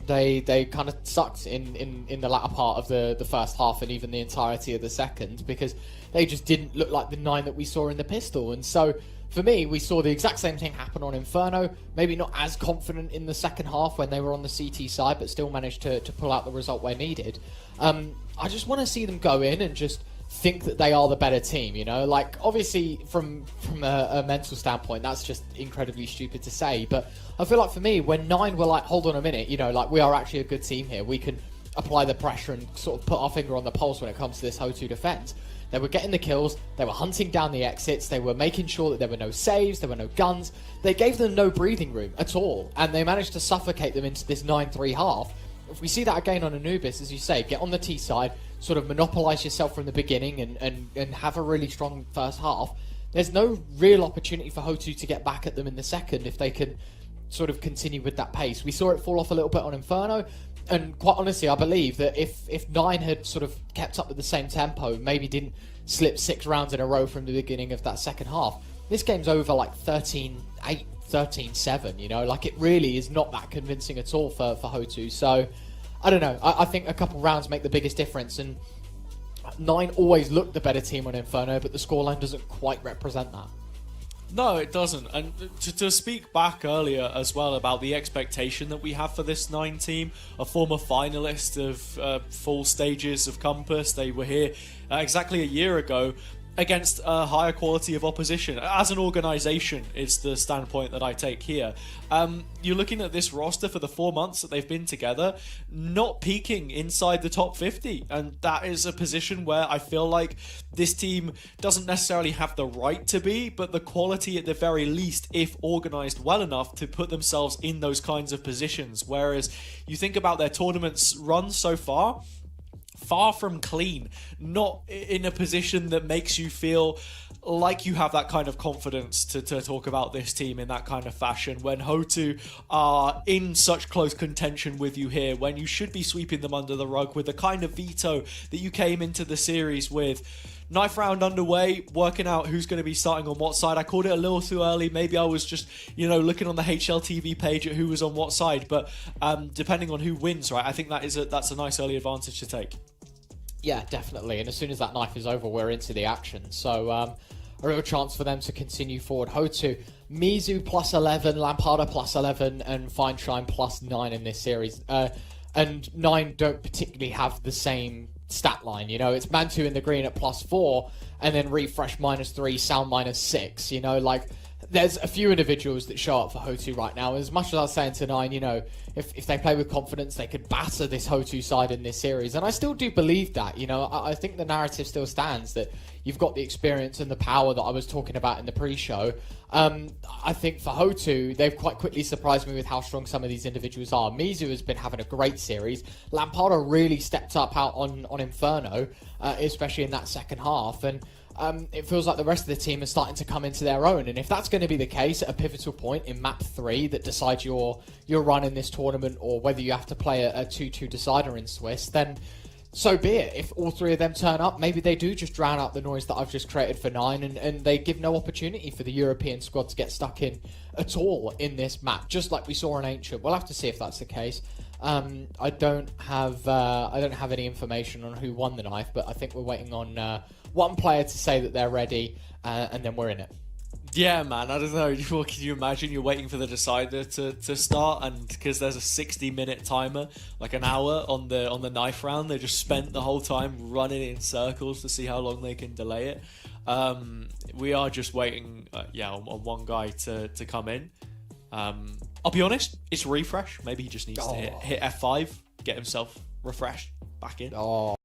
they kind of sucked in the latter part of the first half and even the entirety of the second, because they just didn't look like the 9 that we saw in the pistol. And so for me, we saw the exact same thing happen on Inferno, maybe not as confident in the second half when they were on the CT side, but still managed to pull out the result where needed. I just want to see them go in and just think that they are the better team, like obviously from a mental standpoint, that's just incredibly stupid to say, but I feel like for me, when 9 were like, hold on a minute, like we are actually a good team here, we can apply the pressure and sort of put our finger on the pulse when it comes to this Hotu defense. They were getting the kills, they were hunting down the exits, they were making sure that there were no saves, there were no guns, they gave them no breathing room at all, and they managed to suffocate them into this 9-3 half. If we see that again on Anubis, as you say, get on the T side, sort of monopolise yourself from the beginning and have a really strong first half, there's no real opportunity for Hotu to get back at them in the second if they can sort of continue with that pace. We saw it fall off a little bit on Inferno. And quite honestly, I believe that if Nine had sort of kept up with the same tempo, maybe didn't slip 6 rounds in a row from the beginning of that second half, this game's over like 13-8, 13-7, you know? Like, it really is not that convincing at all for Hotu. So, I don't know. I think a couple rounds make the biggest difference, and Nine always looked the better team on Inferno, but the scoreline doesn't quite represent that. No, it doesn't. And to speak back earlier as well about the expectation that we have for this 9 team, a former finalist of full stages of Compass, they were here exactly a year ago against a higher quality of opposition. As an organisation, is the standpoint that I take here. You're looking at this roster for the 4 months that they've been together, not peaking inside the top 50. And that is a position where I feel like this team doesn't necessarily have the right to be, but the quality at the very least, if organised well enough, to put themselves in those kinds of positions. Whereas you think about their tournaments run so far from clean, not in a position that makes you feel like you have that kind of confidence to talk about this team in that kind of fashion, when Hotu are in such close contention with you here, when you should be sweeping them under the rug with the kind of veto that you came into the series with. 9th round underway, working out who's going to be starting on what side. I called it a little too early. Maybe I was just, looking on the HLTV page at who was on what side. But depending on who wins, right, I think that's a nice early advantage to take. Yeah, definitely. And as soon as that knife is over, we're into the action. So a real chance for them to continue forward. Hotu, Mizu plus 11, Lampada plus 11, and Feinstein plus 9 in this series. And 9 don't particularly have the same stat line, it's Mantu in the green at plus 4, and then Refresh -3, Sound -6, like, there's a few individuals that show up for Hotu right now. As much as I was saying to 9, if they play with confidence, they could batter this Hotu side in this series, and I still do believe that, I think the narrative still stands that you've got the experience and the power that I was talking about in the pre-show. I think for Hotu, they've quite quickly surprised me with how strong some of these individuals are. Mizu has been having a great series. Lampada really stepped up out on Inferno, especially in that second half, and it feels like the rest of the team is starting to come into their own. And if that's going to be the case at a pivotal point in map 3 that decides your run in this tournament, or whether you have to play a 2-2 decider in Swiss, then so be it. If all 3 of them turn up, maybe they do just drown out the noise that I've just created for 9, and they give no opportunity for the European squad to get stuck in at all in this map, just like we saw in Ancient. We'll have to see if that's the case. I don't have any information on who won the knife, but I think we're waiting on one player to say that they're ready, and then we're in it. Yeah, man, I don't know. What can you imagine? You're waiting for the decider to start, and because there's a 60-minute timer, like an hour on the knife round, they just spent the whole time running in circles to see how long they can delay it. We are just waiting, on one guy to come in. I'll be honest, it's Refresh. Maybe he just needs to hit F5, get himself refreshed back in. Oh.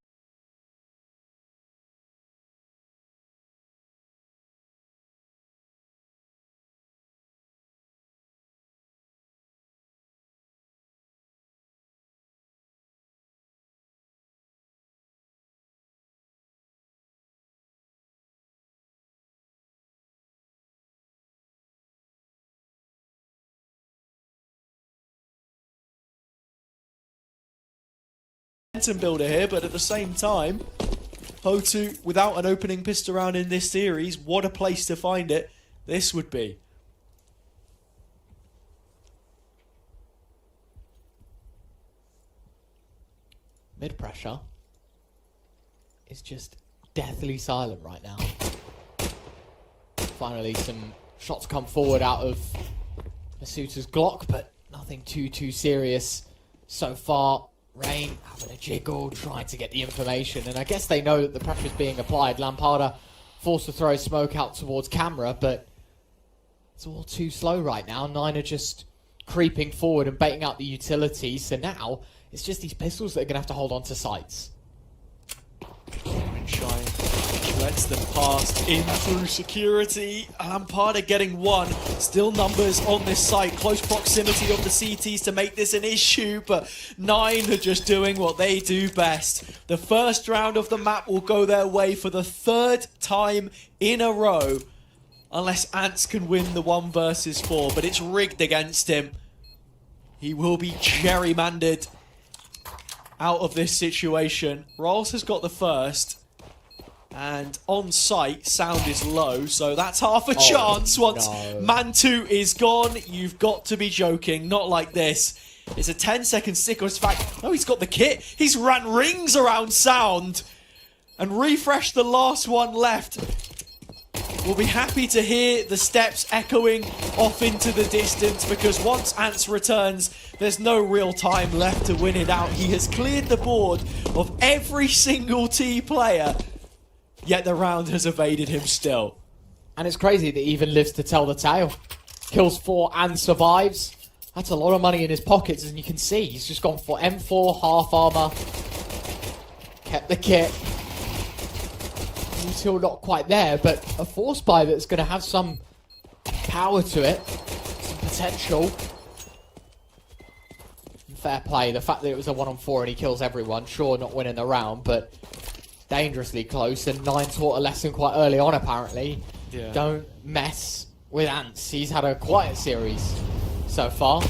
Momentum builder here, but at the same time, Hotu, without an opening pistol round in this series, what a place to find it this would be. Mid pressure is just deathly silent right now. Finally, some shots come forward out of Masuta's Glock, but nothing too serious so far. Rain having a jiggle, trying to get the information, and I guess they know that the pressure's being applied. Lampada forced to throw smoke out towards camera, but it's all too slow right now. 9 are just creeping forward and baiting out the utilities, so now it's just these pistols that are going to have to hold on to sights. Shine lets them pass in through security. Lampada getting 1. Still numbers on this site. Close proximity of the CTs to make this an issue, but 9 are just doing what they do best. The first round of the map will go their way for the 3rd time in a row, unless Ants can win the 1 versus 4, but it's rigged against him. He will be gerrymandered out of this situation. Rolls has got the first. And on site, sound is low, so that's half a chance once Mantu is gone. You've got to be joking, not like this. It's a 10-second sequence. In fact, no, he's got the kit. He's ran rings around sound and refreshed the last one left. We'll be happy to hear the steps echoing off into the distance because once Ants returns, there's no real time left to win it out. He has cleared the board of every single T player. Yet the round has evaded him still. And it's crazy that he even lives to tell the tale. Kills 4 and survives. That's a lot of money in his pockets, as you can see. He's just gone for M4, half armor. Kept the kit. He's still not quite there, but a force buy that's going to have some power to it. Some potential. Fair play. The fact that it was a 1-on-4 and he kills everyone. Sure, not winning the round, but dangerously close, and 9 taught a lesson quite early on apparently. Yeah. Don't mess with Ants. He's had a quiet series so far.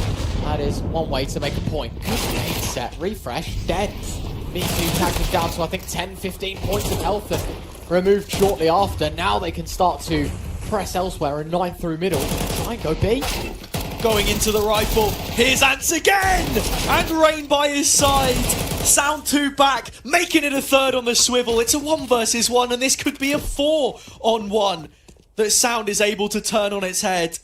That is one way to make a point. Good game set. Refresh. Dead. Mizu tagged him down to I think 10-15 points of health and removed shortly after. Now they can start to press elsewhere and 9 through middle. Try and go B. Going into the rifle. Here's Ants again! And Rain by his side. Sound 2 back, making it a third on the swivel. It's a 1 versus 1, and this could be a 4-on-1 that Sound is able to turn on its head.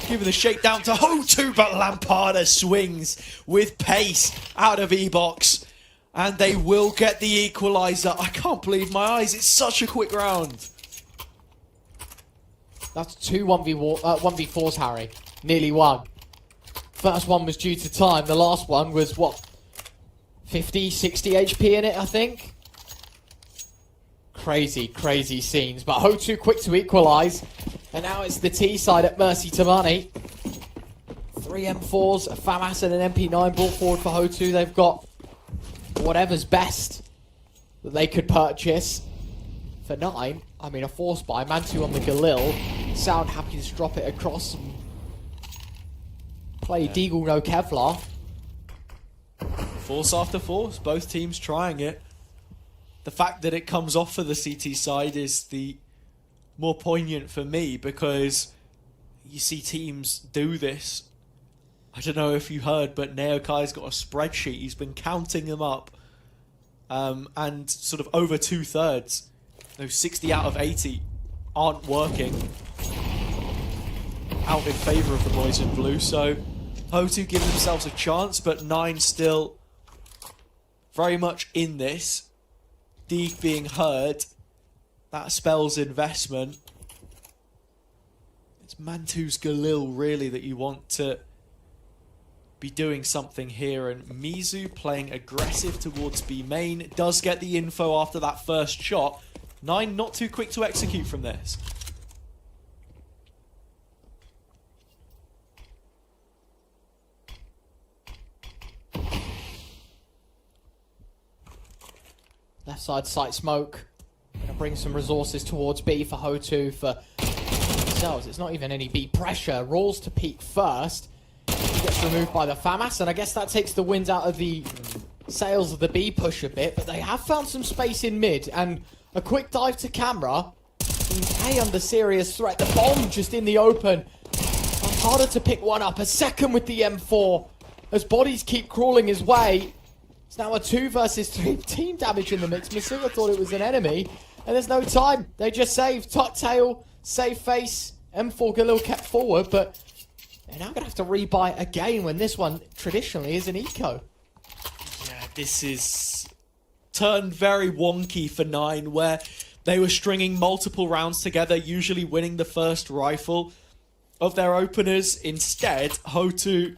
Giving the shakedown to Hotu, but Lampada swings with pace out of E-Box. And they will get the equalizer. I can't believe my eyes. It's such a quick round. That's 2 1v4s, Harry. Nearly 1. First one was due to time. The last one was, what, 50, 60 HP in it, I think? Crazy, crazy scenes. But Hotu quick to equalise. And now it's the T side at mercy to money. 3 M4s, a FAMAS and an MP9 brought forward for Hotu. They've got whatever's best that they could purchase. For 9, I mean a force buy. Mantu on the Galil. Sound happy to drop it across and play Deagle no Kevlar. Force after force, both teams trying it. The fact that it comes off for the CT side is the more poignant for me because you see teams do this. I don't know if you heard, but Neokai's got a spreadsheet. He's been counting them up. And sort of over 2/3, those 60 out of 80 aren't working out in favour of the boys in blue. So Hotu give themselves a chance, but 9 still very much in this. Deeg being heard, that spells investment. It's Mantu's Galil really that you want to be doing something here, and Mizu playing aggressive towards B main does get the info after that first shot. 9 not too quick to execute from this. Left side sight smoke. Gonna bring some resources towards B for Hotu for themselves. It's not even any B pressure. Rolls to peak first. He gets removed by the FAMAS, and I guess that takes the wind out of the sails of the B push a bit, but they have found some space in mid, and a quick dive to camera. A under serious threat. The bomb just in the open. Harder to pick one up. A second with the M4 as bodies keep crawling his way. It's now a 2 versus 3 team damage in the mix. Masuga thought it was an enemy, and there's no time. They just saved. Tuck tail, save face. M4 Galil kept forward, but they're now going to have to rebuy again when this one traditionally is an eco. Yeah, this is turned very wonky for 9, where they were stringing multiple rounds together, usually winning the first rifle of their openers. Instead, Hotu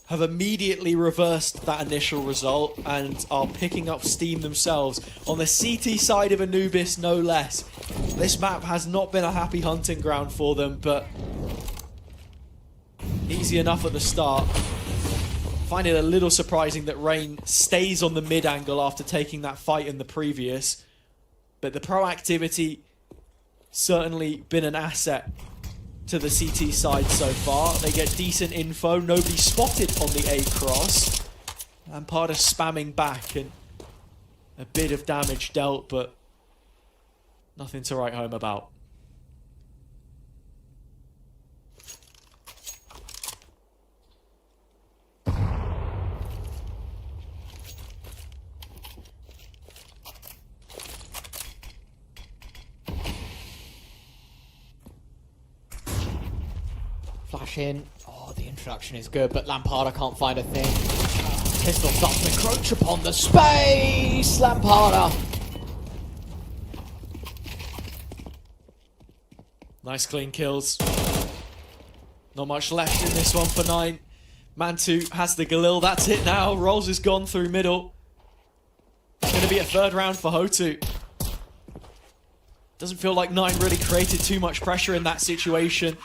have immediately reversed that initial result and are picking up steam themselves on the CT side of Anubis, no less. This map has not been a happy hunting ground for them, but easy enough at the start. Find it a little surprising that Rain stays on the mid angle after taking that fight in the previous, but the proactivity certainly been an asset to the CT side so far. They get decent info. Nobody spotted on the A cross. Lamparda spamming back and a bit of damage dealt, but nothing to write home about. Flash in. Oh, the introduction is good, but Lamparda can't find a thing. Pistol starts to encroach upon the space! Lamparda! Nice clean kills. Not much left in this one for 9. Mantu has the Galil. That's it now. Rolls is gone through middle. It's going to be a third round for Hotu. Doesn't feel like 9 really created too much pressure in that situation.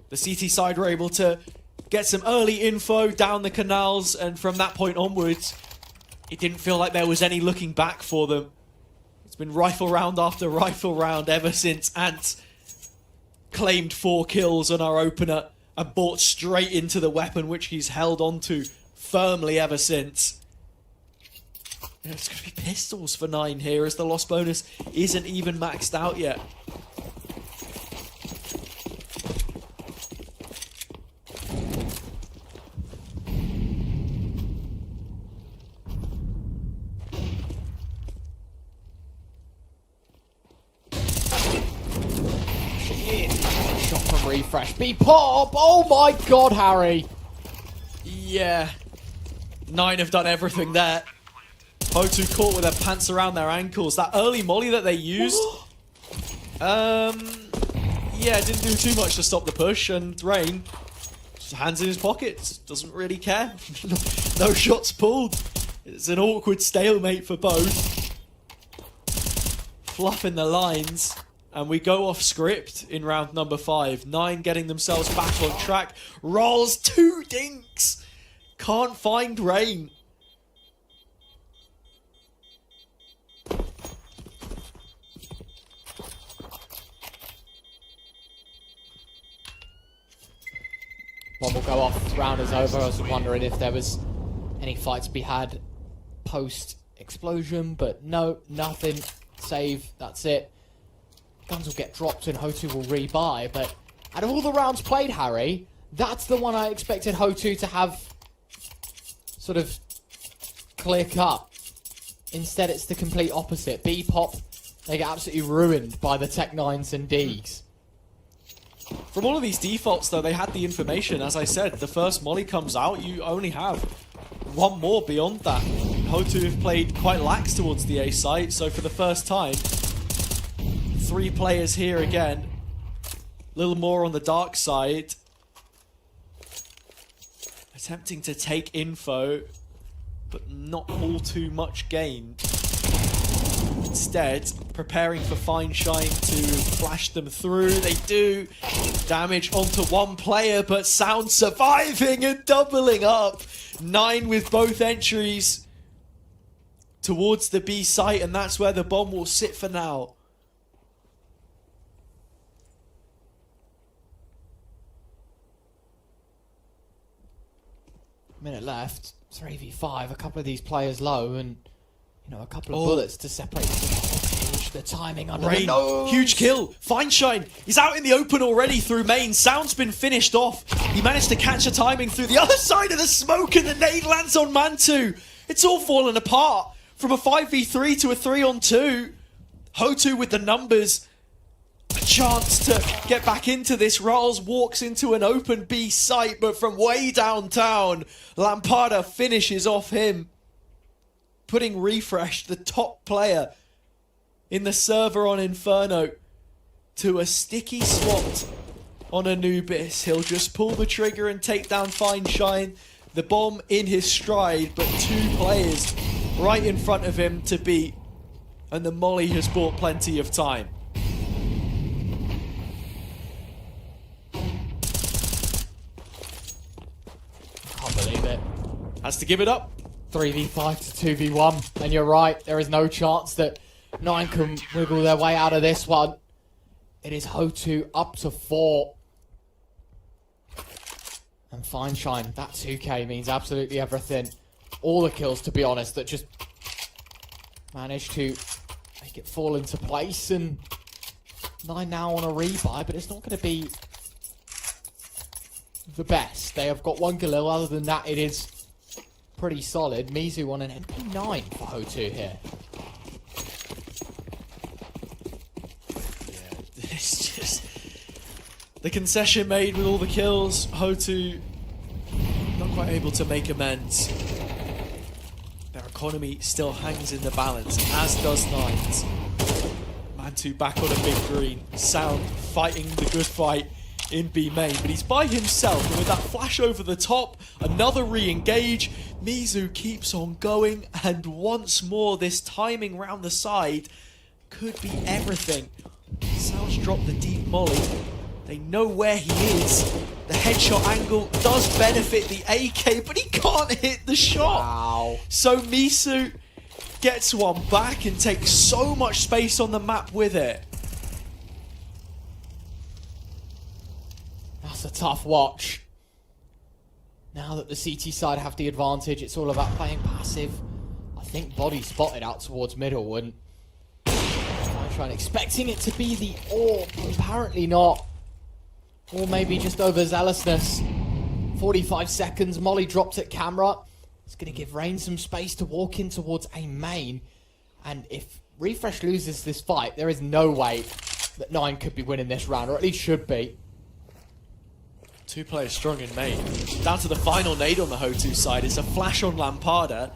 The CT side were able to get some early info down the canals, and from that point onwards, it didn't feel like there was any looking back for them. It's been rifle round after rifle round ever since Ant claimed 4 kills on our opener and bought straight into the weapon, which he's held onto firmly ever since. It's going to be pistols for 9 here, as the loss bonus isn't even maxed out yet. Shot from Refresh. B-pop! Oh my god, Harry! Yeah. 9 have done everything there. Hotu caught with their pants around their ankles. That early molly that they used, yeah, didn't do too much to stop the push, and Rain, just hands in his pockets, doesn't really care. No shots pulled. It's an awkward stalemate for both. Fluffing the lines, and we go off script in round number 5. 9 getting themselves back on track. Rolls 2 dinks. Can't find Rain. One will go off, round is over. I was wondering if there was any fight to be had post-explosion, but no, nothing. Save, that's it. Guns will get dropped and Hotu will rebuy, but out of all the rounds played, Harry, that's the one I expected Hotu to have sort of clear cut. Instead, it's the complete opposite. B-pop, they get absolutely ruined by the Tech 9s and Ds. From all of these defaults, though, they had the information. As I said, the first molly comes out, you only have one more beyond that. Hotu have played quite lax towards the A site, so for the first time, 3 players here again. A little more on the dark side. Attempting to take info, but not all too much gained. Instead, preparing for Fine Shine to flash them through. They do damage onto one player, but Sound surviving and doubling up. 9 with both entries towards the B site, and that's where the bomb will sit for now. Minute left, 3v5, a couple of these players low, and you know, a couple of bullets to separate the timing under Rain, the nose. huge kill. Fine Shine is out in the open already through main. Sound's been finished off. He managed to catch a timing through the other side of the smoke, and the nade lands on Mantu. It's all fallen apart from a 5v3 to a 3-on-2. Hotu with the numbers. A chance to get back into this. Rolls walks into an open B site, but from way downtown, Lamparda finishes off him, putting Refresh, the top player in the server on Inferno, to a sticky swat on Anubis. He'll just pull the trigger and take down Fine Shine. The bomb in his stride, but 2 players right in front of him to beat, and the molly has bought plenty of time. Can't believe it. Has to give it up. 3v5 to 2v1, and you're right, there is no chance that 9 can wiggle their way out of this one. It is Hotu up to 4. And Fine Shine, that 2k means absolutely everything. all the kills, to be honest, that just managed to make it fall into place. And 9 now on a rebuy, but it's not going to be the best. They have got 1 Galil. Other than that, it is pretty solid. Mizu on an MP9 for Hotu here. Yeah, it's just the concession made with all the kills. Hotu not quite able to make amends. Their economy still hangs in the balance, as does Nine's. Mantu back on a big green. Sound fighting the good fight in B main, but he's by himself, and with that flash over the top, another re-engage, Mizu keeps on going, and once more this timing round the side could be everything. Sound's dropped the deep molly. They know where he is. The headshot angle does benefit the AK, but he can't hit the shot. Wow. So Mizu gets one back and takes so much space on the map with it. That's a tough watch. Now that the CT side have the advantage, it's all about playing passive. I think Body spotted out towards middle, and Sunshine expecting it to be the AWP, but apparently not. Or maybe just overzealousness. 45 seconds, Molly dropped at camera. It's going to give Rain some space to walk in towards a main. And if Refresh loses this fight, there is no way that 9 could be winning this round, or at least should be. 2 players strong in main. Down to the final nade on the Hotu side. It's a flash on Lampada.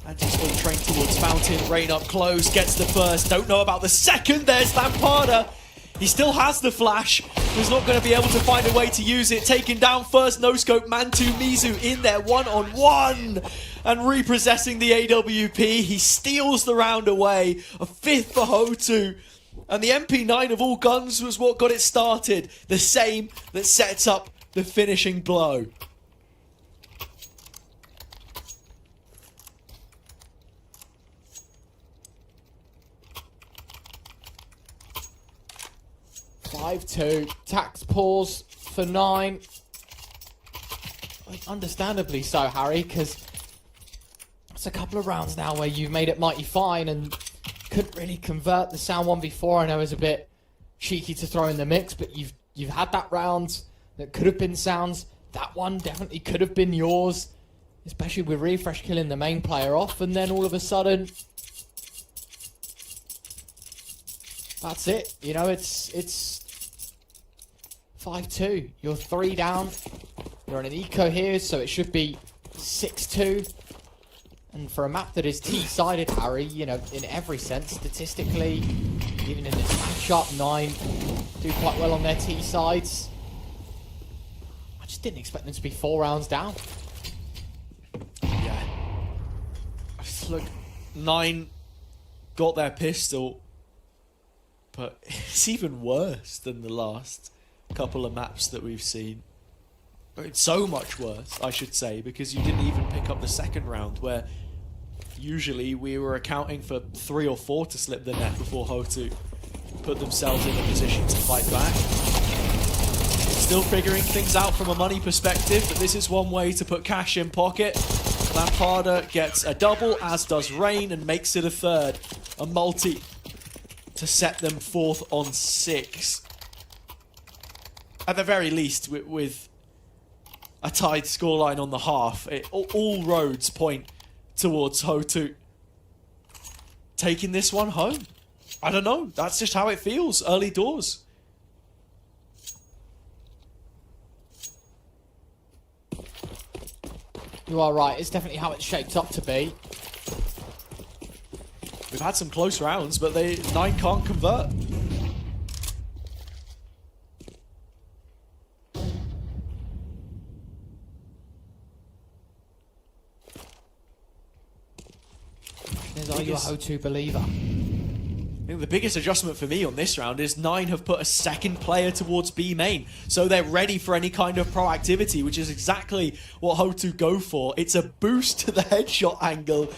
And he's all trained towards Fountain. Rain up close, gets the first. Don't know about the second. There's Lampada. He still has the flash. He's not going to be able to find a way to use it. Taken down first, no scope. Mantu Mizu in there, 1-on-1. And repossessing the AWP. He steals the round away. A 5th for Hotu. And the MP9 of all guns was what got it started. The same that sets up the finishing blow. (5-2) tax pause for 9. Understandably so, Harry, because it's a couple of rounds now where you've made it mighty fine and couldn't really convert. The Sound 1v4 I know is a bit cheeky to throw in the mix, but you've had that round that could have been Sound's. That one definitely could have been yours, especially with Refresh killing the main player off, and then all of a sudden that's it. You know, it's 5-2. You're 3 down. You're on an eco here, so it should be 6-2. And for a map that is T-sided, Harry, you know, in every sense, statistically, even in this matchup, 9 do quite well on their T-sides. I just didn't expect them to be 4 rounds down. Yeah. Look, 9 got their pistol, but it's even worse than the last couple of maps that we've seen. It's so much worse, I should say, because you didn't even pick up the second round, where usually we were accounting for 3 or 4 to slip the net before Hotu put themselves in a position to fight back. Still figuring things out from a money perspective, but this is one way to put cash in pocket. Lampada gets a double, as does Rain, and makes it a third. A multi to set them 4th on 6. At the very least, with a tied scoreline on the half, all roads point towards Hotu taking this one home. I don't know, that's just how it feels early doors. You are right, it's definitely how it's shaped up to be. We've had some close rounds, but 9 can't convert. Are you a Hotu believer? I think the biggest adjustment for me on this round is 9 have put a second player towards B main, so they're ready for any kind of proactivity, which is exactly what Hotu go for. It's a boost to the headshot angle.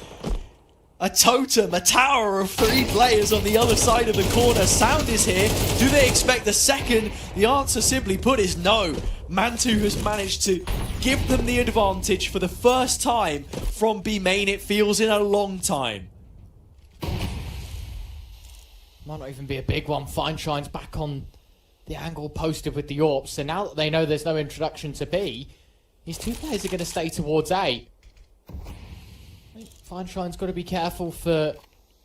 A totem, a tower of 3 players on the other side of the corner. Sound is here. Do they expect the second? The answer, simply put, is no. Mantu has managed to give them the advantage for the first time from B main, it feels, in a long time. Might not even be a big one. Fine Shine's back on the angle posted with the AWP. So now that they know there's no introduction to B, these two players are going to stay towards A. I think Fine Shine's got to be careful for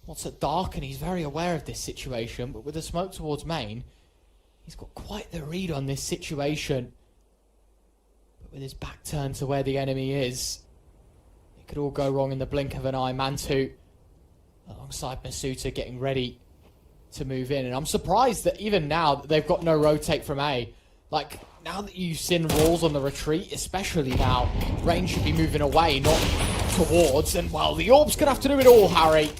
what's at dark, and he's very aware of this situation. But with the smoke towards main, he's got quite the read on this situation. But with his back turned to where the enemy is, it could all go wrong in the blink of an eye. Mantu alongside Masuta getting ready to move in, and I'm surprised that even now that they've got no rotate from A. Like, now that you've seen rules on the retreat, especially now, Rain should be moving away, not towards, and well, the Orb's gonna have to do it all, Harry.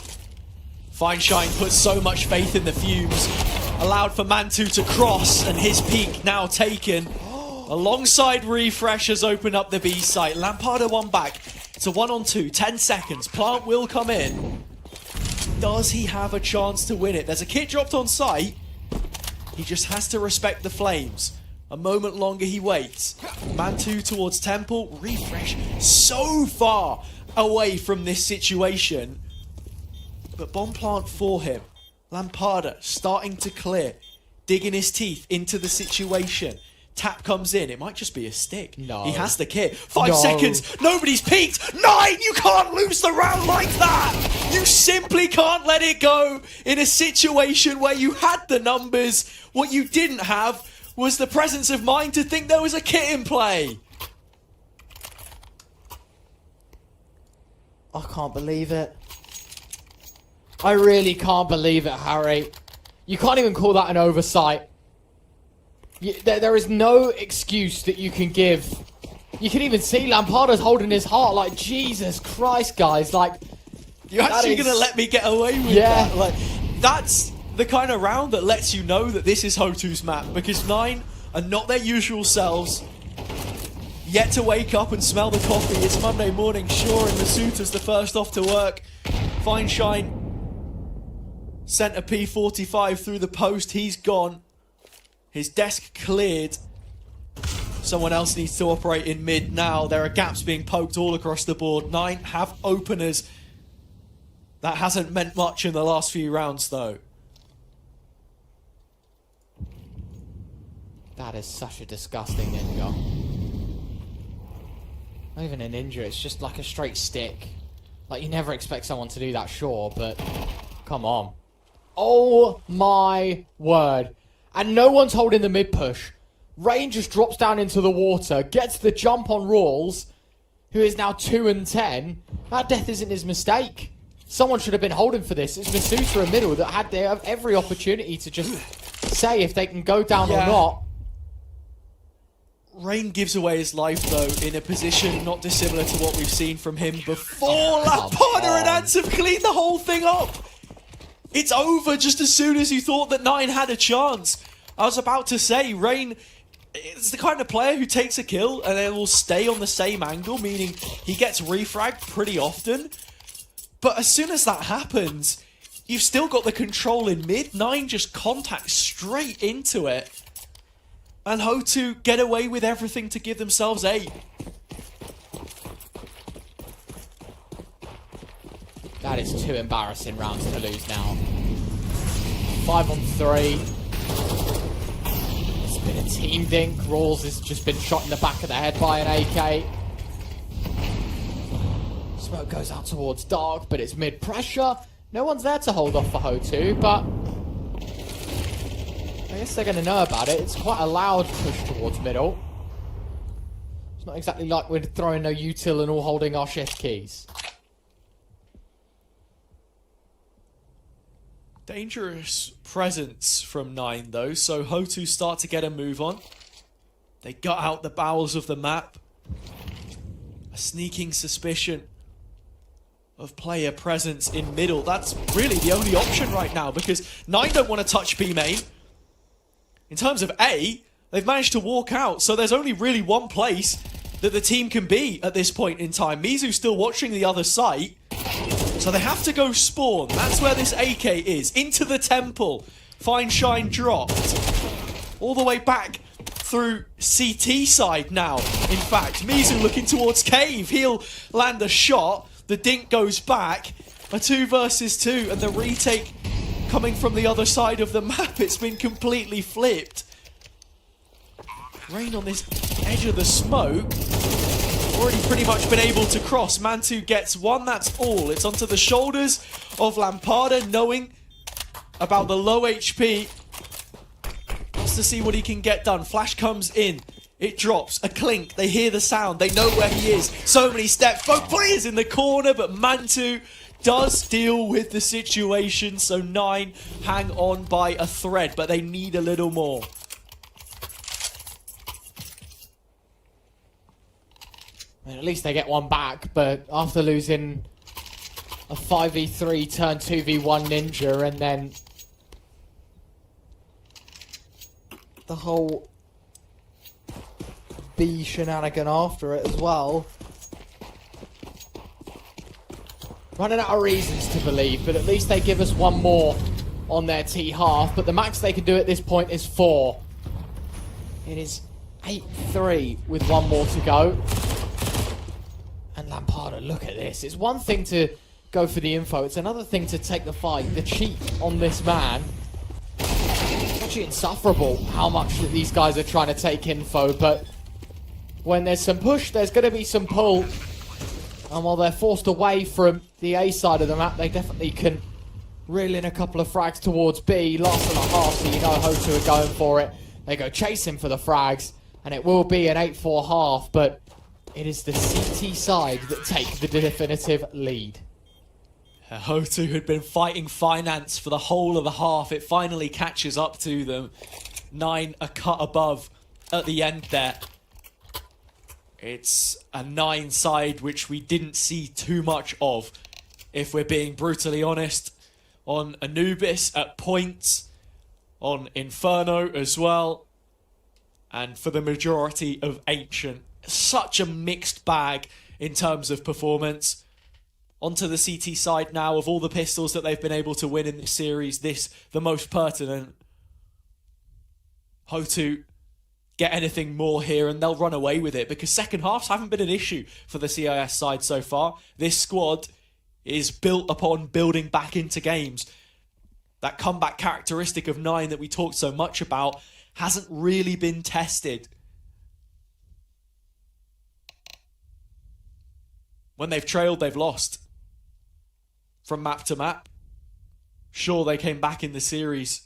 Fine Shine put so much faith in the fumes, allowed for Mantu to cross, and his peak now taken. Alongside Refresh has opened up the B site. Lamparter one back. It's a 1-on-2, 10 seconds. Plant will come in. Does he have a chance to win it? There's a kit dropped on site. He just has to respect the flames. A moment longer he waits. Mantu towards Temple. Refresh so far away from this situation. But bomb plant for him. Lamparter starting to clear. Digging his teeth into the situation. Tap comes in. It might just be a stick. No. He has the kit. 5 seconds. Nobody's peeked. 9! You can't lose the round like that. You simply can't let it go in a situation where you had the numbers. What you didn't have was the presence of mind to think there was a kit in play. I can't believe it. I really can't believe it, Harry. You can't even call that an oversight. There is no excuse that you can give. You can even see Lamparter's holding his heart like, Jesus Christ, guys. Like, you're actually going to let me get away with that? Like, that's the kind of round that lets you know that this is Hotu's map, because 9 are not their usual selves. Yet to wake up and smell the coffee. It's Monday morning, sure, and Masuta's the first off to work. Fine Shine sent a P45 through the post. He's gone. His desk cleared. Someone else needs to operate in mid now. There are gaps being poked all across the board. 9 have openers. That hasn't meant much in the last few rounds, though. That is such a disgusting ninja. Not even a ninja, it's just like a straight stick. Like, you never expect someone to do that, sure, but come on. Oh my word. And no one's holding the mid push. Rain just drops down into the water, gets the jump on Rawls, who is now 2 and 10. That death isn't his mistake. Someone should have been holding for this. It's Masuta in middle that had every opportunity to just say if they can go down or not. Rain gives away his life, though, in a position not dissimilar to what we've seen from him before. Lamparter and Ants have cleaned the whole thing up. It's over just as soon as you thought that 9 had a chance. I was about to say, Rain is the kind of player who takes a kill and then will stay on the same angle, meaning he gets refragged pretty often. But as soon as that happens, you've still got the control in mid. 9 just contacts straight into it. And Hotu get away with everything to give themselves 8. That is 2 embarrassing rounds to lose now. 5 on 3. It's been a team dink. Rawls has just been shot in the back of the head by an AK. Smoke goes out towards Dark, but it's mid-pressure. No one's there to hold off for Hotu, but I guess they're going to know about it. It's quite a loud push towards middle. It's not exactly like we're throwing no util and all holding our shift keys. Dangerous presence from 9, though, so Hotu start to get a move on. They got out the bowels of the map. A sneaking suspicion of player presence in middle. That's really the only option right now, because 9 don't want to touch B main. In terms of A, they've managed to walk out, so there's only really one place that the team can be at this point in time. Mizu's still watching the other site, so they have to go spawn. That's where this AK is. Into the temple. Fine Shine dropped. All the way back through CT side now. In fact, Mizu looking towards Cave. He'll land a shot. The dink goes back. A 2 versus 2, and the retake coming from the other side of the map. It's been completely flipped. Rain on this edge of the smoke. Already pretty much been able to cross. Mantu gets one, that's all. It's onto the shoulders of Lampada, knowing about the low HP. Wants to see what he can get done. Flash comes in. It drops. A clink. They hear the sound. They know where he is. So many steps. Both players in the corner, but Mantu does deal with the situation. So 9 hang on by a thread, but they need a little more. And at least they get one back, but after losing a 5v3 turn 2v1 Ninja, and then the whole B shenanigan after it as well. Running out of reasons to believe, but at least they give us one more on their T half, but the max they can do at this point is 4. It is 8-3 with one more to go. And Lampada, look at this. It's one thing to go for the info, it's another thing to take the fight. The cheat on this man. It's actually insufferable how much that these guys are trying to take info, but when there's some push, there's going to be some pull. And while they're forced away from the A side of the map, they definitely can reel in a couple of frags towards B. Last and a half, so you know Hotu are going for it. They go chasing for the frags, and it will be an 8-4 half, but it is the CT side that take the definitive lead. Hotu had been fighting finance for the whole of the half. It finally catches up to them. 9 a cut above at the end there. It's a 9 side which we didn't see too much of, if we're being brutally honest. On Anubis at points, on Inferno as well, and for the majority of Ancient. Such a mixed bag in terms of performance. Onto the CT side now. Of all the pistols that they've been able to win in this series, this the most pertinent. Hotu get anything more here and they'll run away with it, because second halves haven't been an issue for the CIS side so far. This squad is built upon building back into games. That comeback characteristic of 9 that we talked so much about hasn't really been tested. When they've trailed, they've lost. From map to map. Sure, they came back in the series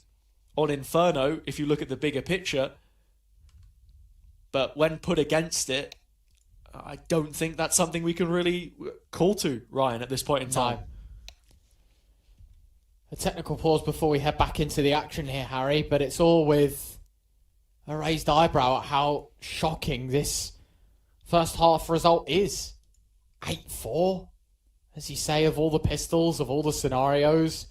on Inferno, if you look at the bigger picture. But when put against it, I don't think that's something we can really call to, Ryan, at this point in time. No. A technical pause before we head back into the action here, Harry, but it's all with a raised eyebrow at how shocking this first half result is. 8-4, as you say, of all the pistols, of all the scenarios.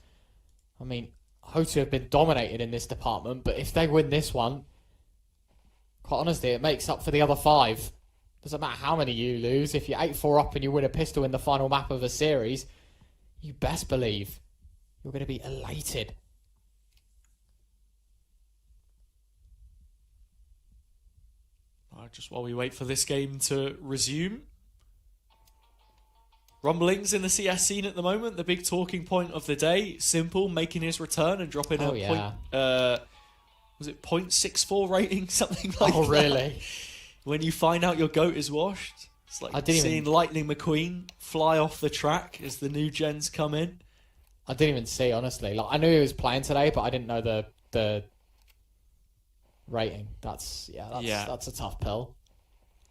I mean, Hotu have been dominated in this department, but if they win this one, quite honestly, it makes up for the other 5. Doesn't matter how many you lose. If you're 8-4 up and you win a pistol in the final map of a series, you best believe you're going to be elated. Just while we wait for this game to resume. Rumblings in the CS scene at the moment. The big talking point of the day. Simple making his return and dropping a point. Was it 0.64 rating? Something like that. Oh, really? When you find out your GOAT is washed. It's like seeing Lightning McQueen fly off the track as the new gens come in. I didn't even see, honestly. Like, I knew he was playing today, but I didn't know the rating. That's a tough pill.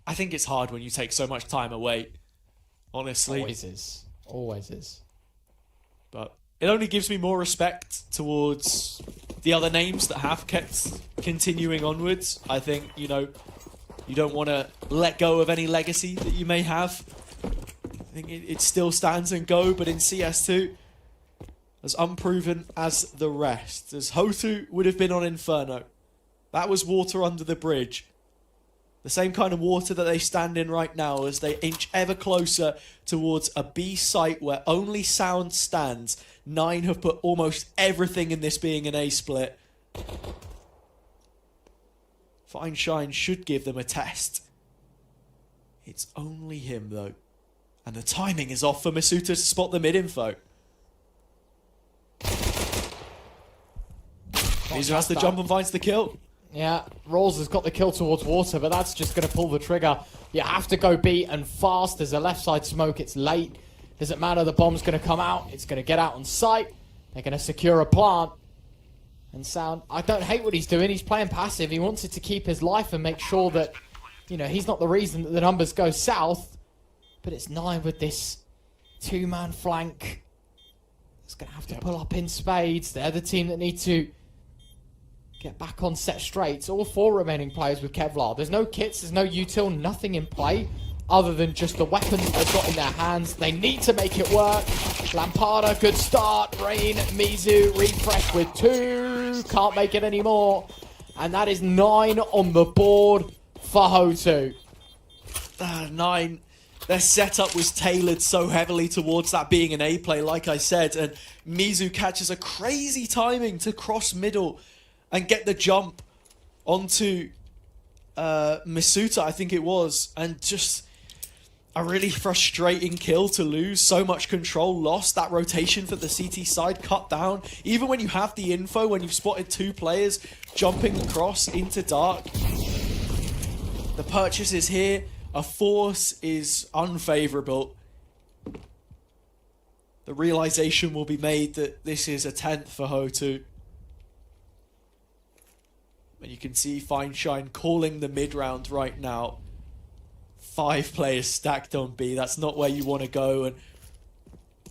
I think it's hard when you take so much time away. Honestly. Always is. But it only gives me more respect towards the other names that have kept continuing onwards. I think, you don't want to let go of any legacy that you may have. I think it still stands and go, but in CS2, as unproven as the rest. As Hotu would have been on Inferno. That was water under the bridge. The same kind of water that they stand in right now as they inch ever closer towards a B site where only sound stands. 9 have put almost everything in this being an A split. Fine Shine should give them a test. It's only him though. And the timing is off for Masuta to spot the mid-info. Mizu has the jump and finds the kill. Yeah, Rolls has got the kill towards water, but that's just going to pull the trigger. You have to go B and fast. There's a left side smoke. It's late. Doesn't matter. The bomb's going to come out. It's going to get out on site. They're going to secure a plant. And Sound, I don't hate what he's doing. He's playing passive. He wants it to keep his life and make sure that, you know, he's not the reason that the numbers go south. But it's 9 with this 2-man flank. It's going to have to pull up in spades. They're the team that need to get back on set straight. It's all 4 remaining players with Kevlar. There's no kits, there's no util, nothing in play other than just the weapons that they've got in their hands. They need to make it work. Lampada, good start. Rain, Mizu, refresh with 2. Can't make it anymore. And that is 9 on the board for Hotu. 9. Their setup was tailored so heavily towards that being an A play, like I said, and Mizu catches a crazy timing to cross middle and get the jump onto Masuta, I think it was, and just a really frustrating kill to lose. So much control lost. That rotation for the CT side cut down. Even when you have the info, when you've spotted 2 players jumping across into dark, the purchase is here. A force is unfavourable. The realization will be made that this is a 10th for Hotu. And you can see Fine Shine calling the mid round right now. 5 players stacked on B. That's not where you want to go. And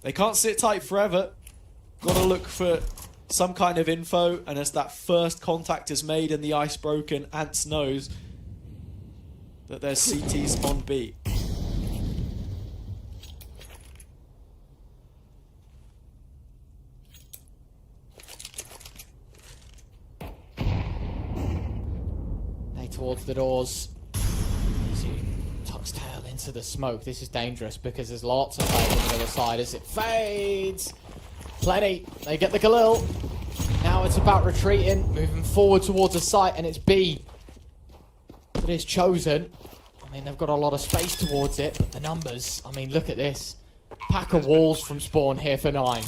they can't sit tight forever. Got to look for some kind of info. And as that first contact is made and the ice broken, Ants knows that there's CTs on B. They towards the doors. Tucks tail into the smoke. This is dangerous because there's lots of players on the other side as it fades. Plenty. They get the Galil. Now it's about retreating, moving forward towards the site, and it's B that is chosen. I mean, they've got a lot of space towards it, but the numbers, I mean, look at this. Pack of walls from spawn here for 9.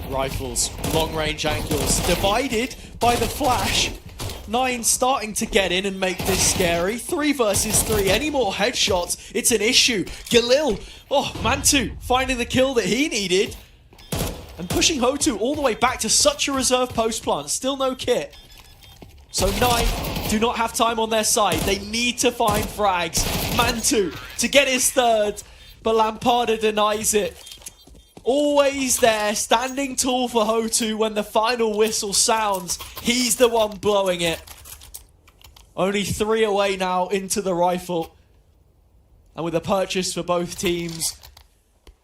Rifles, long range angles, divided by the flash. 9 starting to get in and make this scary. 3 versus 3, any more headshots, it's an issue. Galil, oh, Mantu finding the kill that he needed. And pushing Hotu all the way back to such a reserve post plant, still no kit. So 9 do not have time on their side. They need to find frags. Mantu to get his 3rd, but Lampada denies it. Always there, standing tall for Hotu when the final whistle sounds. He's the one blowing it. Only 3 away now into the rifle. And with a purchase for both teams,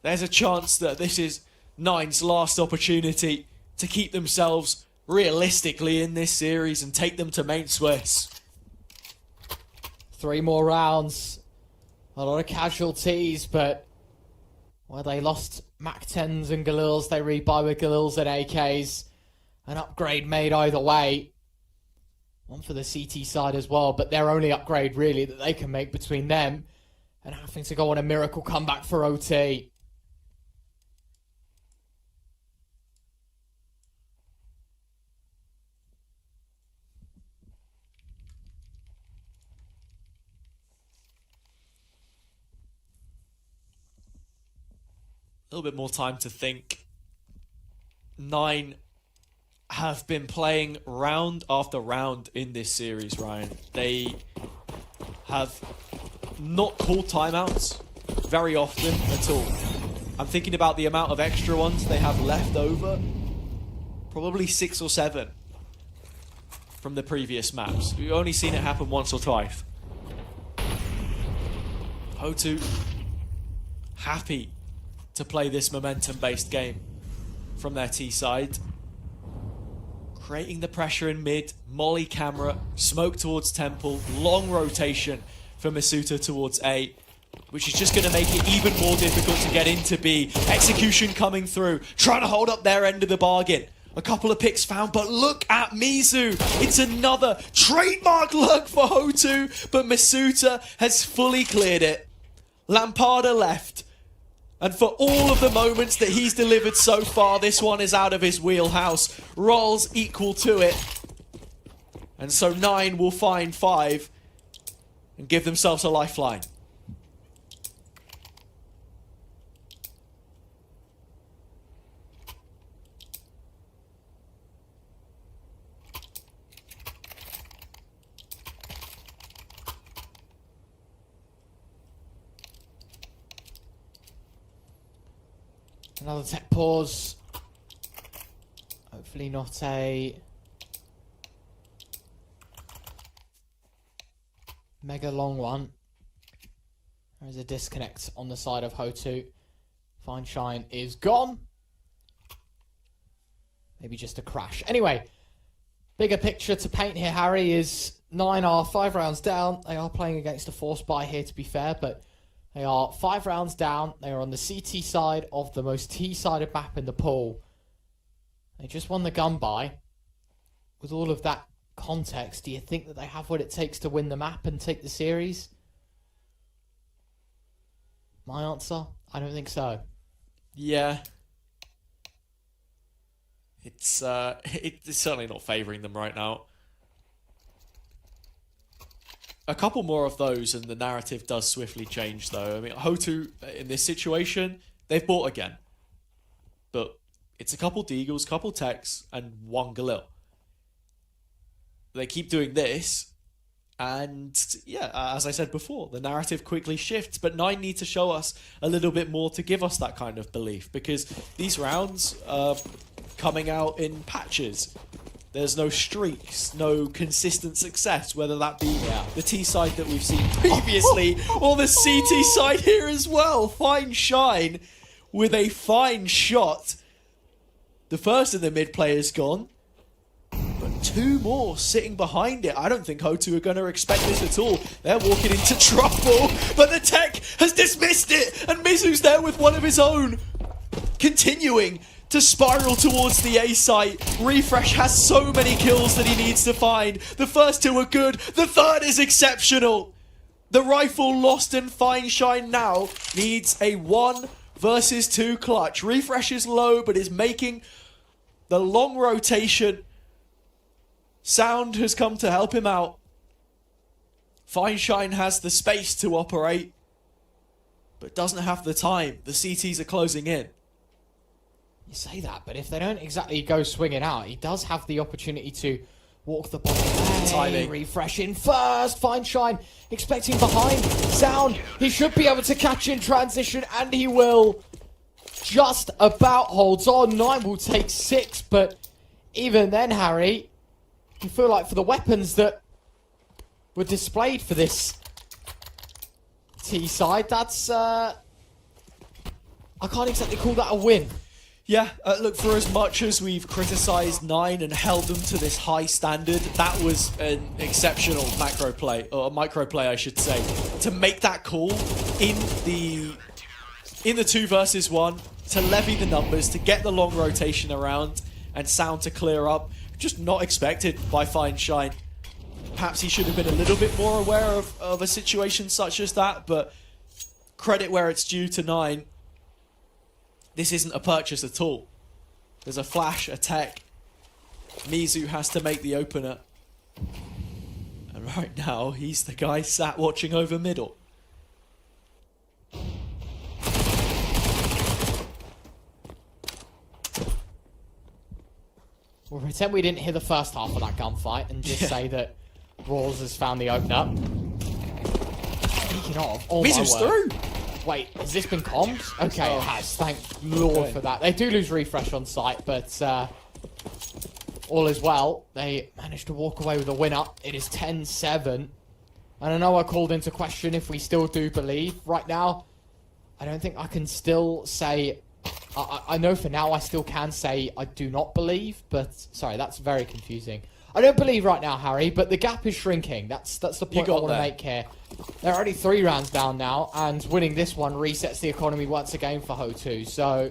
there's a chance that this is 9's last opportunity to keep themselves realistically in this series and take them to main Swiss. 3 more rounds. A lot of casualties, but where they lost Mac 10s and Galils, they rebuy with Galils and AKs. An upgrade made either way. One for the CT side as well, but their only upgrade really that they can make between them and having to go on a miracle comeback for OT. A little bit more time to think. 9 have been playing round after round in this series, Ryan. They have not called timeouts very often at all. I'm thinking about the amount of extra ones they have left over. Probably 6 or 7 from the previous maps. We've only seen it happen once or twice. Hotu happy to play this momentum-based game from their T side. Creating the pressure in mid, molly camera, smoke towards temple, long rotation for Masuta towards A, which is just going to make it even more difficult to get into B. Execution coming through, trying to hold up their end of the bargain. A couple of picks found, but look at Mizu. It's another trademark lurk for Hotu, but Masuta has fully cleared it. Lampada left. And for all of the moments that he's delivered so far, this one is out of his wheelhouse. Rolls equal to it. And so 9 will find 5 and give themselves a lifeline. Another tech pause. Hopefully not a mega long one. There is a disconnect on the side of Hotu. Fine Shine is gone. Maybe just a crash. Anyway, bigger picture to paint here, Harry, is 9 are 5 rounds down. They are playing against a force buy here, to be fair, but they are 5 rounds down. They are on the CT side of the most T-sided map in the pool. They just won the gun buy. With all of that context, do you think that they have what it takes to win the map and take the series? My answer? I don't think so. Yeah. It's certainly not favouring them right now. A couple more of those and the narrative does swiftly change, though. I mean, Hotu, in this situation, they've bought again. But it's a couple Deagles, couple Techs, and 1 Galil. They keep doing this, and yeah, as I said before, the narrative quickly shifts, but 9 need to show us a little bit more to give us that kind of belief, because these rounds are coming out in patches. There's no streaks, no consistent success, whether that be the T side that we've seen previously or the CT side here as well. Fine Shine with a fine shot. The first of the mid players gone, but 2 more sitting behind it. I don't think Hotu are going to expect this at all. They're walking into trouble, but the tech has dismissed it, and Mizu's there with one of his own. Continuing to spiral towards the A site. Refresh has so many kills that he needs to find. The first 2 are good. The third is exceptional. The rifle lost, and Fine Shine now needs a 1 versus 2 clutch. Refresh is low, but is making the long rotation. Sound has come to help him out. Fine Shine has the space to operate, but doesn't have the time. The CTs are closing in. You say that, but if they don't exactly go swinging out, he does have the opportunity to walk the ball away. Timing. Refresh in first. Fine Shine expecting behind. Sound. He should be able to catch in transition, and he will. Just about holds on. 9 will take 6, but even then, Harry, you feel like for the weapons that were displayed for this T side, that's I can't exactly call that a win. Yeah, look, for as much as we've criticised 9 and held them to this high standard, that was an exceptional macro play, or micro play, I should say, to make that call in the 2 versus 1, to levy the numbers, to get the long rotation around, and Sound to clear up. Just not expected by Fine Shine. Perhaps he should have been a little bit more aware of a situation such as that, but credit where it's due to 9. This isn't a purchase at all. There's a flash, a tech. Mizu has to make the opener. And right now, he's the guy sat watching over middle. We'll pretend we didn't hear the first half of that gunfight and just say that Rawls has found the opener. Speaking of, oh Mizu's my word. through! Wait, has this been commed? Okay, it has. Thank Lord for that. They do lose refresh on site, but all is well. They managed to walk away with a winner. It is 10-7. And I know I called into question if we still do believe. Right now, I don't think I can still say... I know for now I still can say I do not believe, but... Sorry, that's very confusing. I don't believe right now, Harry, but the gap is shrinking. That's the point I want to make here. They're already 3 rounds down now, and winning this one resets the economy once again for Hotu. So,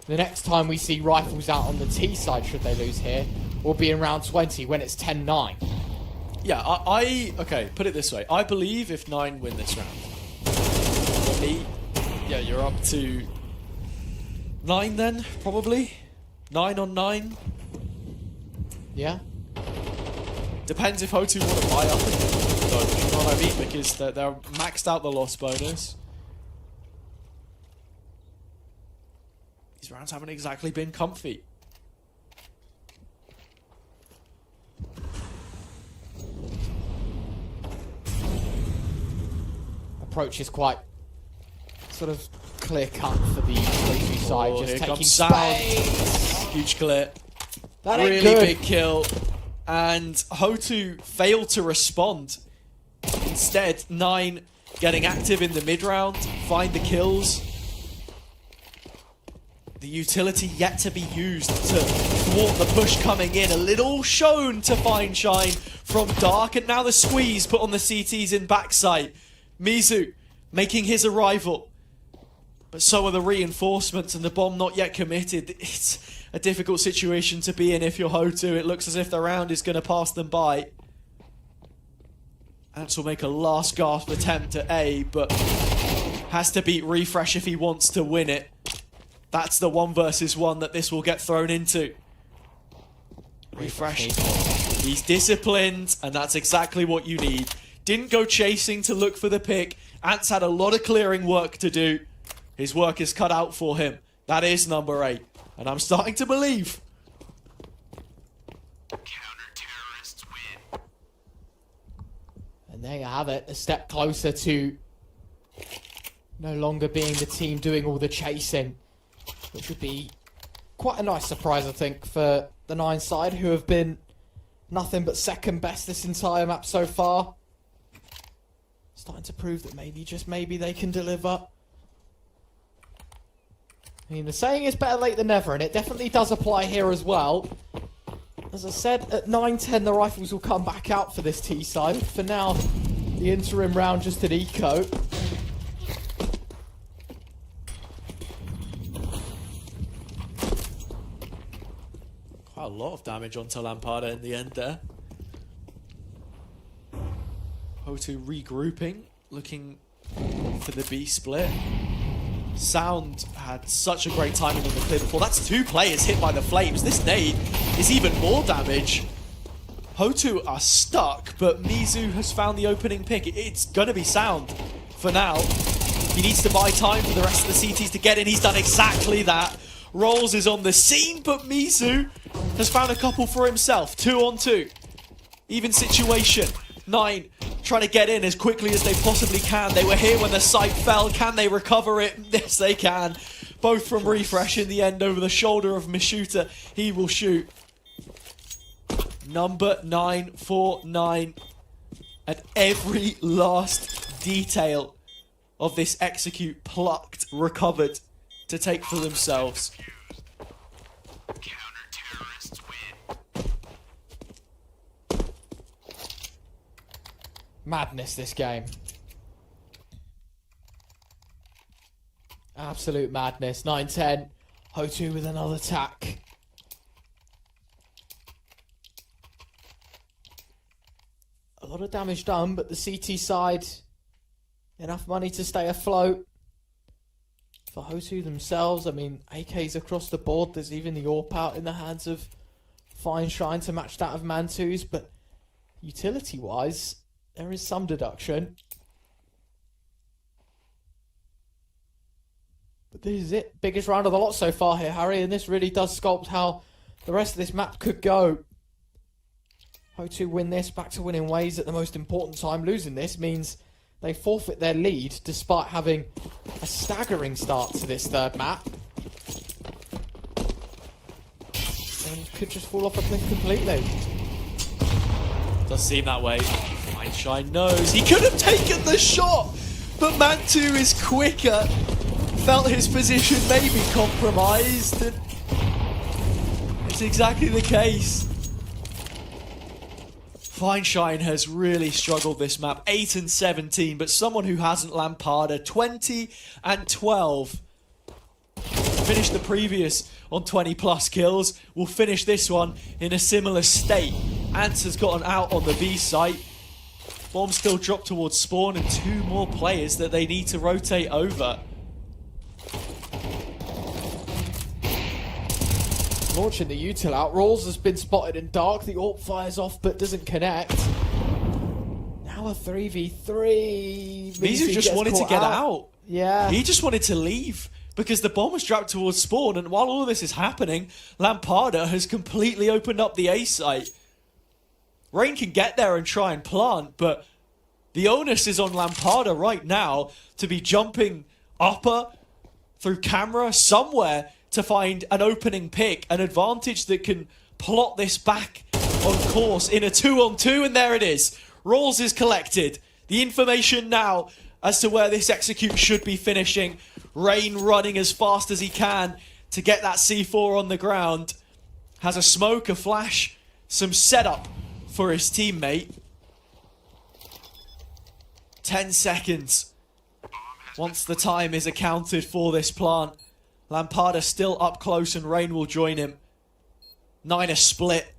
The next time we see Rifles out on the T side, should they lose here, will be in round 20 when it's 10-9. Yeah, okay, put it this way. I believe if 9 win this round, yeah, you're up to 9 then, probably. 9 on 9. Yeah? Depends if Hotu want to buy up again, though, you know what I mean? Because they're maxed out the loss bonus. These rounds haven't exactly been comfy. Approach is quite sort of clear cut for the Hotu side, Oh, just here taking comes Sound. space. Huge clear. That ain't Really good. big kill. And Hotu failed to respond. Instead, 9 getting active in the mid round, find the kills. The utility yet to be used to thwart the push coming in. A little shown to Fine Shine from Dark, and now the squeeze put on the CTs in backside. Mizu making his arrival. But so are the reinforcements, and the bomb not yet committed. It's a difficult situation to be in if you're Hotu. It looks as if the round is going to pass them by. Ants will make a last gasp attempt at A, but has to beat Refresh if he wants to win it. That's the 1 versus 1 that this will get thrown into. Refresh. He's disciplined, and that's exactly what you need. Didn't go chasing to look for the pick. Ants had a lot of clearing work to do. His work is cut out for him. That is number 8. And I'm starting to believe. Counter-terrorists win. And there you have it, a step closer to no longer being the team doing all the chasing, which would be quite a nice surprise, I think, for the 9 side, who have been nothing but second best this entire map so far. Starting to prove that maybe, just maybe, they can deliver. I mean, the saying is better late than never, and it definitely does apply here as well. As I said, at 9-10, the Rifles will come back out for this T side. For now, the interim round just an eco. Quite a lot of damage onto Lampada in the end there. Hotu regrouping, looking for the B split. Sound had such a great timing on the clear before. That's 2 players hit by the flames. This nade is even more damage. Hotu are stuck, but Mizu has found the opening pick. It's going to be Sound for now. He needs to buy time for the rest of the CTs to get in. He's done exactly that. Rolls is on the scene, but Mizu has found a couple for himself. 2 on 2. Even situation. 9 trying to get in as quickly as they possibly can. They were here when the site fell. Can they recover it? Yes, they can. Both from Refresh in the end over the shoulder of Mishuta. He will shoot. Number 9 for 9. And every last detail of this execute plucked, recovered to take for themselves. Counter-terrorists win. Madness, this game. Absolute madness. 9-10. Hotu with another attack. A lot of damage done, but the CT side, enough money to stay afloat. For Hotu themselves, I mean, AKs across the board. There's even the AWP out in the hands of Fine Shine to match that of Mantu's, but utility-wise, there is some deduction. But this is it. Biggest round of the lot so far here, Harry, and this really does sculpt how the rest of this map could go. Hotu win this, back to winning ways at the most important time. Losing this means they forfeit their lead despite having a staggering start to this third map. And could just fall off a cliff completely. Does seem that way. Fine Shine knows. He could have taken the shot, but Mantu is quicker. Felt his position may be compromised. And it's exactly the case. Fine Shine has really struggled this map. 8 and 17, but someone who hasn't Lampada. 20 and 12. finished the previous on 20 plus kills, will finish this one in a similar state. Ants has gotten out on the B site. Bomb still dropped towards spawn and 2 more players that they need to rotate over. Launching the util out. Rawls has been spotted in dark. The AWP fires off but doesn't connect. Now a 3v3. Mizu just wanted to get out. Yeah. He just wanted to leave because the bomb was dropped towards spawn, and while all of this is happening, Lampada has completely opened up the A site. Rain can get there and try and plant, but the onus is on Lampada right now to be jumping upper through camera somewhere to find an opening pick, an advantage that can plot this back on course in a 2-on-2, and there it is. Rawls is collected. The information now as to where this execute should be finishing. Rain running as fast as he can to get that C4 on the ground. Has a smoke, a flash, some setup for his teammate. 10 seconds. Once the time is accounted for this plant. Lampada still up close and Rain will join him. 9 a split.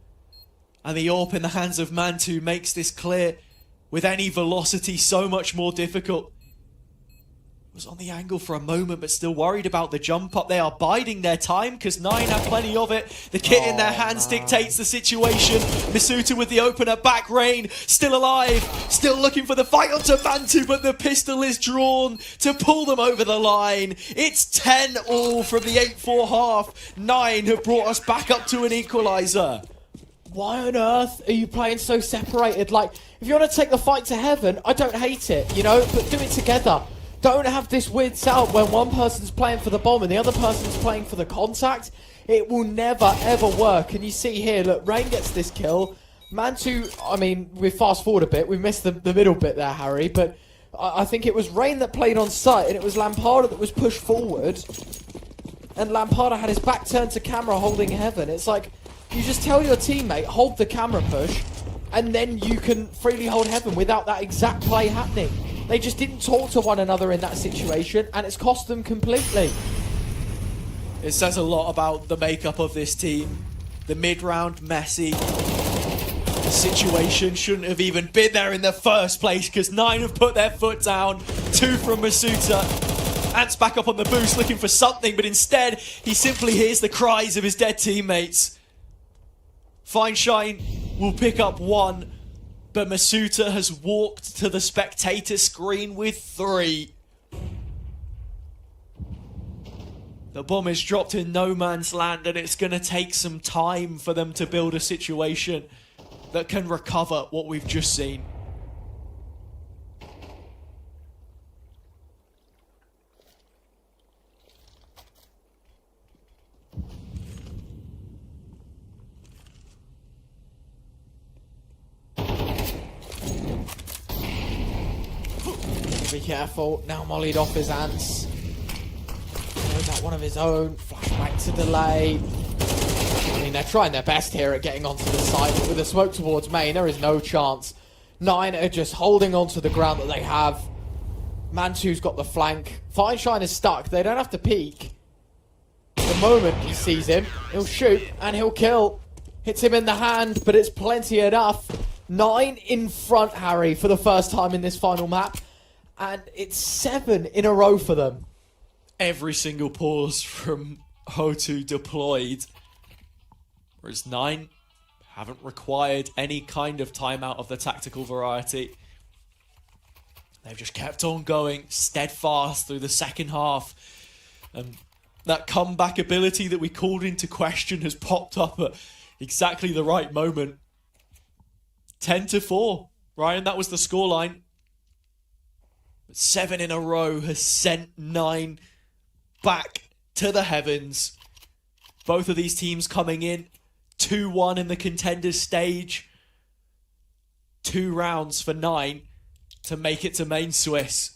And the AWP in the hands of Mantu makes this clear. With any velocity, so much more difficult. Was on the angle for a moment, but still worried about the jump up. They are biding their time because 9 have plenty of it. The kit in their hands dictates the situation. Misuta with the opener back. Rain still alive, still looking for the fight onto Mantu, but the pistol is drawn to pull them over the line. It's 10 all from the 8-4 half. 9 have brought us back up to an equalizer. Why on earth are you playing so separated? Like, if you want to take the fight to heaven, I don't hate it, you know, but do it together. Don't have this weird setup when one person's playing for the bomb and the other person's playing for the contact. It will never, ever work. And you see here, look, Rain gets this kill. Mantu, I mean, we fast forward a bit. We missed the middle bit there, Harry. But I think it was Rain that played on site and it was Lampada that was pushed forward. And Lampada had his back turned to camera holding heaven. It's like, you just tell your teammate, hold the camera push, and then you can freely hold heaven without that exact play happening. They just didn't talk to one another in that situation, and it's cost them completely. It says a lot about the makeup of this team. The mid-round messy. The situation shouldn't have even been there in the first place because 9 have put their foot down. 2 from Masuta. Ant's back up on the boost looking for something, but instead he simply hears the cries of his dead teammates. Fine Shine will pick up 1, but Masuta has walked to the spectator screen with 3. The bomb is dropped in no man's land, and it's going to take some time for them to build a situation that can recover what we've just seen. Be careful. Now mollied off his ants. That one of his own. Flashback to delay. I mean, they're trying their best here at getting onto the side, but with the smoke towards main, there is no chance. 9 are just holding onto the ground that they have. Mantu's got the flank. Fine Shine is stuck. They don't have to peek. The moment he sees him, he'll shoot and he'll kill. Hits him in the hand, but it's plenty enough. 9 in front, Harry, for the first time in this final map. And it's 7 in a row for them. Every single pause from Hotu deployed. Whereas 9 haven't required any kind of timeout of the tactical variety. They've just kept on going, steadfast through the second half. And that comeback ability that we called into question has popped up at exactly the right moment. 10-4. Ryan, that was the scoreline. 7 in a row has sent 9 back to the heavens. Both of these teams coming in 2-1 in the contenders stage. 2 rounds for 9 to make it to main Swiss.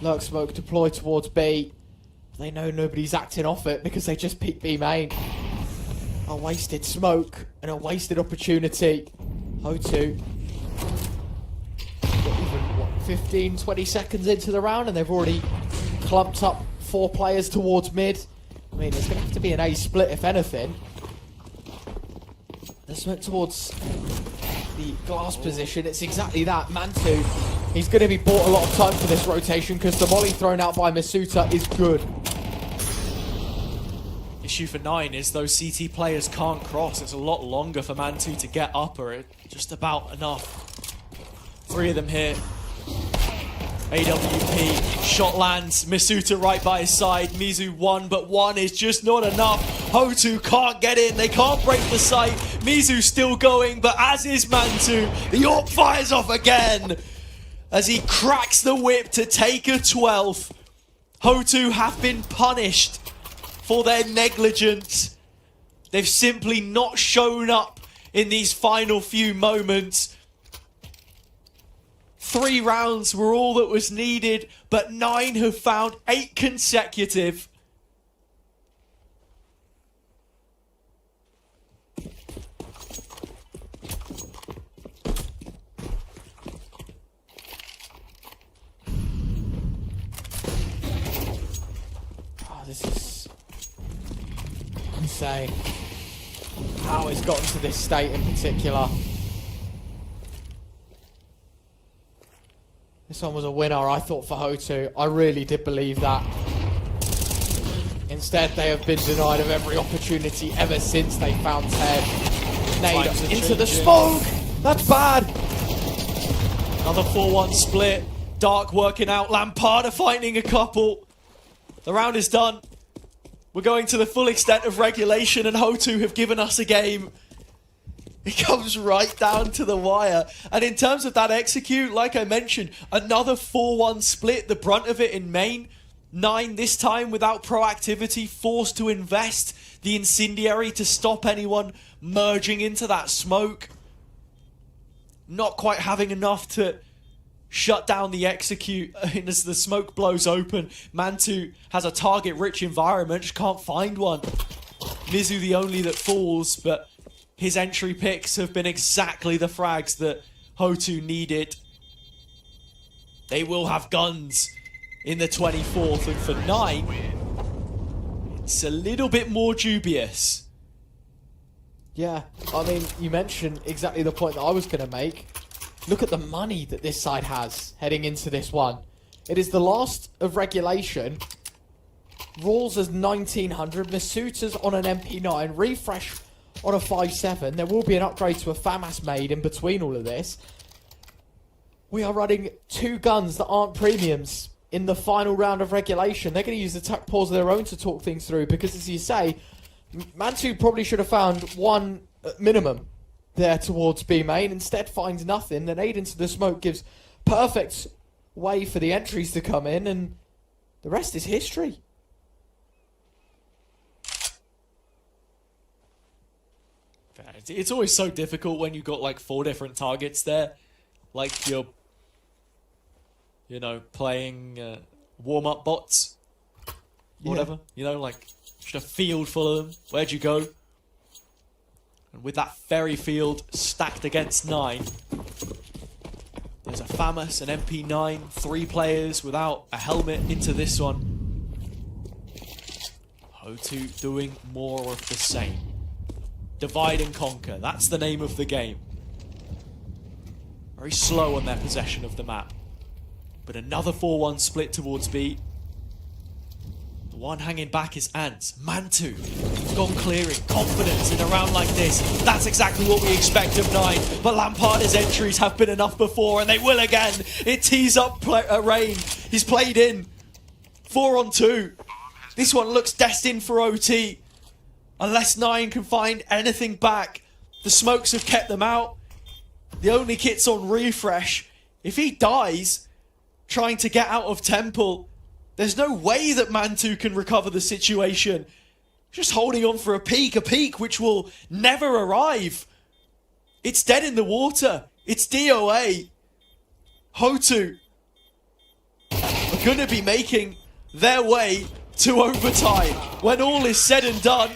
Lurk smoke deployed towards B. They know nobody's acting off it because they just peeked B main. A wasted smoke and a wasted opportunity. Hotu. Not even, what, 15, 20 seconds into the round and they've already clumped up 4 players towards mid. I mean, there's going to have to be an A split if anything. The smoke towards the glass position, it's exactly that. Mantu, he's going to be bought a lot of time for this rotation because the molly thrown out by Masuta is good. Issue for 9 is those CT players can't cross. It's a lot longer for Mantu to get up, or it's just about enough. 3 of them here. AWP, shot lands, Masuta right by his side, Mizu 1, but 1 is just not enough. Hotu can't get in, they can't break the site. Mizu still going, but as is Mantu. The AWP fires off again as he cracks the whip to take a 12th. Hotu have been punished for their negligence. They've simply not shown up in these final few moments. 3 rounds were all that was needed, but 9 have found 8 consecutive. Oh, this is insane. How it's gotten to this state in particular. This one was a winner, I thought, for Hotu. I really did believe that. Instead, they have been denied of every opportunity ever since they found Ted. Nade into the smoke! That's bad! Another 4-1 split. Dark working out. Lampada finding a couple. The round is done. We're going to the full extent of regulation, and Hotu have given us a game. It comes right down to the wire. And in terms of that execute, like I mentioned, another 4-1 split, the brunt of it in main. 9 this time without proactivity, forced to invest the incendiary to stop anyone merging into that smoke. Not quite having enough to shut down the execute as the smoke blows open. Mantu has a target-rich environment, just can't find one. Mizu the only that falls, but his entry picks have been exactly the frags that Hotu needed. They will have guns in the 24th, and for 9, it's a little bit more dubious. Yeah, I mean, you mentioned exactly the point that I was going to make. Look at the money that this side has heading into this one. It is the last of regulation. Rawls is 1900, Masuta's on an MP9, Refresh on a 5.7. There will be an upgrade to a FAMAS made in between all of this. We are running 2 guns that aren't premiums in the final round of regulation. They're going to use the tech pause of their own to talk things through because, as you say, Mantu probably should have found 1 minimum there towards B main. Instead finds nothing. The nade into the smoke gives perfect way for the entries to come in, and the rest is history. It's always so difficult when you've got like 4 different targets there. Like you're, you know, playing warm-up bots. Or whatever. You know, like just a field full of them. Where'd you go? And with that ferry field stacked against 9, there's a FAMAS, an MP9, 3 players without a helmet into this one. Hotu doing more of the same. Divide and conquer, that's the name of the game. Very slow on their possession of the map. But another 4-1 split towards B. The one hanging back is Ants. Mantu, gone clearing. Confidence in a round like this. That's exactly what we expect of 9. But Lampada's entries have been enough before, and they will again. It tees up Rain. He's played in. 4-on-2. This one looks destined for OT. Unless 9 can find anything back. The smokes have kept them out. The only kit's on Refresh. If he dies trying to get out of Temple, there's no way that Mantu can recover the situation. Just holding on for a peak which will never arrive. It's dead in the water. It's DOA. Hotu are going to be making their way to overtime. When all is said and done,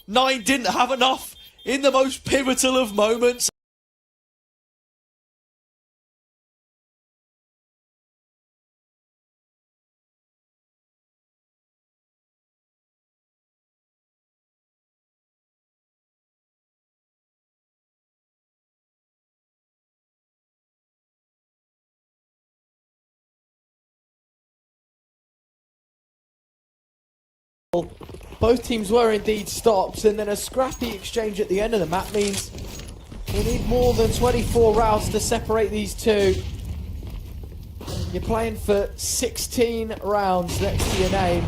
9 didn't have enough in the most pivotal of moments. Both teams were indeed stopped, and then a scrappy exchange at the end of the map means we need more than 24 rounds to separate these two. You're playing for 16 rounds next to your name.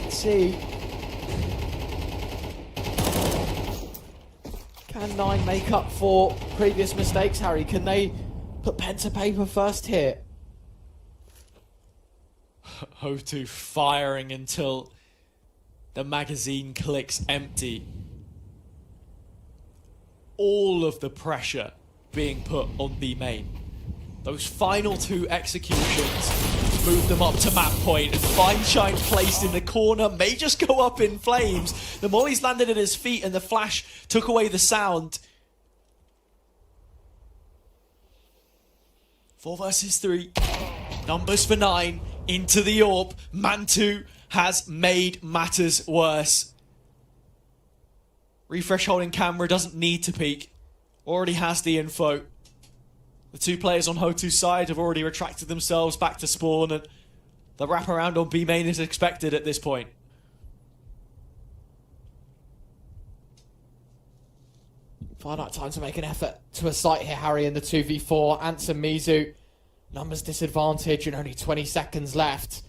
Let's see. Can 9 make up for previous mistakes, Harry? Can they put pen to paper first here? Hotu firing until the magazine clicks empty. All of the pressure being put on B main. Those final 2 executions move them up to map point, and Fineshine placed in the corner may just go up in flames. The molly's landed at his feet and the flash took away the sound. 4 versus 3. Numbers for 9. Into the AWP. Mantu has made matters worse. Refresh holding camera, doesn't need to peek. Already has the info. The 2 players on Hotu's side have already retracted themselves back to spawn, and the wraparound on B main is expected at this point. Finite time to make an effort to a site here, Harry, in the 2v4. Answer Mizu. Numbers disadvantage and only 20 seconds left.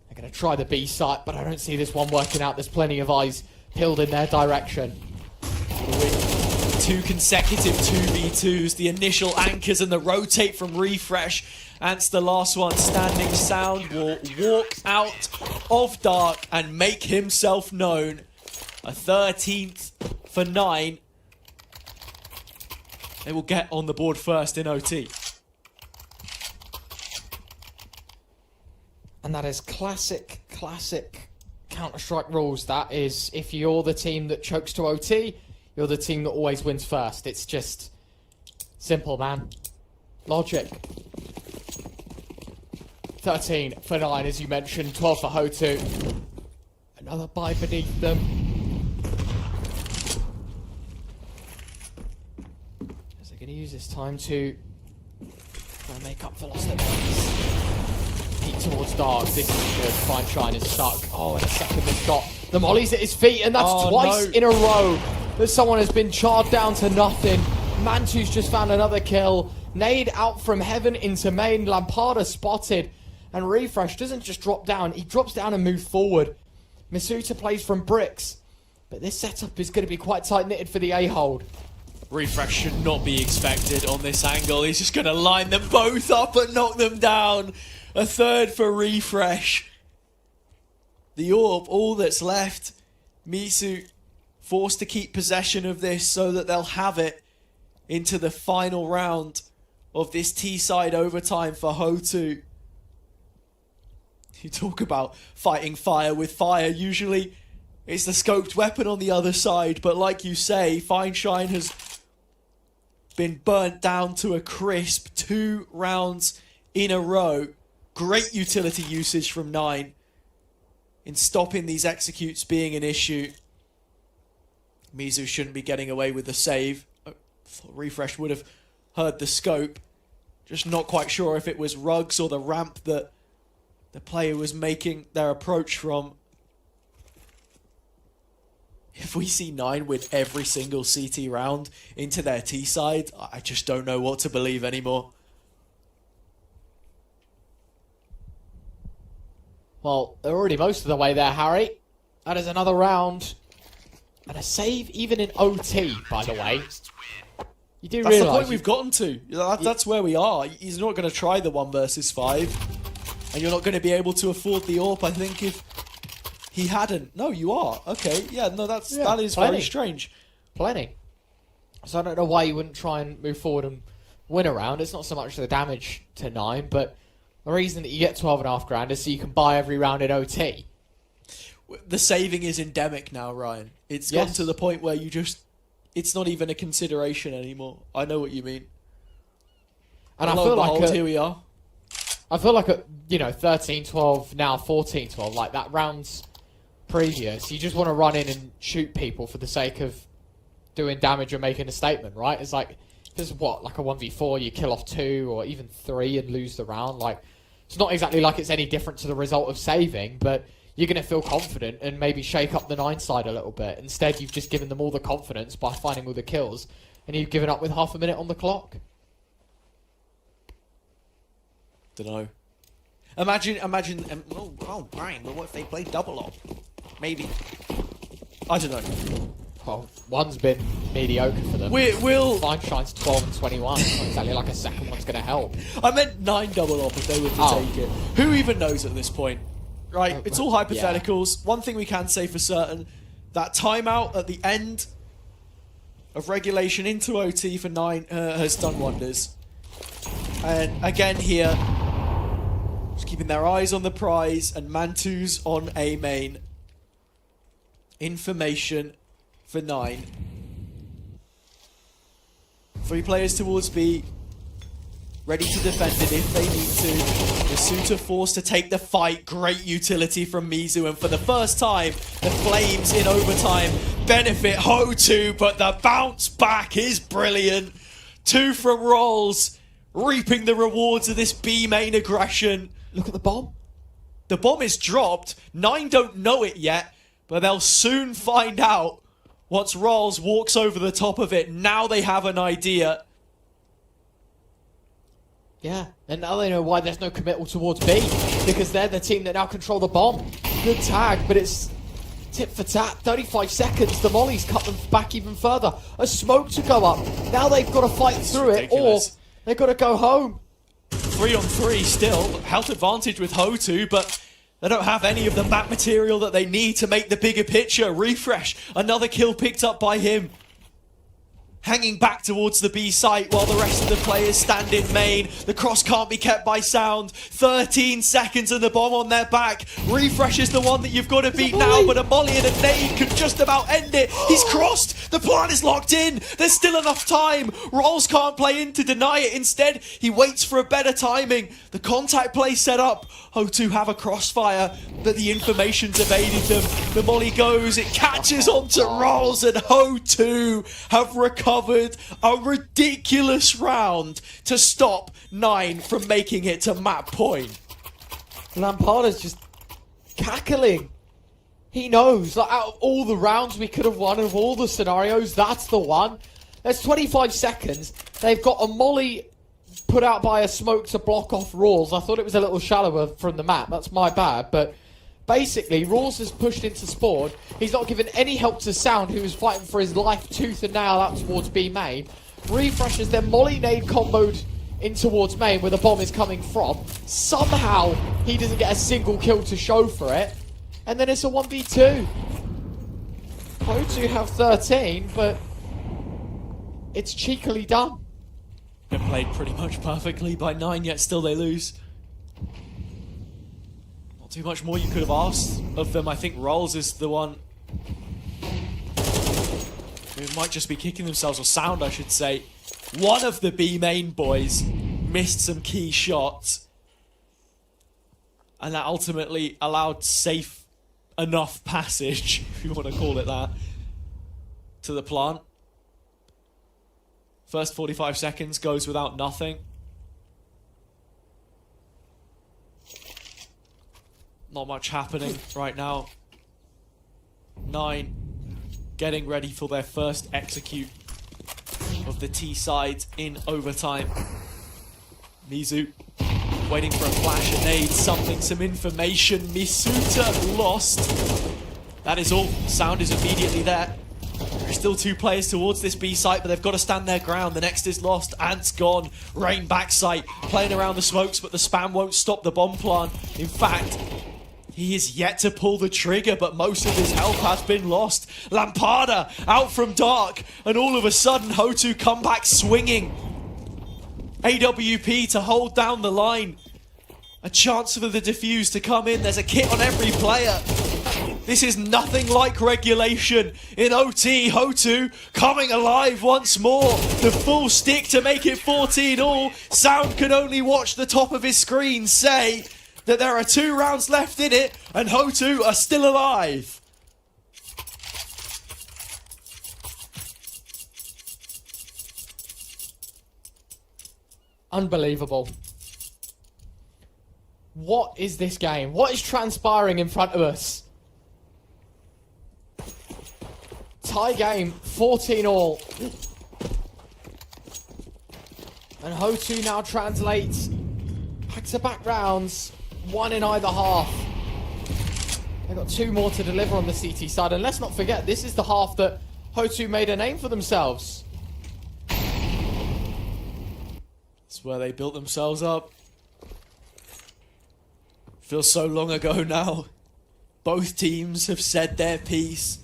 They're going to try the B site, but I don't see this one working out. There's plenty of eyes peeled in their direction. With 2 consecutive 2v2s, the initial anchors and the rotate from Refresh. Ants, the last one standing sound, will walk out of dark and make himself known. A 13th for 9. They will get on the board first in OT. And that is classic Counter-Strike rules. That is, if you're the team that chokes to OT, you're the team that always wins first. It's just simple, man. Logic. 13 for 9, as you mentioned. 12 for Hotu. Another buy beneath them. As they're going to use this time to try and make up for lost abilities. Peek towards dark. This is good. Fineshine is stuck. Oh, and a second they've got the mollies at his feet, and that's twice in a row that someone has been charred down to nothing. Mantu's just found another kill. Nade out from heaven into main. Lampada spotted, and Refresh doesn't just drop down. He drops down and moves forward. Misuta plays from bricks, but this setup is going to be quite tight-knitted for the A-hold. Refresh should not be expected on this angle. He's just going to line them both up and knock them down. A third for Refresh. The AWP, all that's left. Misu forced to keep possession of this so that they'll have it into the final round of this T-side overtime for Hotu. You talk about fighting fire with fire. Usually it's the scoped weapon on the other side, but like you say, Fineshine has been burnt down to a crisp 2 rounds in a row. Great utility usage from 9 in stopping these executes being an issue. Mizu shouldn't be getting away with the save. Refresh would have heard the scope. Just not quite sure if it was Ruggs or the ramp that the player was making their approach from. If we see 9 win every single CT round into their T side, I just don't know what to believe anymore. Well, they're already most of the way there, Harry. That is another round. And a save even in OT, by the way. You do That's realise... the point we've gotten to. That's where we are. He's not going to try the 1 versus 5. And you're not going to be able to afford the AWP, I think, if he hadn't. No, you are. Okay, yeah, no, that is very strange. Plenty. So I don't know why you wouldn't try and move forward and win a round. It's not so much the damage to 9, but the reason that you get 12.5 grand is so you can buy every round in OT. The saving is endemic now, Ryan. It's gotten to the point where it's not even a consideration anymore. I know what you mean. And I feel like here we are. I feel like at 13-12, now 14-12, like that round's previous, you just want to run in and shoot people for the sake of doing damage or making a statement, right? It's like, this is what, like a 1v4, you kill off 2 or even 3 and lose the round. Like, it's not exactly like it's any different to the result of saving, but you're going to feel confident and maybe shake up the 9 side a little bit. Instead, you've just given them all the confidence by finding all the kills, and you've given up with half a minute on the clock. Dunno. Imagine, Brian, but what if they play double op? Maybe. I don't know. Well, one's been mediocre for them. We'll... Fine Shine's 12 and 21. It's not exactly like a second one's going to help. I meant 9 double op if they were to take it. Who even knows at this point? Right, it's all hypotheticals. One thing we can say for certain, that timeout at the end of regulation into OT for 9 has done wonders. And again here, just keeping their eyes on the prize, and Mantu's on A main. Information for 9. 3 players towards B, ready to defend it if they need to. The Suitor forced to take the fight. Great utility from Mizu, and for the first time, the Flames in overtime benefit Hotu, but the bounce back is brilliant. 2 from Rolls, reaping the rewards of this B main aggression. Look at the bomb. The bomb is dropped. 9 don't know it yet, but they'll soon find out once Rolls walks over the top of it. Now they have an idea. Yeah, and now they know why there's no committal towards B, because they're the team that now control the bomb. Good tag, but it's tit for tat. 35 seconds, the mollies cut them back even further. A smoke to go up. Now they've got to fight through it, or they've got to go home. 3 on 3 still. Health advantage with Hotu, but they don't have any of the map material that they need to make the bigger picture. Refresh, another kill picked up by him. Hanging back towards the B site while the rest of the players stand in main. The cross can't be kept by sound. 13 seconds and the bomb on their back. Refresh is the one that you've got to beat now, but a molly and a nade could just about end it. He's crossed. The plan is locked in. There's still enough time. Rolls can't play in to deny it. Instead, he waits for a better timing. The contact play set up. Hotu have a crossfire, but the information's evaded them. The molly goes. It catches onto Rolls, and Hotu have recovered a ridiculous round to stop 9 from making it to map point. Lamparda's just cackling. He knows, like, out of all the rounds we could have won, of all the scenarios, that's the one. There's 25 seconds. They've got a molly put out by a smoke to block off Rawls. I thought it was a little shallower from the map. That's my bad, but basically, Rawls has pushed into spawn. He's not given any help to Sound, who is fighting for his life tooth and nail out towards B main. Refreshes their molly nade comboed in towards main, where the bomb is coming from. Somehow, he doesn't get a single kill to show for it. And then it's a 1v2. Hotu have 13, but it's cheekily done. Been played pretty much perfectly by 9, yet still they lose. Not too much more you could have asked of them. I think Rolls is the one who might just be kicking themselves, or Sound I should say. One of the B main boys missed some key shots, and that ultimately allowed safe enough passage, if you want to call it that, to the plant. First 45 seconds goes without nothing. Not much happening right now. 9 getting ready for their first execute of the T side in overtime. Mizu waiting for a flash, a nade, something, some information. Misuta lost. That is all. Sound is immediately there. There's still 2 players towards this B site, but they've got to stand their ground. The next is lost. Ant's gone. Rain backside, playing around the smokes, but the spam won't stop the bomb plant. In fact, he is yet to pull the trigger, but most of his health has been lost. Lamparda out from dark, and all of a sudden, Hotu come back swinging. AWP to hold down the line. A chance for the defuse to come in. There's a kit on every player. This is nothing like regulation. In OT, Hotu coming alive once more. The full stick to make it 14 all. Sound can only watch the top of his screen say that there are 2 rounds left in it and Hotu are still alive. Unbelievable. What is this game? What is transpiring in front of us? Tie game, 14 all. And Hotu now translates back-to-back rounds, 1 in either half. They've got 2 more to deliver on the CT side. And let's not forget, this is the half that Hotu made a name for themselves. It's where they built themselves up. Feels so long ago now. Both teams have said their piece.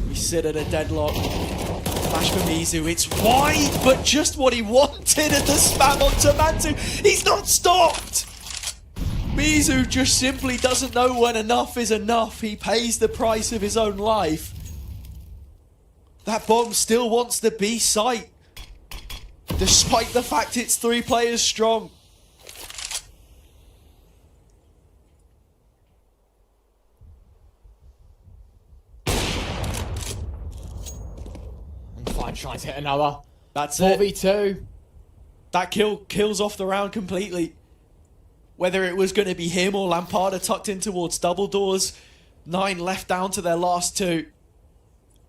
We sit at a deadlock. Flash for Mizu. It's wide, but just what he wanted at the spam onto Mantu. He's not stopped! Mizu just simply doesn't know when enough is enough. He pays the price of his own life. That bomb still wants the B site, despite the fact it's 3 players strong. Trying to hit another. That's 4v2. That kills off the round completely. Whether it was going to be him or Lamparda tucked in towards double doors, 9 left down to their last 2.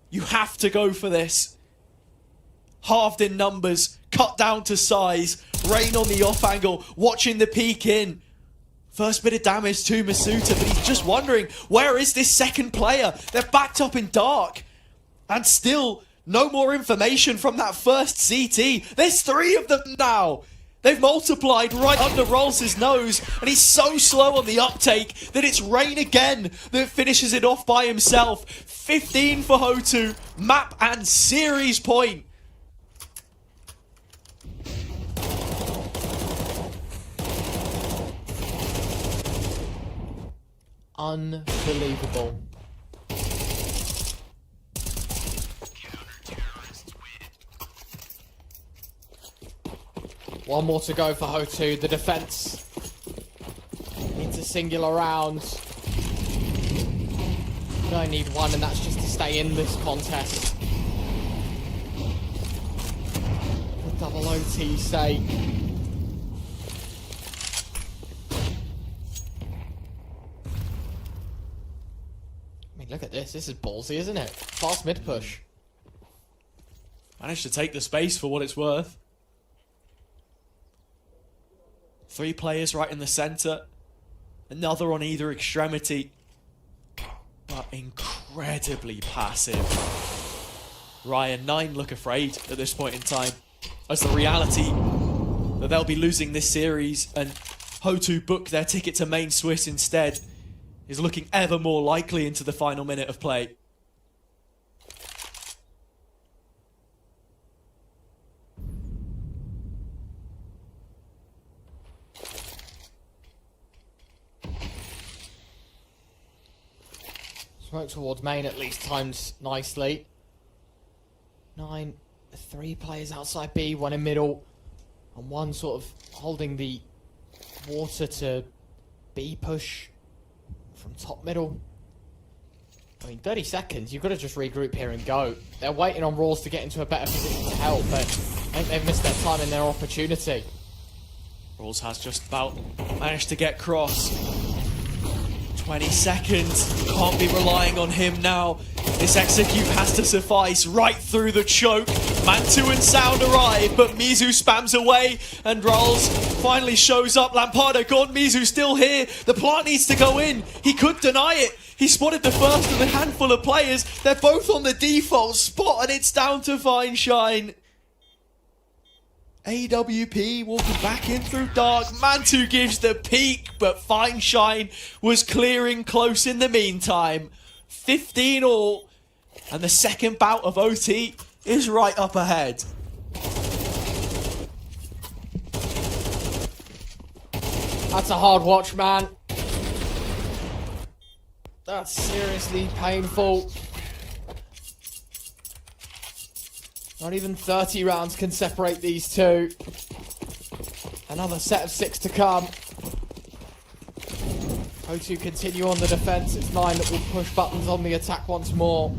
You have to go for this. Halved in numbers, cut down to size, rain on the off angle, watching the peek in. First bit of damage to Masuta, but he's just wondering, where is this second player? They're backed up in dark. And still, no more information from that first CT. There's 3 of them now. They've multiplied right under Rolls' nose, and he's so slow on the uptake that it's Rain again that finishes it off by himself. 15 for Hotu, map and series point. Unbelievable. One more to go for Hotu. The defense needs a singular round. You only need 1, and that's just to stay in this contest. For double OT's sake. I mean, look at this. This is ballsy, isn't it? Fast mid push. Managed to take the space for what it's worth. 3 players right in the center. Another on either extremity. But incredibly passive. Ryan, 9 look afraid at this point in time. As the reality that they'll be losing this series and Hotu book their ticket to main Swiss instead is looking ever more likely into the final minute of play. Smoke towards main at least times nicely. 9, 3 players outside B, 1 in middle, and 1 sort of holding the water to B push from top middle. I mean, 30 seconds, you've got to just regroup here and go. They're waiting on Rawls to get into a better position to help, but I think they've missed their time and their opportunity. Rawls has just about managed to get cross. 20 seconds, can't be relying on him now. This execute has to suffice right through the choke. Mantu and Sound arrive, but Mizu spams away, and Rawls finally shows up. Lamparda gone, Mizu still here. The plant needs to go in. He could deny it. He spotted the first of a handful of players. They're both on the default spot, and it's down to Fine Shine. AWP walking back in through dark. Mantu gives the peek, but Fine Shine was clearing close in the meantime. 15 all, and the second bout of OT is right up ahead. That's a hard watch, man. That's seriously painful. Not even 30 rounds can separate these two. Another set of 6 to come. Hotu continue on the defense. It's 9 that will push buttons on the attack once more.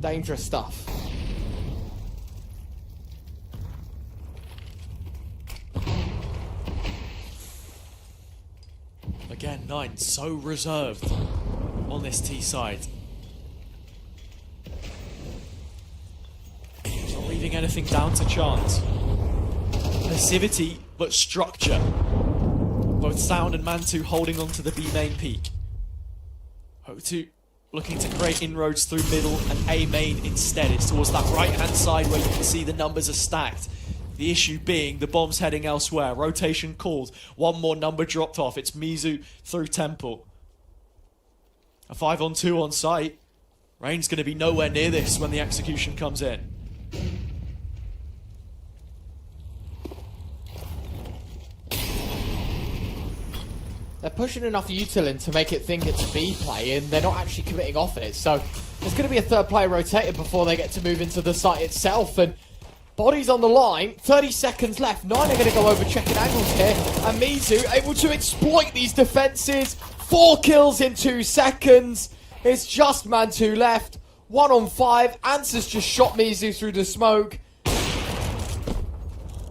Dangerous stuff. Again, 9 so reserved on this T side. Not leaving anything down to chance. Passivity, but structure. Both Sound and Mantu holding on to the B main peak. Hotu looking to create inroads through middle and A main instead. It's towards that right hand side where you can see the numbers are stacked. The issue being the bomb's heading elsewhere. Rotation called. One more number dropped off. It's Mizu through Temple. A 5-on-2 on site. Rain's going to be nowhere near this when the execution comes in. They're pushing enough util in to make it think it's a B play, and they're not actually committing off it. So there's going to be a third player rotated before they get to move into the site itself. And bodies on the line, 30 seconds left. 9 are going to go over checking angles here. And Mizu able to exploit these defenses. 4 kills in 2 seconds. It's just Mantu left. 1 on 5. Answer's just shot Mizu through the smoke.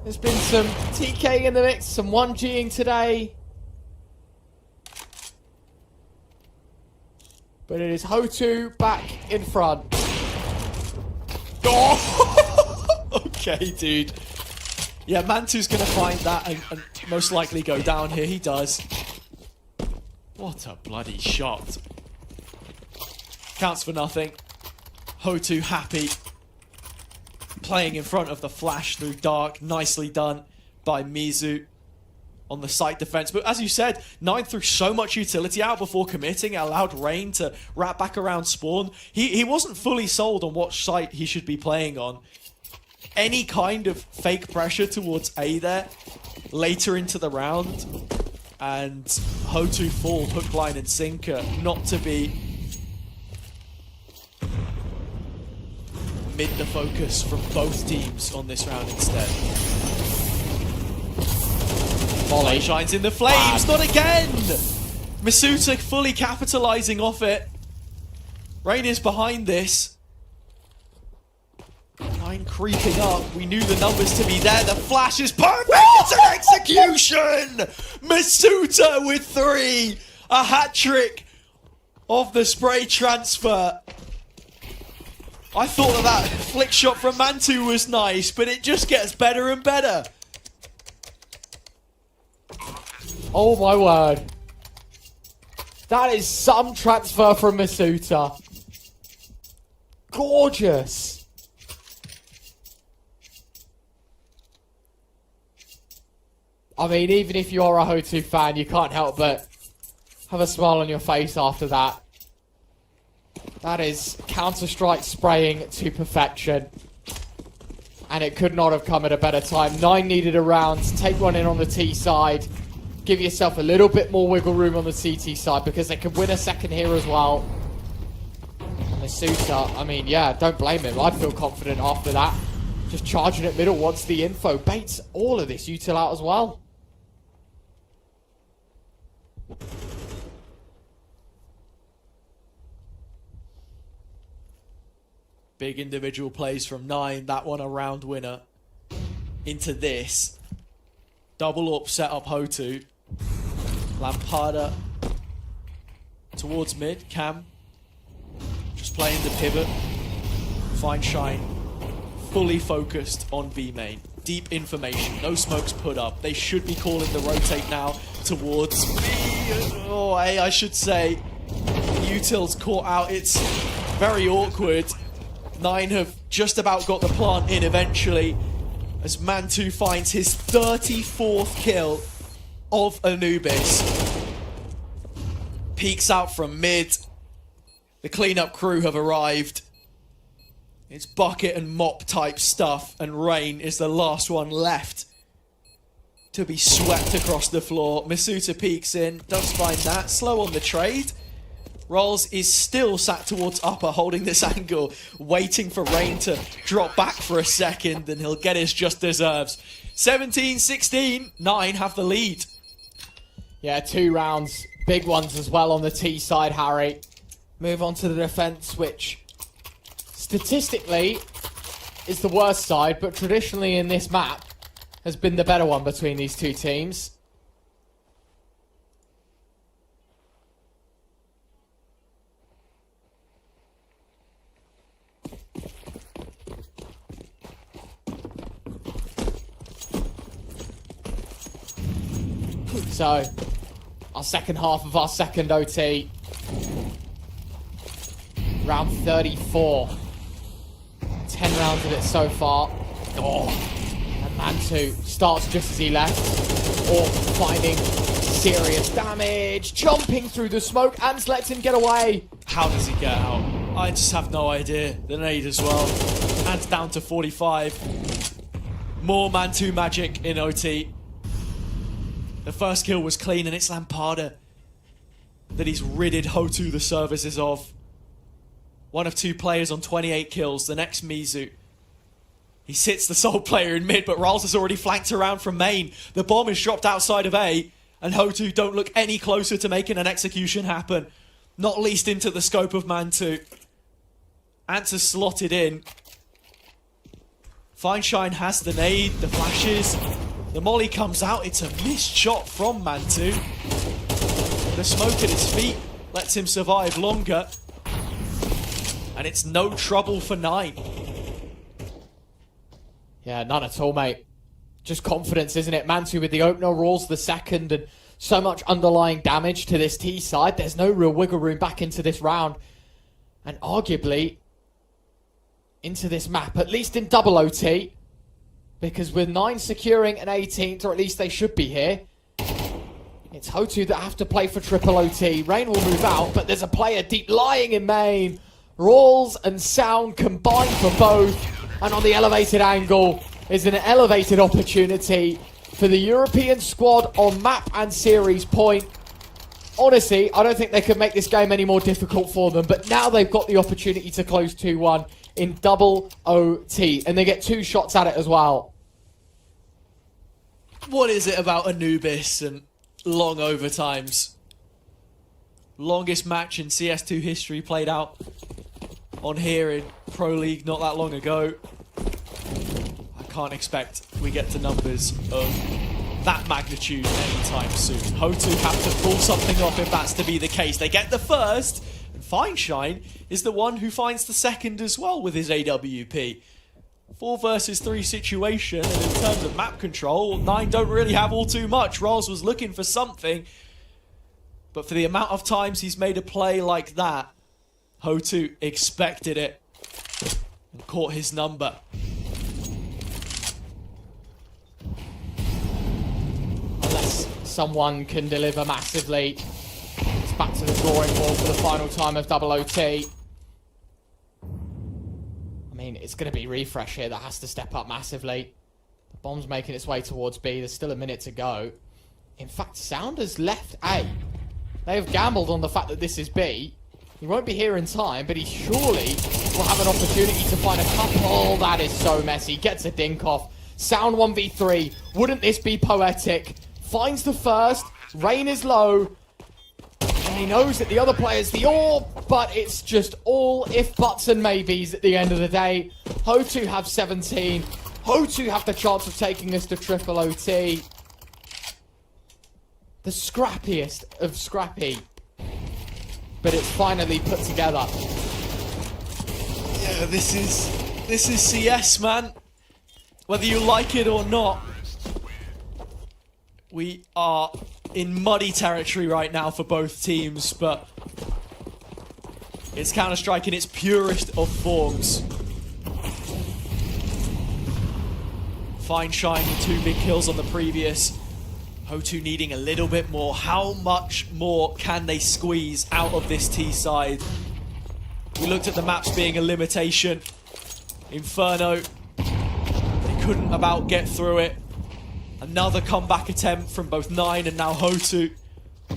There's been some TK in the mix, some 1Ging today. But it is Hotu back in front. Oh! Okay, dude. Yeah, Mantu's going to find that and most likely go down here. He does. What a bloody shot. Counts for nothing. Hotu happy. Playing in front of the flash through dark. Nicely done by Mizu on the site defense. But as you said, 9 threw so much utility out before committing. It allowed Rain to wrap back around spawn. He wasn't fully sold on what site he should be playing on. Any kind of fake pressure towards A there later into the round. And Hotu fall, hook, line and sinker. Not to be mid the focus from both teams on this round instead. Volley shines in the flames, not again! Masuta fully capitalizing off it. Rain is behind this. 9 creeping up. We knew the numbers to be there. The flash is perfect. It's an execution! Masuta with 3. A hat trick of the spray transfer. I thought that flick shot from Mantu was nice, but it just gets better and better. Oh my word. That is some transfer from Masuta. Gorgeous. I mean, even if you're a Hotu fan, you can't help but have a smile on your face after that. That is Counter-Strike spraying to perfection. And it could not have come at a better time. 9 needed a round. Take one in on the T side. Give yourself a little bit more wiggle room on the CT side because they could win a second here as well. Masuta, I mean, yeah, don't blame him. I'd feel confident after that. Just charging at middle wants the info. Baits all of this util out as well. Big individual plays from 9. That one a round winner. Into this. Double up, set up Hotu. Lampada towards mid. Cam just playing the pivot. Fine Shine fully focused on B main. Deep information. No smokes put up. They should be calling the rotate now towards B. Oh, A, I should say. Util's caught out. It's very awkward. 9 have just about got the plant in eventually as Mantu finds his 34th kill of Anubis. Peeks out from mid. The cleanup crew have arrived. It's bucket and mop type stuff, and Rain is the last one left to be swept across the floor. Masuta peeks in, does find that. Slow on the trade. Rolls is still sat towards upper, holding this angle, waiting for Rain to drop back for a second, and he'll get his just deserves. 17-16, 9 have the lead. Yeah, 2 rounds, big ones as well on the T side, Harry. Move on to the defense, which statistically is the worst side, but traditionally in this map has been the better one between these two teams. So, our second half of our second OT. Round 34. 10 rounds of it so far. Oh, and Mantu starts just as he left. Or finding serious damage. Jumping through the smoke. Ants lets him get away. How does he get out? I just have no idea. The nade as well. And down to 45. More Mantu magic in OT. The first kill was clean, and it's Lampada that he's ridded Hotu the services of. One of 2 players on 28 kills, the next Mizu. He sits the sole player in mid, but Ralls has already flanked around from main. The bomb is dropped outside of A, and Hotu don't look any closer to making an execution happen. Not least into the scope of Mantu. Ants is slotted in. Fineshine has the nade, the flashes. The molly comes out, it's a missed shot from Mantu. The smoke at his feet lets him survive longer. And it's no trouble for 9. Yeah, none at all, mate. Just confidence, isn't it? Mantu with the opener, rolls the second, and so much underlying damage to this T side. There's no real wiggle room back into this round. And arguably, into this map, at least in double OT. Because with 9 securing an 18th, or at least they should be here, it's Hotu that have to play for triple OT. Rain will move out, but there's a player deep lying in main. Rolls and Sound combined for both. And on the elevated angle is an elevated opportunity for the European squad on map and series point. Honestly, I don't think they could make this game any more difficult for them, but now they've got the opportunity to close 2-1 in double OT, and they get 2 shots at it as well. What is it about Anubis and long overtimes? Longest match in CS2 history played out on here in Pro League not that long ago. I can't expect we get to numbers of that magnitude anytime soon. Hotu have to pull something off if that's to be the case. They get the first, and Fineshine is the one who finds the second as well with his AWP. 4 versus 3 situation, and in terms of map control, 9 don't really have all too much. Rolls was looking for something, but for the amount of times he's made a play like that, Hotu expected it and caught his number. Unless someone can deliver massively, it's back to the drawing board for the final time of double OT. I mean, it's going to be Refresh here that has to step up massively. The bomb's making its way towards B. There's still a minute to go. In fact, Sound has left A. They have gambled on the fact that this is B. He won't be here in time, but he surely will have an opportunity to find a couple. That is so messy. Gets a dink off. Sound 1v3. Wouldn't this be poetic? Finds the first. Rain is low. And he knows that the other player's the orb, but it's just all if buts and maybes at the end of the day. Hotu have 17. Hotu have the chance of taking this to triple OT. The scrappiest of scrappy. But it's finally put together. Yeah, this is CS, man. Whether you like it or not, we are in muddy territory right now for both teams, but it's Counter-Strike in its purest of forms. Fineshine with 2 big kills on the previous. Hotu needing a little bit more. How much more can they squeeze out of this T side? We looked at the maps being a limitation. Inferno, they couldn't about get through it. Another comeback attempt from both 9 and now Hotu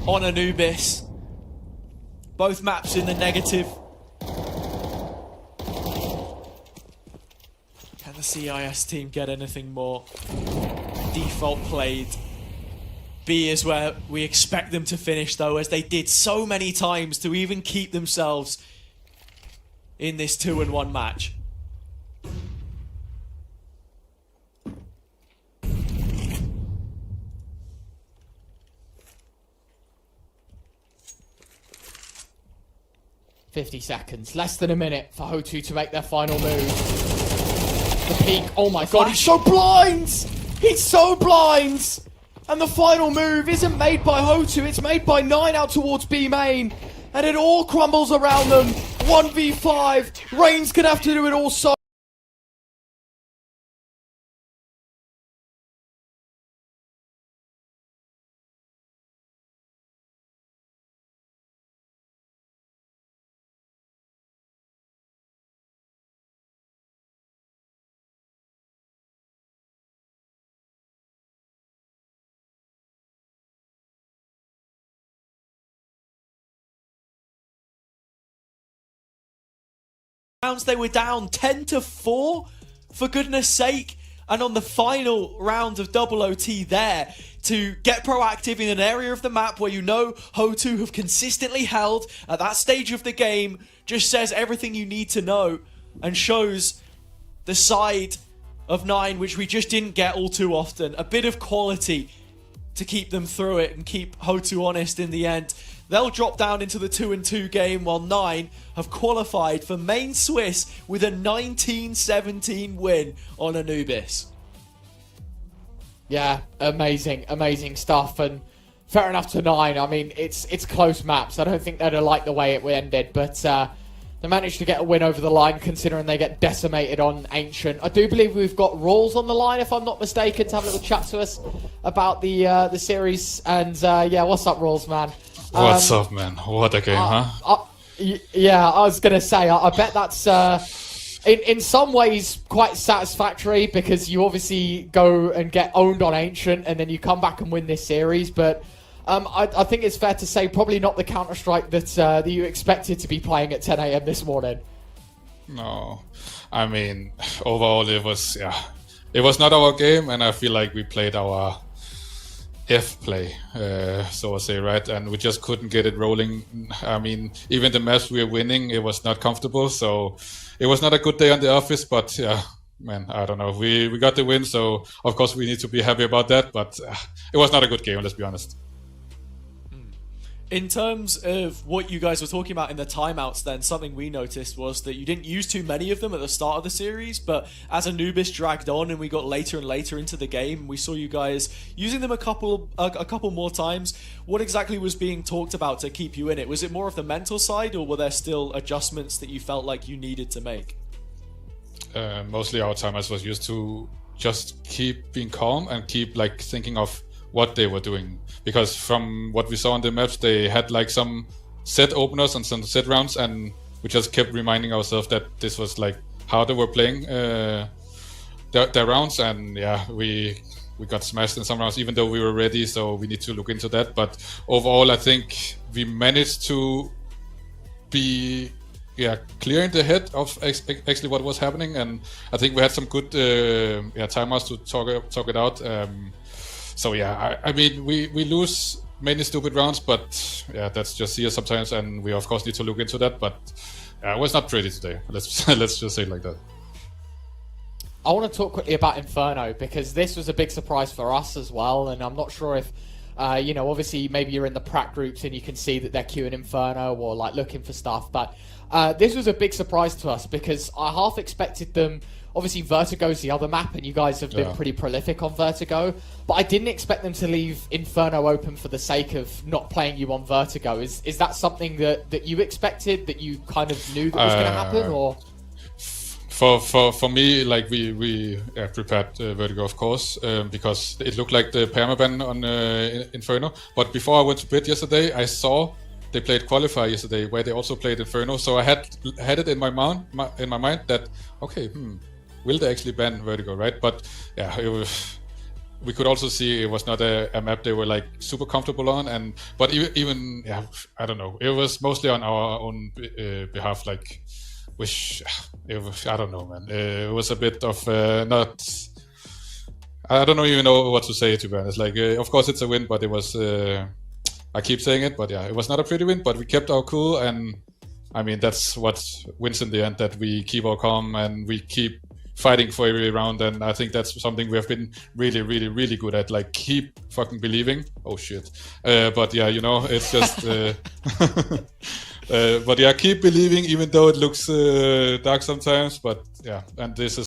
on Anubis. Both maps in the negative. Can the CIS team get anything more? Default played. B is where we expect them to finish though, as they did so many times to even keep themselves in this 2-1 match. "50 seconds, less than a minute for Hotu to make their final move. The peak, oh my god, he's so blind! He's so blind! And the final move isn't made by Hotu, it's made by 9 out towards B main. And it all crumbles around them. 1v5. Reigns gonna have to do it all so. They were down 10-4, for goodness sake. And on the final round of double OT there, to get proactive in an area of the map where you know Hotu have consistently held at that stage of the game, just says everything you need to know and shows the side of 9 which we just didn't get all too often. A bit of quality to keep them through it and keep Hotu honest in the end. They'll drop down into the 2-2 game, while 9 have qualified for main Swiss with a 19-17 win on Anubis. Yeah, amazing stuff, and fair enough to 9. I mean, it's close maps. I don't think they'd have liked the way it ended, but they managed to get a win over the line, considering they get decimated on Ancient. I do believe we've got Rawls on the line, if I'm not mistaken, to have a little chat to us about the series. And yeah, what's up, Rawls, man? What's up, man? What a game, huh? Yeah, I was gonna say, I bet that's in some ways quite satisfactory, because you obviously go and get owned on Ancient, and then you come back and win this series. But I think it's fair to say probably not the Counter-Strike that you expected to be playing at 10 AM this morning. No, I mean, overall it was not our game, and I feel like we played our F play, so to say, right? And we just couldn't get it rolling. I mean, even the match we were winning, it was not comfortable. So it was not a good day on the office, but yeah, man, I don't know. We got the win, so of course we need to be happy about that. But it was not a good game, let's be honest. In terms of what you guys were talking about in the timeouts, then something we noticed was that you didn't use too many of them at the start of the series, but as Anubis dragged on and we got later and later into the game, we saw you guys using them a couple more times. What exactly was being talked about to keep you in it? Was it more of the mental side, or were there still adjustments that you felt like you needed to make? Mostly our timers was used to just keep being calm and keep like thinking of what they were doing, because from what we saw on the maps, they had like some set openers and some set rounds, and we just kept reminding ourselves that this was like how they were playing their rounds. And yeah, we got smashed in some rounds, even though we were ready, so we need to look into that. But overall, I think we managed to be clear in the head of actually what was happening, and I think we had some good timers to talk it out. So yeah, I mean, we lose many stupid rounds, but yeah, that's just here sometimes, and we of course need to look into that. But it was not pretty today. Let's just say it like that. I want to talk quickly about Inferno, because this was a big surprise for us as well, and I'm not sure if obviously maybe you're in the prac groups and you can see that they're queuing Inferno or like looking for stuff, but this was a big surprise to us, because I half expected them. Obviously, Vertigo's the other map, and you guys have been pretty prolific on Vertigo. But I didn't expect them to leave Inferno open for the sake of not playing you on Vertigo. Is that something that you expected, that you kind of knew that was going to happen, or? For me, like we prepared Vertigo, of course, because it looked like the permaban on Inferno. But before I went to bed yesterday, I saw they played qualifier yesterday, where they also played Inferno. So I had it in my mind that okay, will they actually ban Vertigo, right? But yeah, it was. We could also see it was not a map they were like super comfortable on, but even yeah, I don't know. It was mostly on our own behalf, like, which it was, I don't know, man. It was a bit of not. I don't even know what to say, to be honest. Like, of course it's a win, but it was. I keep saying it, but yeah, it was not a pretty win. But we kept our cool, and I mean that's what wins in the end. That we keep our calm and we keep fighting for every round, and I think that's something we have been really, really, really good at. Like, keep fucking believing. Oh shit! But yeah, you know, it's just. But yeah, keep believing, even though it looks dark sometimes. But yeah, and this is